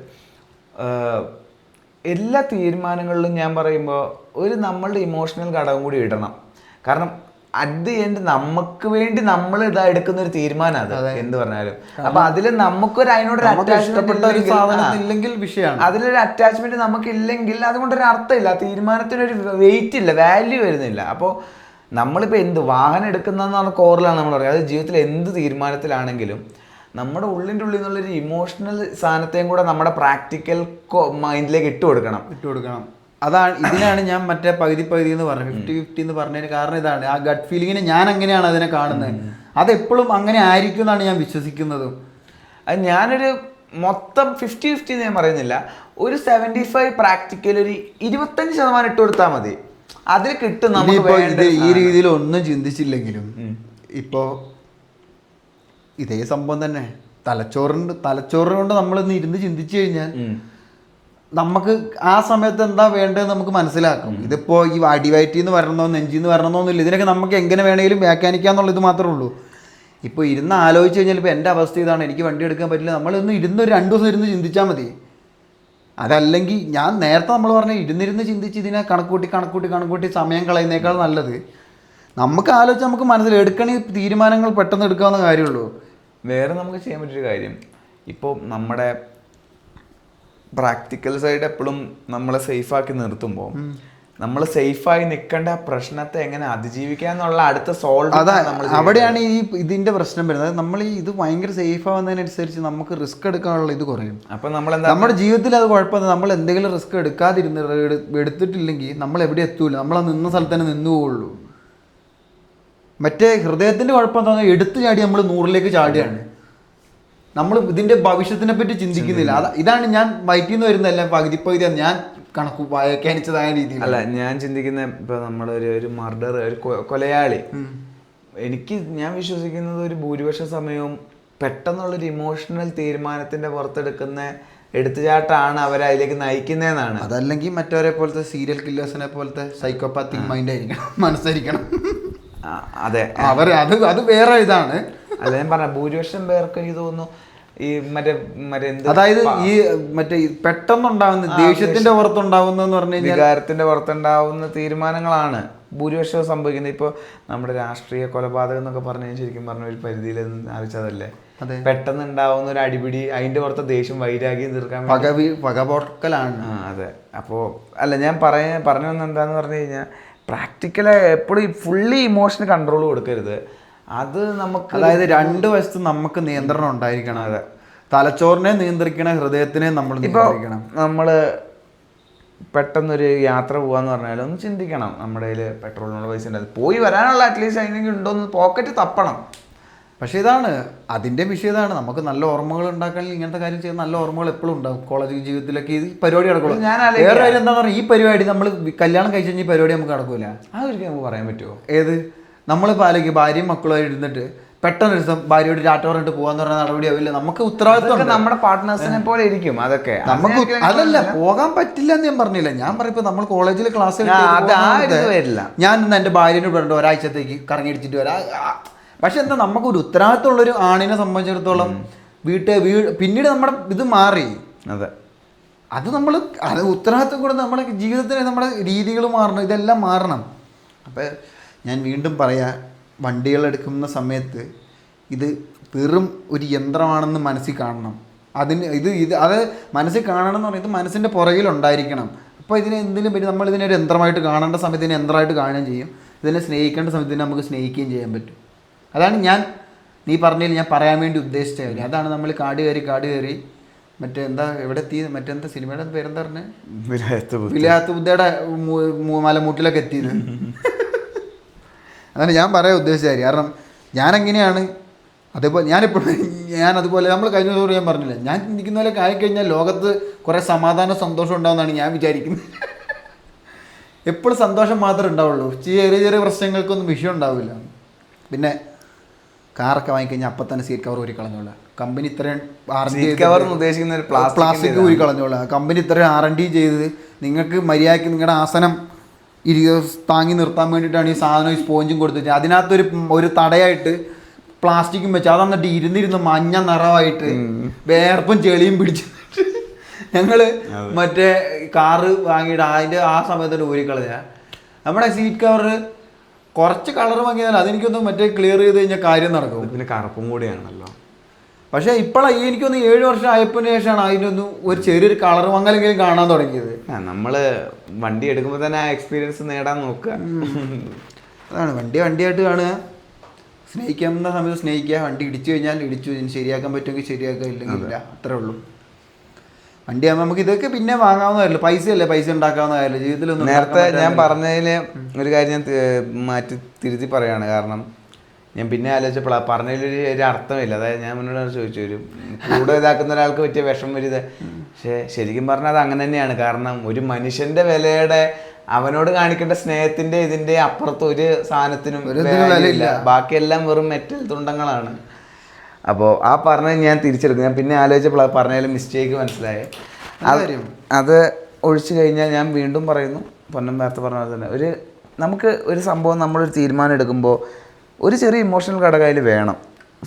എല്ലാ തീരുമാനങ്ങളിലും ഞാൻ പറയുമ്പോൾ നമ്മളുടെ ഇമോഷണൽ ഘടകം കൂടി ഇടണം. കാരണം അറ്റ് ദി എൻഡ് നമുക്ക് വേണ്ടി നമ്മൾ ഇതാ എടുക്കുന്ന ഒരു തീരുമാനം അത് എന്ത് പറഞ്ഞാലും. അപ്പൊ അതില് നമുക്കൊരു അതിനോടൊരു അറ്റാച്ച്മെന്റ് വിഷയമാണ്. അതിലൊരു അറ്റാച്ച്മെന്റ് നമുക്കില്ലെങ്കിൽ അതുകൊണ്ടൊരു അർത്ഥമില്ല, തീരുമാനത്തിനൊരു വെയിറ്റ് ഇല്ല, വാല്യൂ വരുന്നില്ല. അപ്പോൾ നമ്മളിപ്പോൾ വാഹനം എടുക്കുന്നതെന്നാണ് കോറിലാണ് നമ്മൾ പറയുക. അത് ജീവിതത്തിൽ എന്ത് തീരുമാനത്തിലാണെങ്കിലും നമ്മുടെ ഉള്ളിൻ്റെ ഉള്ളിൽ നിന്നുള്ളൊരു ഇമോഷണൽ സാധനത്തെയും കൂടെ നമ്മുടെ പ്രാക്ടിക്കൽ മൈൻഡിലേക്ക് ഇട്ട് കൊടുക്കണം. അതാണ് ഇതിനാണ് ഞാൻ മറ്റേ പകുതി എന്ന് പറഞ്ഞത് 50-50 എന്ന് പറഞ്ഞതിന് കാരണം ഇതാണ്. ആ ഗട്ട് ഫീലിങ്ങിനെ ഞാൻ അങ്ങനെയാണ് അതിനെ കാണുന്നത്. അതെപ്പോഴും അങ്ങനെ ആയിരിക്കും എന്നാണ് ഞാൻ വിശ്വസിക്കുന്നതും. അത് ഞാനൊരു മൊത്തം 50-50 ഞാൻ പറയുന്നില്ല, ഒരു 75 പ്രാക്ടിക്കൽ, ഒരു 25% ഇട്ട് കൊടുത്താൽ മതി, അതിൽ കിട്ടും നമുക്ക്. ഈ രീതിയിൽ ഒന്നും ചിന്തിച്ചില്ലെങ്കിലും ഇപ്പോ ഇതേ സംഭവം തന്നെ തലച്ചോറിനോണ്ട് നമ്മളിന്ന് ഇരുന്ന് ചിന്തിച്ചു കഴിഞ്ഞാൽ നമുക്ക് ആ സമയത്ത് എന്താ വേണ്ടതെന്ന് നമുക്ക് മനസ്സിലാക്കും. ഇതിപ്പോ ഈ അടിവയറ്റിന്ന് വരണമെന്നോ നെഞ്ചിന്ന് വരണമെന്നൊന്നുമില്ല. ഇതിനൊക്കെ നമുക്ക് എങ്ങനെ വേണമെങ്കിലും വ്യാഖ്യാനിക്കാന്നുള്ള ഇത് മാത്രമേ ഉള്ളൂ. ഇപ്പോൾ ഇരുന്ന് ആലോചിച്ച് കഴിഞ്ഞാൽ ഇപ്പോൾ എൻ്റെ അവസ്ഥ ഇതാണ്, എനിക്ക് വണ്ടി എടുക്കാൻ പറ്റില്ല, നമ്മളൊന്ന് ഇരുന്ന് ഒരു 2 ദിവസം ഇരുന്ന് ചിന്തിച്ചാൽ മതി. അതല്ലെങ്കിൽ ഞാൻ നേരത്തെ നമ്മൾ പറഞ്ഞ ഇരുന്നിരുന്ന് ചിന്തിച്ച് ഇതിനെ കണക്കൂട്ടി സമയം കളയുന്നേക്കാൾ നല്ലത് നമുക്ക് ആലോചിച്ച് നമുക്ക് എടുക്കണ തീരുമാനങ്ങൾ പെട്ടെന്ന് എടുക്കാവുന്ന കാര്യമുള്ളൂ. വേറെ നമുക്ക് ചെയ്യാൻ പറ്റിയൊരു കാര്യം, ഇപ്പോൾ നമ്മുടെ പ്രാക്ടിക്കൽ സൈഡ് എപ്പോഴും നമ്മളെ സേഫാക്കി നിർത്തുമ്പോൾ നമ്മൾ സേഫായി നിൽക്കേണ്ട പ്രശ്നത്തെ എങ്ങനെ അതിജീവിക്കാന്നുള്ള അടുത്ത സോൾവ്. അവിടെയാണ് ഈ ഇതിന്റെ പ്രശ്നം വരുന്നത്. നമ്മൾ ഇത് ഭയങ്കര സേഫ് ആവുന്നതിനനുസരിച്ച് നമുക്ക് റിസ്ക് എടുക്കാനുള്ള ഇത് കുറയും. അപ്പൊ നമ്മുടെ ജീവിതത്തിൽ അത് കുഴപ്പമില്ല. നമ്മൾ എന്തെങ്കിലും റിസ്ക് എടുത്തിട്ടില്ലെങ്കിൽ നമ്മൾ എവിടെ എത്തൂല, നമ്മൾ ആ നിന്ന സ്ഥലത്ത് തന്നെ നിന്നു പോവുള്ളൂ. മറ്റേ ഹൃദയത്തിന്റെ കുഴപ്പം എന്താ, എടുത്തു ചാടി നമ്മൾ 100ലേക്ക് ചാടിയാണ്. നമ്മൾ ഇതിന്റെ ഭവിഷ്യത്തിനെ പറ്റി ചിന്തിക്കുന്നില്ല. ഇതാണ് ഞാൻ വയറ്റിൽ നിന്ന് വരുന്നതല്ല, പകുതി ഞാൻ കണക്ക് വ്യാഖ്യാനിച്ചതായ രീതിയിൽ അല്ല ഞാൻ ചിന്തിക്കുന്ന. ഇപ്പൊ നമ്മളൊരു മർഡർ, ഒരു കൊലയാളി, ഞാൻ വിശ്വസിക്കുന്നത് ഒരു ഭൂരിപക്ഷ സമയവും പെട്ടെന്നുള്ളൊരു ഇമോഷണൽ തീരുമാനത്തിന്റെ പുറത്തെടുക്കുന്ന എടുത്തുചാട്ടാണ് അവരെ അതിലേക്ക് നയിക്കുന്നതെന്നാണ്. അതല്ലെങ്കിൽ മറ്റവരെ പോലത്തെ സീരിയൽ കില്ലേഴ്സിനെ പോലത്തെ സൈക്കോപാത്തിക് മൈൻഡ് ആയിരിക്കണം, മനസ്സായിരിക്കണം. അതെ, അത് വേറെ ഇതാണ്. അല്ല ഞാൻ പറഞ്ഞ ഭൂരിപക്ഷം പേർക്ക് എനിക്ക് തോന്നുന്നു ഈ മറ്റേ അതായത് ഈ മറ്റേ പെട്ടെന്നുണ്ടാവുന്ന ദേഷ്യത്തിന്റെ പുറത്തുണ്ടാവുന്ന പറഞ്ഞു കഴിഞ്ഞാൽ വികാരത്തിന്റെ പുറത്തുണ്ടാവുന്ന തീരുമാനങ്ങളാണ് ഭൂരിപക്ഷം സംഭവിക്കുന്നത്. ഇപ്പോൾ നമ്മുടെ രാഷ്ട്രീയ കൊലപാതകം എന്നൊക്കെ പറഞ്ഞു ശരിക്കും പറഞ്ഞ ഒരു പരിധിയിൽ അറിയിച്ചതല്ലേ. പെട്ടെന്ന് ഉണ്ടാവുന്ന ഒരു അടിപിടി, അതിന്റെ പുറത്തെ ദേഷ്യം വൈരാഗ്യം തീർക്കാൻ പകപോർക്കലാണ്. അതെ. അപ്പോൾ അല്ല ഞാൻ പറഞ്ഞു വന്ന എന്താന്ന് പറഞ്ഞു കഴിഞ്ഞാൽ പ്രാക്ടിക്കല് എപ്പോഴും ഫുള്ളി ഇമോഷന് കൺട്രോൾ കൊടുക്കരുത്. അത് നമുക്ക് അതായത് 2 വശത്തും നമുക്ക് നിയന്ത്രണം ഉണ്ടായിരിക്കണം. അതെ, തലച്ചോറിനെ നിയന്ത്രിക്കണം, ഹൃദയത്തിനെ നമ്മൾ നിയന്ത്രിക്കണം. നമ്മള് പെട്ടെന്നൊരു യാത്ര പോവാന്ന് പറഞ്ഞാലും ഒന്ന് ചിന്തിക്കണം, നമ്മുടെ കയ്യിൽ പെട്രോളിനുള്ള പൈസ ഉണ്ട്, പോയി വരാനുള്ള അറ്റ്ലീസ്റ്റ് അതിനെങ്കിൽ ഉണ്ടോന്ന് പോക്കറ്റ് തപ്പണം. പക്ഷേ ഇതാണ് അതിൻ്റെ വിഷയം. ഇതാണ് നമുക്ക് നല്ല ഓർമ്മകൾ ഉണ്ടാക്കണമെങ്കിൽ ഇങ്ങനത്തെ കാര്യം ചെയ്യുന്ന നല്ല ഓർമ്മകൾ എപ്പോഴും ഉണ്ടാവും. കോളേജ് ജീവിതത്തിലൊക്കെ ഈ പരിപാടി നടക്കുള്ളൂ. വേറെ കാര്യം എന്താണെന്ന് പറഞ്ഞാൽ ഈ പരിപാടി നമ്മൾ കല്യാണം കഴിച്ചു കഴിഞ്ഞാൽ ഈ പരിപാടി നമുക്ക് നടക്കൂല. അതൊരിക്കലും നമുക്ക് പറയാൻ പറ്റുമോ? ഏത് നമ്മളിപ്പോൾ ആലോചിക്കും, ഭാര്യയും മക്കളുമായി ഇരുന്നിട്ട് പെട്ടെന്ന് ഒരു ദിവസം ഭാര്യയോട് രാറ്റ പറഞ്ഞിട്ട് പോകാന്ന് പറഞ്ഞ നടപടിയാവില്ല. നമുക്ക് ഉത്തരവാദിത്വം നമ്മുടെ പാർട്ട്നേഴ്സിനെ പോലെ ഇരിക്കും. അതൊക്കെ നമുക്ക് അതല്ല പോകാൻ പറ്റില്ല എന്ന് ഞാൻ പറഞ്ഞില്ല. ഞാൻ പറയുമ്പോൾ നമ്മൾ കോളേജിൽ ക്ലാസ് ഞാൻ ഇന്ന് എൻ്റെ ഭാര്യനോട് പറഞ്ഞു ഒരാഴ്ചത്തേക്ക് കറങ്ങിയടിച്ചിട്ട് വരാം. പക്ഷെ എന്താ നമുക്കൊരു ഉത്തരവാദിത്തമുള്ളൊരു ആണിനെ സംബന്ധിച്ചിടത്തോളം പിന്നീട് നമ്മുടെ ഇത് മാറി. അതെ, അത് നമ്മൾ ഉത്തരവാദിത്തം കൂടെ നമ്മുടെ ജീവിതത്തിന് നമ്മുടെ രീതികൾ മാറണം, ഇതെല്ലാം മാറണം. അപ്പം ഞാൻ വീണ്ടും പറയാം, വണ്ടികൾ എടുക്കുന്ന സമയത്ത് ഇത് വെറും ഒരു യന്ത്രമാണെന്ന് മനസ്സിൽ കാണണം. അത് മനസ്സിൽ കാണണം എന്ന് പറയുന്നത് മനസ്സിൻ്റെ പുറകിലുണ്ടായിരിക്കണം. അപ്പോൾ എന്തിനും പറ്റി നമ്മൾ ഇതിനൊരു യന്ത്രമായിട്ട് കാണേണ്ട സമയത്ത് ഇതിനെ യന്ത്രമായിട്ട് കാണുകയും ചെയ്യും, ഇതിനെ സ്നേഹിക്കേണ്ട സമയത്ത് ഇതിനെ നമുക്ക് സ്നേഹിക്കുകയും ചെയ്യാൻ പറ്റും. അതാണ് നീ പറഞ്ഞതിൽ ഞാൻ പറയാൻ വേണ്ടി ഉദ്ദേശിച്ച കാര്യം. അതാണ് നമ്മൾ കാട് കയറി മറ്റെന്താ എവിടെ എത്തി, മറ്റെന്താ സിനിമയുടെ പേരെന്താ പറഞ്ഞത്, വിലായത്ത് ബുദ്ധയുടെ മലമൂട്ടിലൊക്കെ എത്തിയത്. അതാണ് ഞാൻ പറയാൻ ഉദ്ദേശിച്ച കാര്യം. കാരണം ഞാനെങ്ങനെയാണ് അതേപോലെ ഞാൻ അതുപോലെ നമ്മൾ കഴിഞ്ഞ ദിവസം ഞാൻ പറഞ്ഞില്ല, ഞാൻ ചിന്തിക്കുന്ന പോലെ ആയിക്കഴിഞ്ഞാൽ ലോകത്ത് കുറേ സമാധാനം സന്തോഷം ഉണ്ടാവുമെന്നാണ് ഞാൻ വിചാരിക്കുന്നത്. എപ്പോഴും സന്തോഷം മാത്രമേ ഉണ്ടാവുള്ളൂ, ചെറിയ പ്രശ്നങ്ങൾക്കൊന്നും വിഷയം ഉണ്ടാവില്ല. പിന്നെ കാറൊക്കെ വാങ്ങിക്കഴിഞ്ഞാൽ അപ്പം തന്നെ സീറ്റ് കവർ ഊരി കളഞ്ഞോളാം. കമ്പനി ഇത്രയും പ്ലാസ്റ്റിക് ഊരി കളഞ്ഞോളാം. കമ്പനി ഇത്രയും R&D ചെയ്ത് നിങ്ങൾക്ക് മര്യാദയ്ക്ക് നിങ്ങളുടെ ആസനം താങ്ങി നിർത്താൻ വേണ്ടിയിട്ടാണ് ഈ സാധനം ഈ സ്പോഞ്ചും കൊടുത്തിട്ട് അതിനകത്തൊരു തടയായിട്ട് പ്ലാസ്റ്റിക്കും വെച്ച് അതന്നിട്ട് ഇരുന്നിരുന്ന് മഞ്ഞ നിറമായിട്ട് വേർപ്പും ചെളിയും പിടിച്ച് ഞങ്ങൾ മറ്റേ കാറ് വാങ്ങിയിട്ട് അതിൻ്റെ ആ സമയത്ത് ഊരിക്കളഞ്ഞ നമ്മുടെ സീറ്റ് കവർ കുറച്ച് കളർ വാങ്ങിയാൽ അതെനിക്കൊന്ന് മറ്റേ ക്ലിയർ ചെയ്ത് കഴിഞ്ഞാൽ കാര്യം നടക്കും. പിന്നെ കറുപ്പും കൂടിയാണല്ലോ. പക്ഷേ ഇപ്പോഴാണ് എനിക്കൊന്ന് 7 വർഷം ആയതിനു ശേഷമാണ് അതിനൊന്ന് ഒരു ചെറിയൊരു കളർ വാങ്ങലെങ്കിലും കാണാൻ തുടങ്ങിയത്. നമ്മൾ വണ്ടി എടുക്കുമ്പോൾ തന്നെ ആ എക്സ്പീരിയൻസ് നേടാൻ നോക്കുക. അതാണ് വണ്ടിയായിട്ട് കാണുക, സ്നേഹിക്കുന്ന സമയത്ത് സ്നേഹിക്കുക, വണ്ടി ഇടിച്ചു കഴിഞ്ഞാൽ ഇടിച്ചു, ശരിയാക്കാൻ പറ്റുമെങ്കിൽ ശരിയാക്കുക, ഇല്ലെങ്കിൽ ഇല്ല, അത്രേ ഉള്ളൂ. വണ്ടി ആകുമ്പോൾ നമുക്ക് ഇതൊക്കെ പിന്നെ വാങ്ങാവുന്ന കാര്യമില്ല, പൈസ ഉണ്ടാക്കാവുന്ന കാര്യമില്ല ജീവിതത്തിലൊന്നും. നേരത്തെ ഞാൻ പറഞ്ഞതിൽ ഒരു കാര്യം ഞാൻ മാറ്റി തിരുത്തി പറയാണ്. കാരണം ഞാൻ പിന്നെ ആലോചിച്ചപ്പോൾ പറഞ്ഞതിലൊരു അർത്ഥമില്ല. അതായത് ഞാൻ മുന്നോട്ട് ചോദിച്ചു, ഒരു കൂടെ ഇതാക്കുന്ന ഒരാൾക്ക് പറ്റിയ വിഷം വരുത്. പക്ഷേ ശരിക്കും പറഞ്ഞാൽ അത് അങ്ങനെ തന്നെയാണ്. കാരണം ഒരു മനുഷ്യന്റെ വിലയുടെ അവനോട് കാണിക്കേണ്ട സ്നേഹത്തിന്റെ ഇതിന്റെ അപ്പുറത്ത് ഒരു സാധനത്തിനും വിലയില്ല. ബാക്കിയെല്ലാം വെറും മെറ്റൽ തുണ്ടങ്ങളാണ്. അപ്പോൾ ആ പറഞ്ഞത് ഞാൻ തിരിച്ചെടുക്കും. ഞാൻ പിന്നെ ആലോചിച്ചപ്പോൾ പറഞ്ഞതിൽ മിസ്റ്റേക്ക് മനസ്സിലായി. അത് ഒഴിച്ചു കഴിഞ്ഞാൽ ഞാൻ വീണ്ടും പറയുന്നു, പൊന്നം നേരത്തെ പറഞ്ഞ പോലെ തന്നെ നമുക്ക് ഒരു സംഭവം നമ്മളൊരു തീരുമാനം എടുക്കുമ്പോൾ ഒരു ചെറിയ ഇമോഷണൽ ഘടകം അതിൽ വേണം.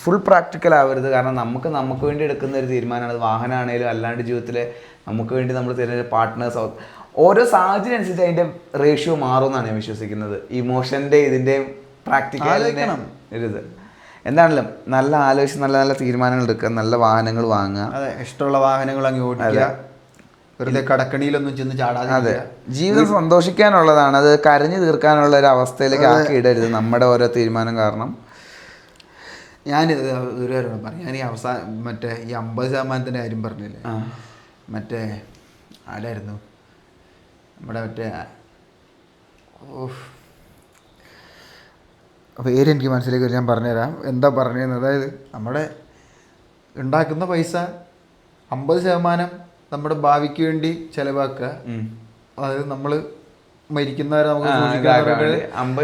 ഫുൾ പ്രാക്ടിക്കൽ ആവരുത്. കാരണം നമുക്ക് വേണ്ടി എടുക്കുന്ന ഒരു തീരുമാനമാണ്. അത് വാഹനമാണെങ്കിലും അല്ലാണ്ട് ജീവിതത്തിലെ നമുക്ക് വേണ്ടി നമ്മൾ തിരഞ്ഞെടുത്ത പാർട്ട്നേഴ്സ്, ഓരോ സാഹചര്യം അനുസരിച്ച് അതിൻ്റെ റേഷ്യോ മാറുമെന്നാണ് ഞാൻ വിശ്വസിക്കുന്നത്. ഇമോഷൻ്റെ ഇതിൻ്റെയും പ്രാക്ടിക്കലിൻ്റെ ഒരിത് എന്താണെങ്കിലും നല്ല ആലോചിച്ച് നല്ല നല്ല തീരുമാനങ്ങൾ എടുക്കുക, നല്ല വാഹനങ്ങൾ വാങ്ങുക. അതെ, ഇഷ്ടമുള്ള വാഹനങ്ങൾ അങ്ങ് ഓടിക്കുക, വെറുതെ കടക്കണിയിലൊന്നും ചെന്ന് ചാടാതെ. അതെ, ജീവിതം സന്തോഷിക്കാനുള്ളതാണ്. അത് കരഞ്ഞു തീർക്കാനുള്ള ഒരു അവസ്ഥയിലേക്ക് ആക്കി ഇടരുത് നമ്മുടെ ഓരോ തീരുമാനം കാരണം. ഞാൻ ഒരു കാര്യം പറഞ്ഞു, ഞാൻ ഈ മറ്റേ ഈ 50% കാര്യം പറഞ്ഞില്ലേ, മറ്റേ ആരായിരുന്നു നമ്മുടെ മറ്റേ പേര് എനിക്ക് മനസ്സിലേക്ക് ഞാൻ പറഞ്ഞുതരാം എന്താ പറഞ്ഞതെന്ന്. അതായത് നമ്മുടെ ഉണ്ടാക്കുന്ന പൈസ 50% നമ്മുടെ ഭാവിക്ക് വേണ്ടി ചിലവാക്കുക. അതായത് നമ്മൾ മരിക്കുന്നവരെ നമുക്ക്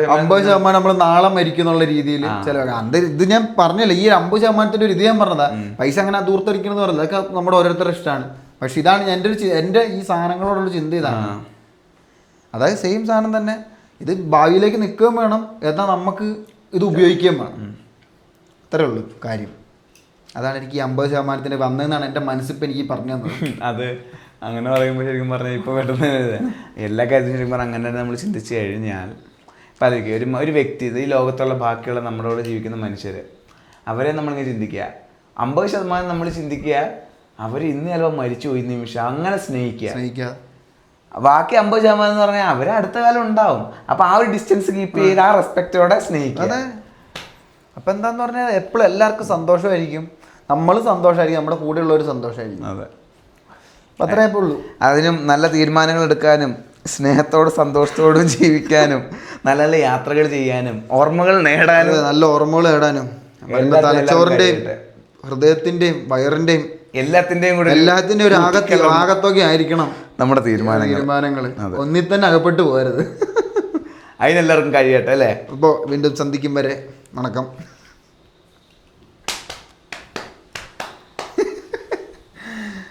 50% നമ്മൾ നാളെ മരിക്കുന്നുള്ള രീതിയിൽ ചിലവാക്കുക. ഇത് ഞാൻ പറഞ്ഞില്ല, ഈ 50%-ന്റെ ഒരു ഇത് ഞാൻ പറഞ്ഞതാ. പൈസ അങ്ങനെ ദൂർത്തടിക്കണമെന്ന് പറഞ്ഞത് അതൊക്കെ നമ്മുടെ ഓരോരുത്തരുടെ ഇഷ്ടമാണ്. പക്ഷെ ഇതാണ് എൻ്റെ ഈ സാധനങ്ങളോടുള്ള ചിന്ത ഇതാണ്. അതായത് സെയിം സാധനം തന്നെ, ഇത് ഭാവിയിലേക്ക് നിൽക്കുകയും വേണം, എന്നാൽ നമുക്ക് ഇത് ഉപയോഗിക്കുകയും വേണം. അത്രേ ഉള്ളൂ കാര്യം. അതാണ് എനിക്ക് ഈ 50%-ന്റെ വന്നതെന്നാണ് എൻ്റെ മനസ്സിപ്പോൾ എനിക്ക് പറഞ്ഞു തന്നത്. അത് അങ്ങനെ പറയുമ്പോൾ ശരിക്കും പറഞ്ഞാൽ ഇപ്പോൾ പെട്ടെന്ന് എല്ലാ കാര്യത്തിലും ശരിക്കും പറഞ്ഞാൽ അങ്ങനെ നമ്മൾ ചിന്തിച്ച് കഴിഞ്ഞാൽ പലർക്കും ഒരു വ്യക്തി, ഈ ലോകത്തുള്ള ബാക്കിയുള്ള നമ്മളോട് ജീവിക്കുന്ന മനുഷ്യർ, അവരെ നമ്മളിങ്ങനെ ചിന്തിക്കുക. 50% നമ്മൾ ചിന്തിക്കുക അവർ ഇന്ന് ചിലപ്പോൾ മരിച്ചു പോയി നിമിഷം, അങ്ങനെ സ്നേഹിക്കുക. ബാക്കി 50% എന്ന് പറഞ്ഞാൽ അവർ അടുത്ത കാലം ഉണ്ടാവും. അപ്പോൾ ആ ഒരു ഡിസ്റ്റൻസ് കീപ്പ് ചെയ്ത് ആ റെസ്പെക്റ്റോടെ സ്നേഹിക്കുക. അതെ, അപ്പം എന്താന്ന് പറഞ്ഞാൽ എപ്പോഴും എല്ലാവർക്കും സന്തോഷമായിരിക്കും, നമ്മൾ സന്തോഷമായിരിക്കും, നമ്മുടെ കൂടെയുള്ളവർ സന്തോഷമായിരിക്കും. അതെ, അത്രേ ഉള്ളൂ. അതിനും നല്ല തീരുമാനങ്ങൾ എടുക്കാനും സ്നേഹത്തോടും സന്തോഷത്തോടും ജീവിക്കാനും നല്ല നല്ല യാത്രകൾ ചെയ്യാനും ഓർമ്മകൾ നേടാനും, നല്ല ഓർമ്മകൾ നേടാനും, തലച്ചോറിൻ്റെയും ഹൃദയത്തിൻ്റെയും വയറിൻ്റെയും എല്ലാത്തിൻ്റെയും ഒരു ആകത്തൊക്കെ ആയിരിക്കണം നമ്മുടെ തീരുമാനങ്ങൾ. ഒന്നിൽ തന്നെ അകപ്പെട്ടു പോകരുത്. അതിനെല്ലാവർക്കും കഴിയട്ടെ അല്ലേ. അപ്പോൾ വീണ്ടും സന്ധിക്കും വരെ വണക്കം.